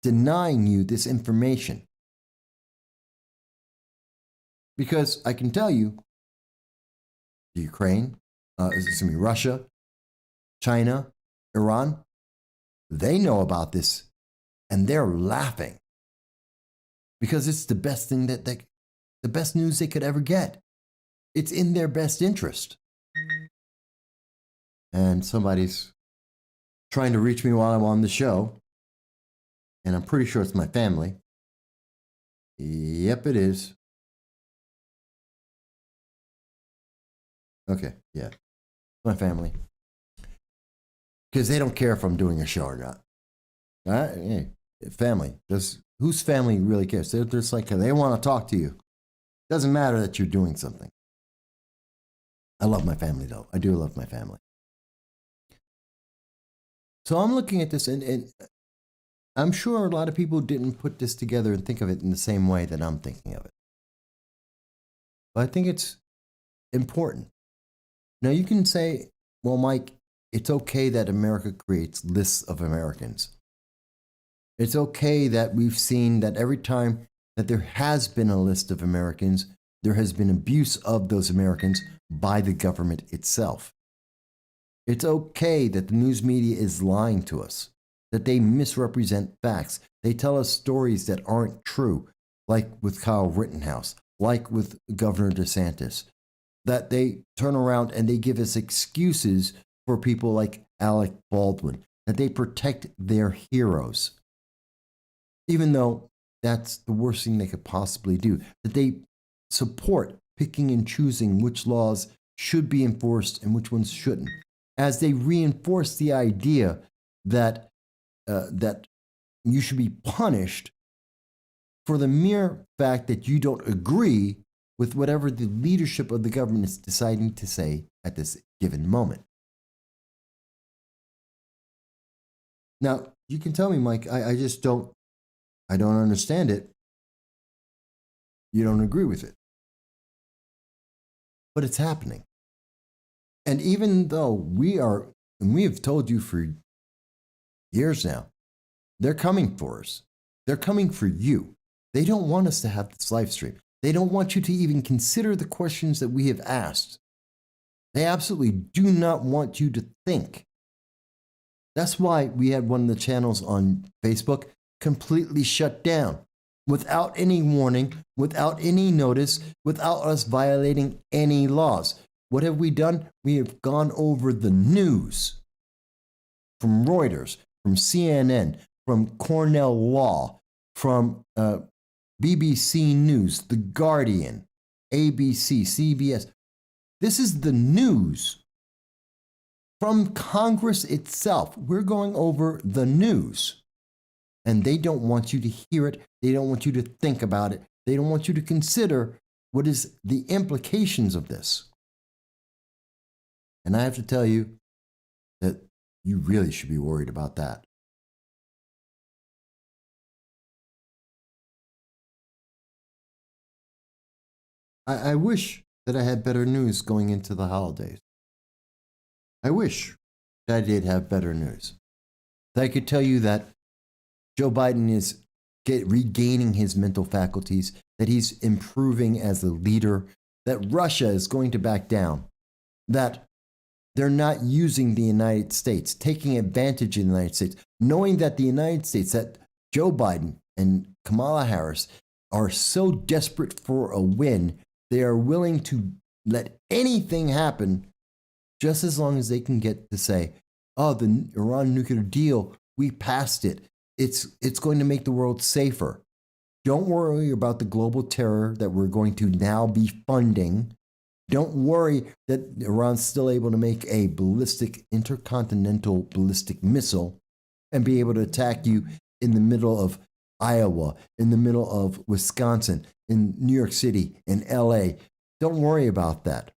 denying you this information? Because I can tell you, Ukraine, Russia, China, Iran, they know about this and they're laughing because it's the best thing the best news they could ever get. It's in their best interest. And somebody's trying to reach me while I'm on the show, and I'm pretty sure it's my family. Yep, it is. Okay, yeah, my family. Because they don't care if I'm doing a show or not. Hey, family. Whose family really cares? They're just like, they want to talk to you. Doesn't matter that you're doing something. I love my family, though. I do love my family. So I'm looking at this, and I'm sure a lot of people didn't put this together and think of it in the same way that I'm thinking of it. But I think it's important. Now, you can say, well, Mike, it's okay that America creates lists of Americans. It's okay that we've seen that every time that there has been a list of Americans, there has been abuse of those Americans by the government itself. It's okay that the news media is lying to us, that they misrepresent facts. They tell us stories that aren't true, like with Kyle Rittenhouse, like with Governor DeSantis, that they turn around and they give us excuses for people like Alec Baldwin, that they protect their heroes, even though that's the worst thing they could possibly do, that they support picking and choosing which laws should be enforced and which ones shouldn't, as they reinforce the idea that that you should be punished for the mere fact that you don't agree with whatever the leadership of the government is deciding to say at this given moment. Now, you can tell me, Mike, I just don't understand it. You don't agree with it. But it's happening. And even though we have told you for years now, they're coming for us. They're coming for you. They don't want us to have this live stream. They don't want you to even consider the questions that we have asked. They absolutely do not want you to think. That's why we had one of the channels on Facebook completely shut down without any warning, without any notice, without us violating any laws. What have we done? We have gone over the news from Reuters, from CNN, from Cornell Law, from BBC News, The Guardian, ABC, CBS. This is the news from Congress itself. We're going over the news. And they don't want you to hear it. They don't want you to think about it. They don't want you to consider what is the implications of this. And I have to tell you that you really should be worried about that. I wish that I had better news going into the holidays. I wish that I did have better news. That I could tell you that Joe Biden is regaining his mental faculties, that he's improving as a leader, that Russia is going to back down, that they're not using the United States, taking advantage of the United States, knowing that the United States, that Joe Biden and Kamala Harris are so desperate for a win, they are willing to let anything happen just as long as they can get to say, oh, the Iran nuclear deal, we passed it. It's going to make the world safer. Don't worry about the global terror that we're going to now be funding. Don't worry that Iran's still able to make a intercontinental ballistic missile and be able to attack you in the middle of Iowa, in the middle of Wisconsin, in New York City, in LA. Don't worry about that.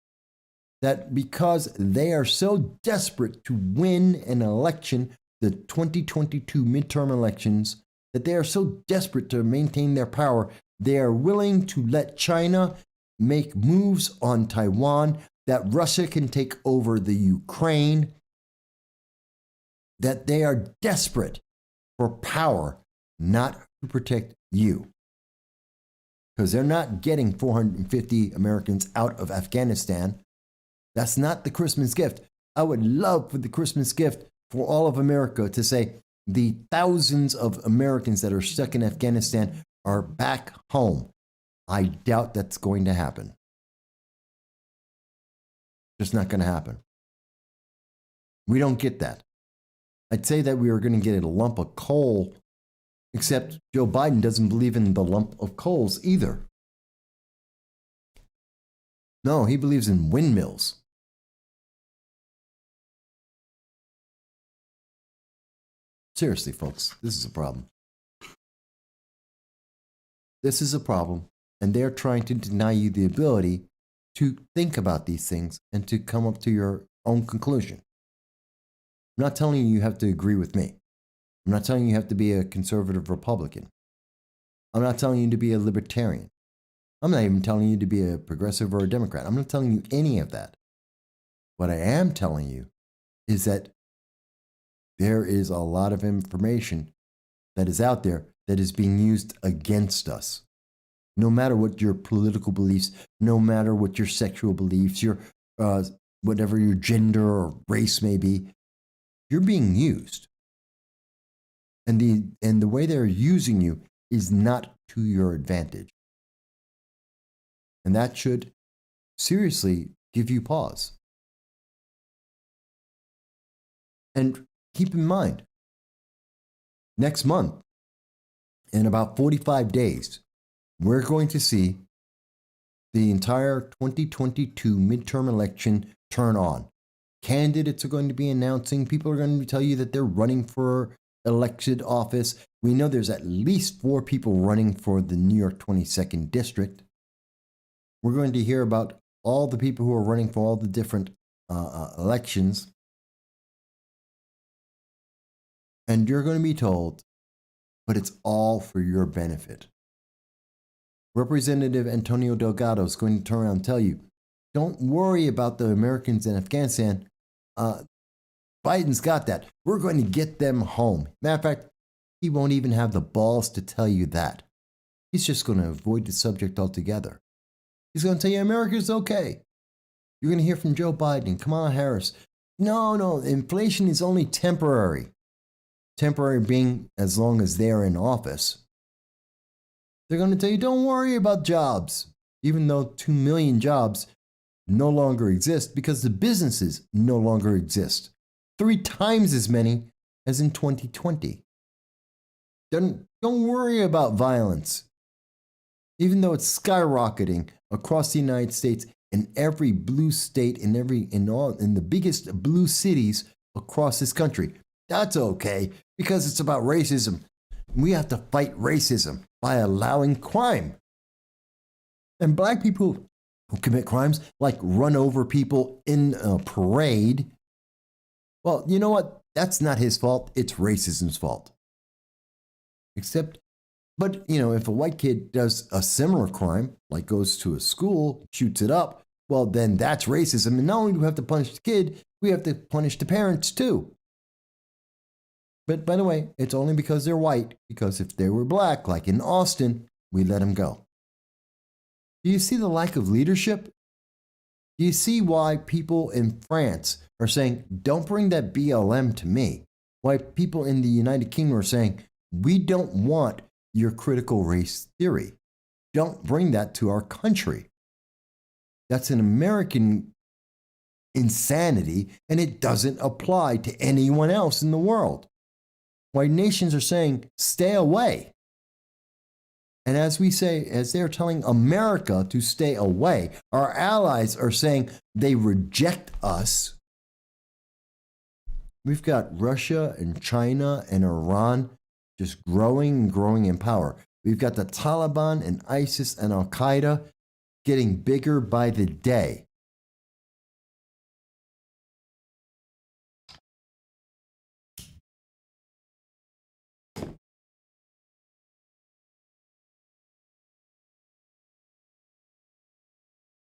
That because they are so desperate to win an election, the 2022 midterm elections, that they are so desperate to maintain their power, they are willing to let China make moves on Taiwan, that Russia can take over the Ukraine, that they are desperate for power, not to protect you. Because they're not getting 450 Americans out of Afghanistan. That's not the Christmas gift. I would love for the Christmas gift for all of America to say the thousands of Americans that are stuck in Afghanistan are back home. I doubt that's going to happen. Just not going to happen. We don't get that. I'd say that we are going to get a lump of coal, except Joe Biden doesn't believe in the lump of coals either. No, he believes in windmills. Seriously, folks, this is a problem. This is a problem, and they're trying to deny you the ability to think about these things and to come up to your own conclusion. I'm not telling you have to agree with me. I'm not telling you have to be a conservative Republican. I'm not telling you to be a libertarian. I'm not even telling you to be a progressive or a Democrat. I'm not telling you any of that. What I am telling you is that there is a lot of information that is out there that is being used against us. No matter what your political beliefs, no matter what your sexual beliefs, your whatever your gender or race may be, you're being used. And the way they're using you is not to your advantage. And that should seriously give you pause. And keep in mind, next month, in about 45 days, we're going to see the entire 2022 midterm election turn on. Candidates are going to be announcing, people are going to tell you that they're running for elected office. We know there's at least 4 people running for the New York 22nd District. We're going to hear about all the people who are running for all the different elections. And you're going to be told, but it's all for your benefit. Representative Antonio Delgado is going to turn around and tell you, don't worry about the Americans in Afghanistan. Biden's got that. We're going to get them home. Matter of fact, he won't even have the balls to tell you that. He's just going to avoid the subject altogether. He's going to tell you America's okay. You're going to hear from Joe Biden and Kamala Harris. No, inflation is only temporary. Temporary being as long as they're in office. They're going to tell you, don't worry about jobs, even though 2 million jobs no longer exist because the businesses no longer exist. 3 times as many as in 2020. Don't worry about violence. Even though it's skyrocketing across the United States, in every blue state, in the biggest blue cities across this country. That's okay, because it's about racism. We have to fight racism by allowing crime. And black people who commit crimes, like run over people in a parade, well, you know what? That's not his fault. It's racism's fault. But if a white kid does a similar crime, like goes to a school, shoots it up, well, then that's racism. And not only do we have to punish the kid, we have to punish the parents too. But by the way, it's only because they're white, because if they were black, like in Austin, we let them go. Do you see the lack of leadership? Do you see why people in France are saying, don't bring that BLM to me? Why people in the United Kingdom are saying, we don't want your critical race theory. Don't bring that to our country. That's an American insanity, and it doesn't apply to anyone else in the world. Why nations are saying, stay away. And as they're telling America to stay away, our allies are saying they reject us. We've got Russia and China and Iran just growing and growing in power. We've got the Taliban and ISIS and Al-Qaeda getting bigger by the day.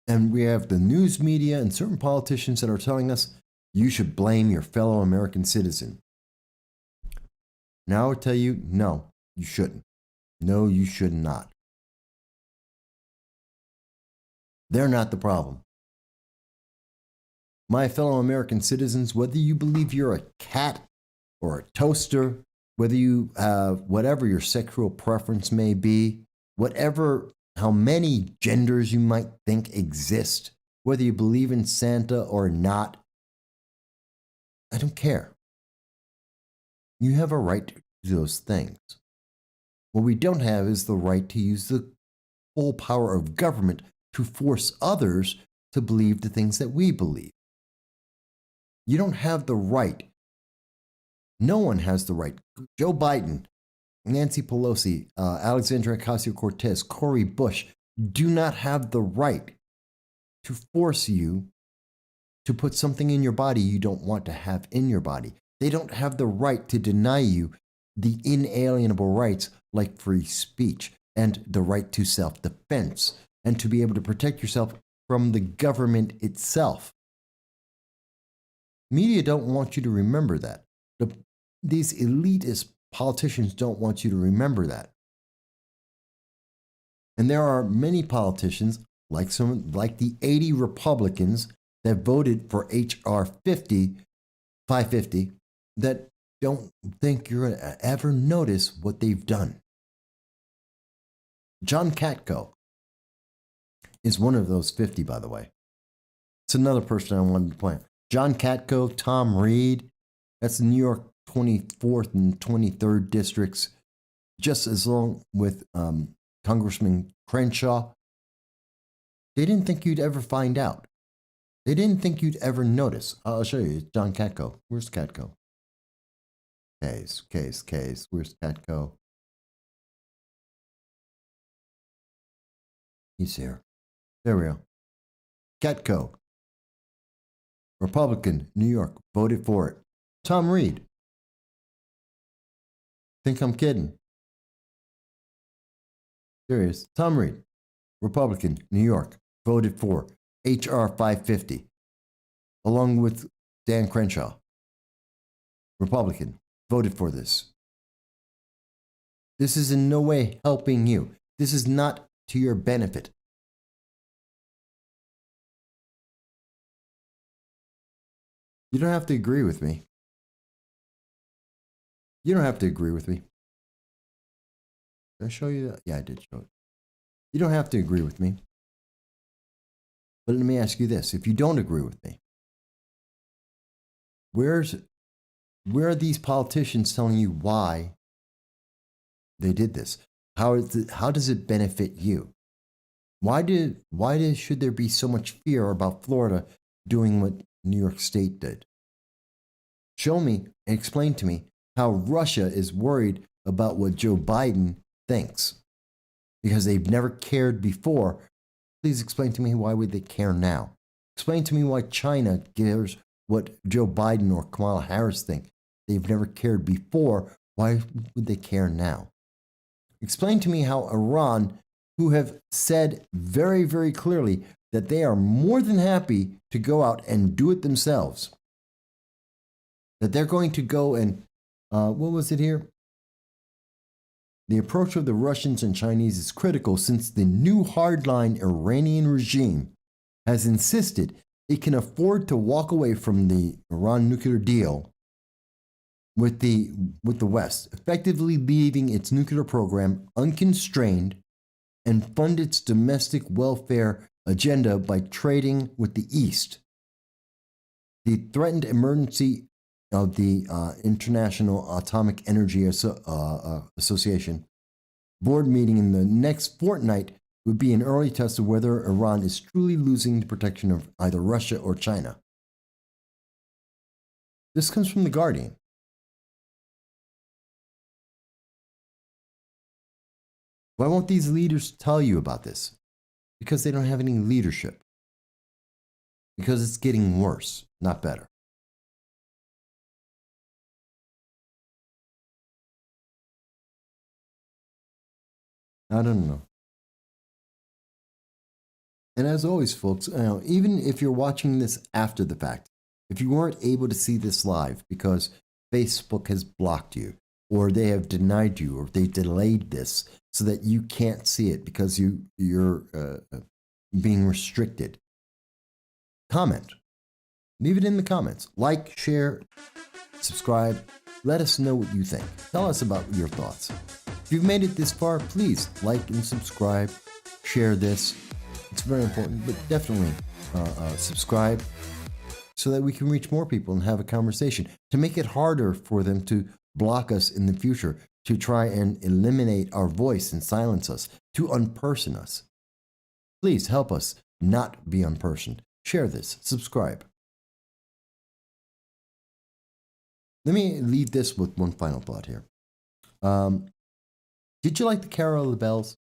And we have the news media and certain politicians that are telling us you should blame your fellow American citizen. Now I tell you, no, you shouldn't. No, you should not. They're not the problem. My fellow American citizens, whether you believe you're a cat or a toaster, whether you have whatever your sexual preference may be, how many genders you might think exist, whether you believe in Santa or not, I don't care. You have a right to do those things. What we don't have is the right to use the full power of government to force others to believe the things that we believe. You don't have the right No one has the right. Joe Biden, Nancy Pelosi, Alexandria Ocasio-Cortez, Cory Bush do not have the right to force you to put something in your body you don't want to have in your body. They don't have the right to deny you the inalienable rights like free speech and the right to self-defense and to be able to protect yourself from the government itself. Media don't want you to remember that. These elitist politicians don't want you to remember that. And there are many politicians, like the 80 Republicans that voted for H.R. 550, that don't think you're going to ever notice what they've done. John Katko is one of those 50, by the way. It's another person I wanted to point out. John Katko, Tom Reed, that's the New York 24th and 23rd districts, just as long with Congressman Crenshaw. They didn't think you'd ever find out. They didn't think you'd ever notice. I'll show you. It's John Katko. Where's Katko? Case. Where's Katko? He's here. There we go. Katko, Republican, New York, voted for it. Tom Reed. Think I'm kidding? Serious. Tom Reed, Republican, New York, voted for H.R. 550, along with Dan Crenshaw, Republican, voted for this. This is in no way helping you. This is not to your benefit. You don't have to agree with me. You don't have to agree with me. Did I show you that? Yeah, I did show it. You don't have to agree with me. But let me ask you this. If you don't agree with me, where are these politicians telling you why they did this? How does it benefit you? Why should there be so much fear about Florida doing what New York State did? Show me and explain to me how Russia is worried about what Joe Biden thinks. Because they've never cared before. Please explain to me why would they care now? Explain to me why China cares what Joe Biden or Kamala Harris think. They've never cared before. Why would they care now? Explain to me how Iran, who have said very, very clearly that they are more than happy to go out and do it themselves, that they're going to go and, what was it here? The approach of the Russians and Chinese is critical since the new hardline Iranian regime has insisted it can afford to walk away from the Iran nuclear deal with the West, effectively leaving its nuclear program unconstrained and fund its domestic welfare agenda by trading with the East. The threatened emergency of the International Atomic Energy Association board meeting in the next fortnight would be an early test of whether Iran is truly losing the protection of either Russia or China. This comes from The Guardian. Why won't these leaders tell you about this? Because they don't have any leadership. Because it's getting worse, not better. I don't know. And as always, folks, even if you're watching this after the fact, if you weren't able to see this live because Facebook has blocked you, or they have denied you, or they delayed this so that you can't see it because you're being restricted, comment. Leave it in the comments. Like, share, subscribe. Let us know what you think. Tell us about your thoughts. If you've made it this far, please like and subscribe. Share this. It's very important, but definitely subscribe so that we can reach more people and have a conversation. To make it harder for them to block us in the future, to try and eliminate our voice and silence us, to unperson us. Please help us not be unpersoned. Share this. Subscribe. let me leave this with one final thought here. Did you like the Carol of the Bells?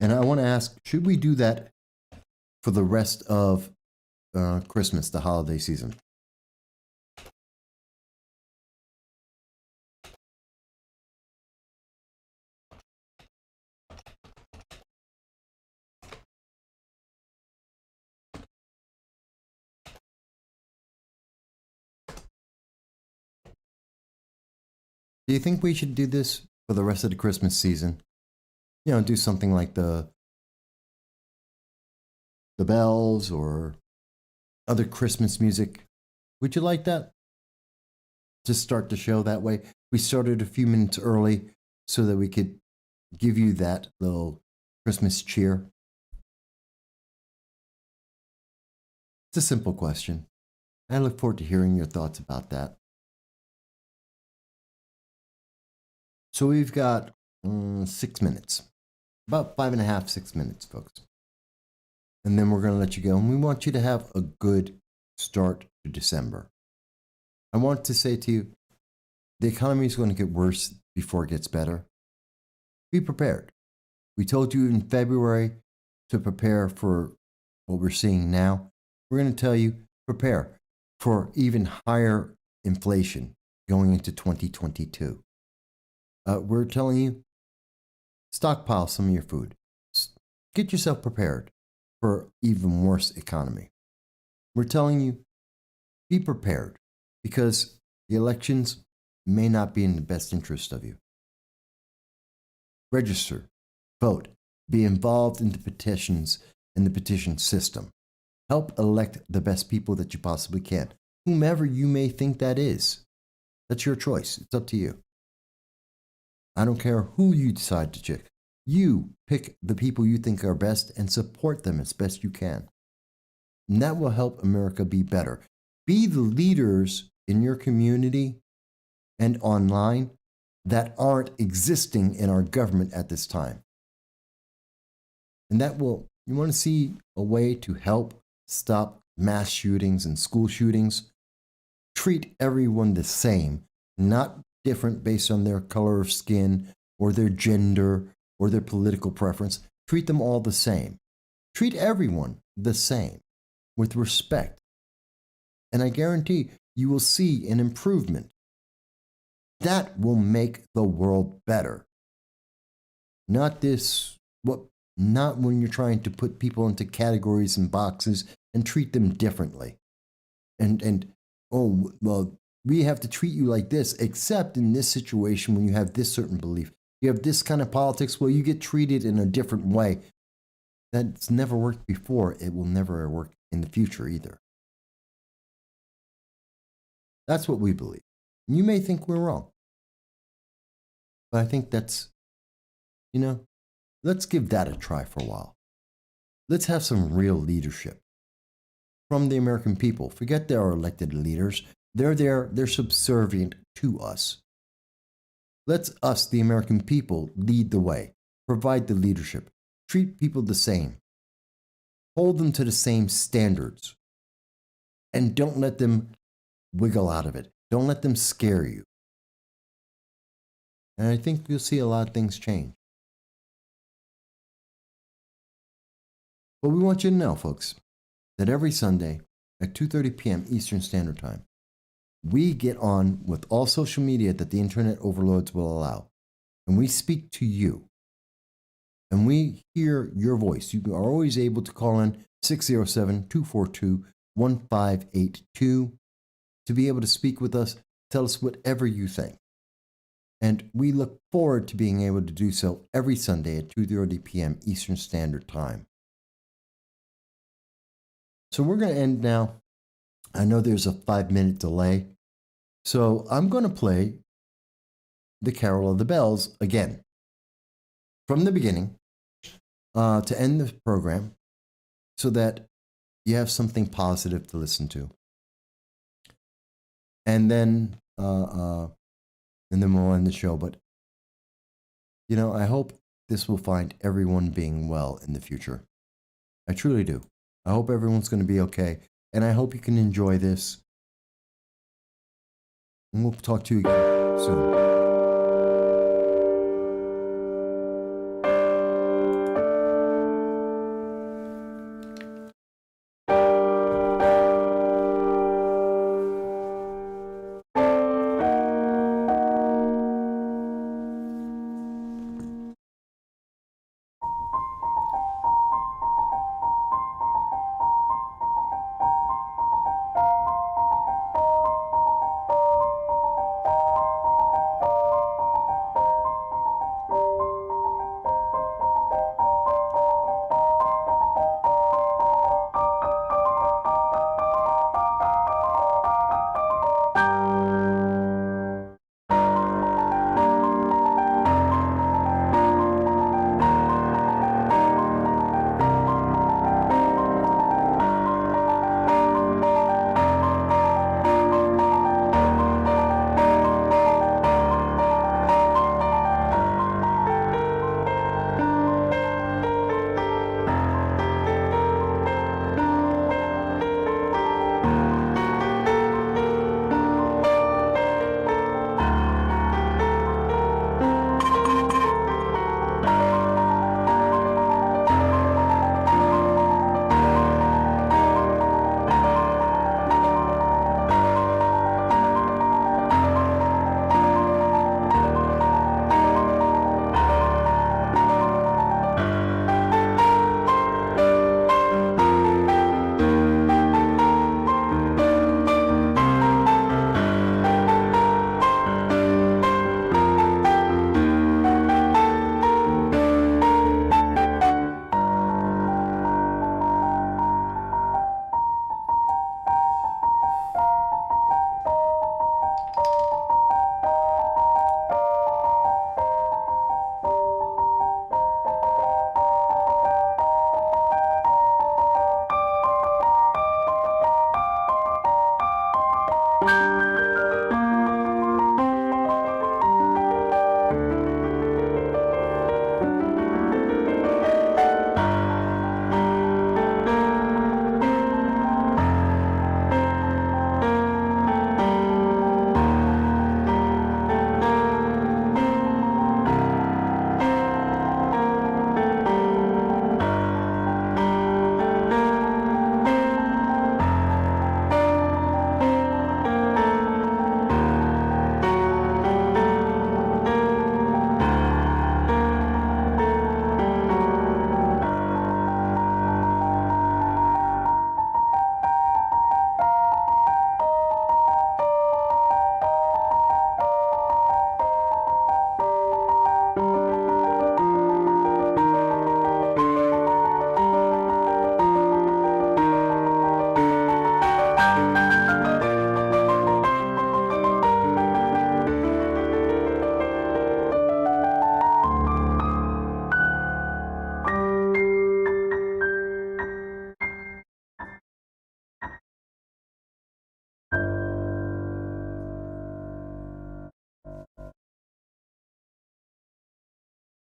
And I want to ask, should we do that for the rest of Christmas, the holiday season? Do you think we should do this for the rest of the Christmas season? You know, do something like the bells or other Christmas music. Would you like that? Just start the show that way. We started a few minutes early so that we could give you that little Christmas cheer. It's a simple question. I look forward to hearing your thoughts about that. So we've got 6 minutes, about 5.5, 6 minutes, folks. And then we're going to let you go. And we want you to have a good start to December. I want to say to you, the economy is going to get worse before it gets better. Be prepared. We told you in February to prepare for what we're seeing now. We're going to tell you, prepare for even higher inflation going into 2022. We're telling you, stockpile some of your food. Get yourself prepared for even worse economy. We're telling you, be prepared because the elections may not be in the best interest of you. Register, vote, be involved in the petitions and the petition system. Help elect the best people that you possibly can, whomever you may think that is. That's your choice. It's up to you. I don't care who you decide to pick. You pick the people you think are best and support them as best you can. And that will help America be better. Be the leaders in your community and online that aren't existing in our government at this time. And that will, you want to see a way to help stop mass shootings and school shootings? Treat everyone the same, not different based on their color of skin or their gender or their political preference. Treat them all the same. Treat everyone the same with respect. And I guarantee you will see an improvement. That will make the world better. Not when you're trying to put people into categories and boxes and treat them differently. Oh, well, we have to treat you like this, except in this situation when you have this certain belief. You have this kind of politics, well, you get treated in a different way. That's never worked before. It will never work in the future either. That's what we believe. You may think we're wrong. But I think that's, let's give that a try for a while. Let's have some real leadership from the American people. Forget their elected leaders. They're there, they're subservient to us. Let's us, the American people, lead the way, provide the leadership, treat people the same, hold them to the same standards, and don't let them wiggle out of it. Don't let them scare you. And I think you'll see a lot of things change. But we want you to know, folks, that every Sunday at 2:30 p.m. Eastern Standard Time, we get on with all social media that the internet overloads will allow. And we speak to you. And we hear your voice. You are always able to call in 607-242-1582 to be able to speak with us. Tell us whatever you think. And we look forward to being able to do so every Sunday at 2:30 p.m. Eastern Standard Time. So we're going to end now. I know there's a 5-minute delay. So I'm going to play the Carol of the Bells again from the beginning to end the program so that you have something positive to listen to. And then we'll end the show. But You know, I hope this will find everyone being well in the future. I truly do. I hope everyone's going to be okay. And I hope you can enjoy this. And we'll talk to you again soon.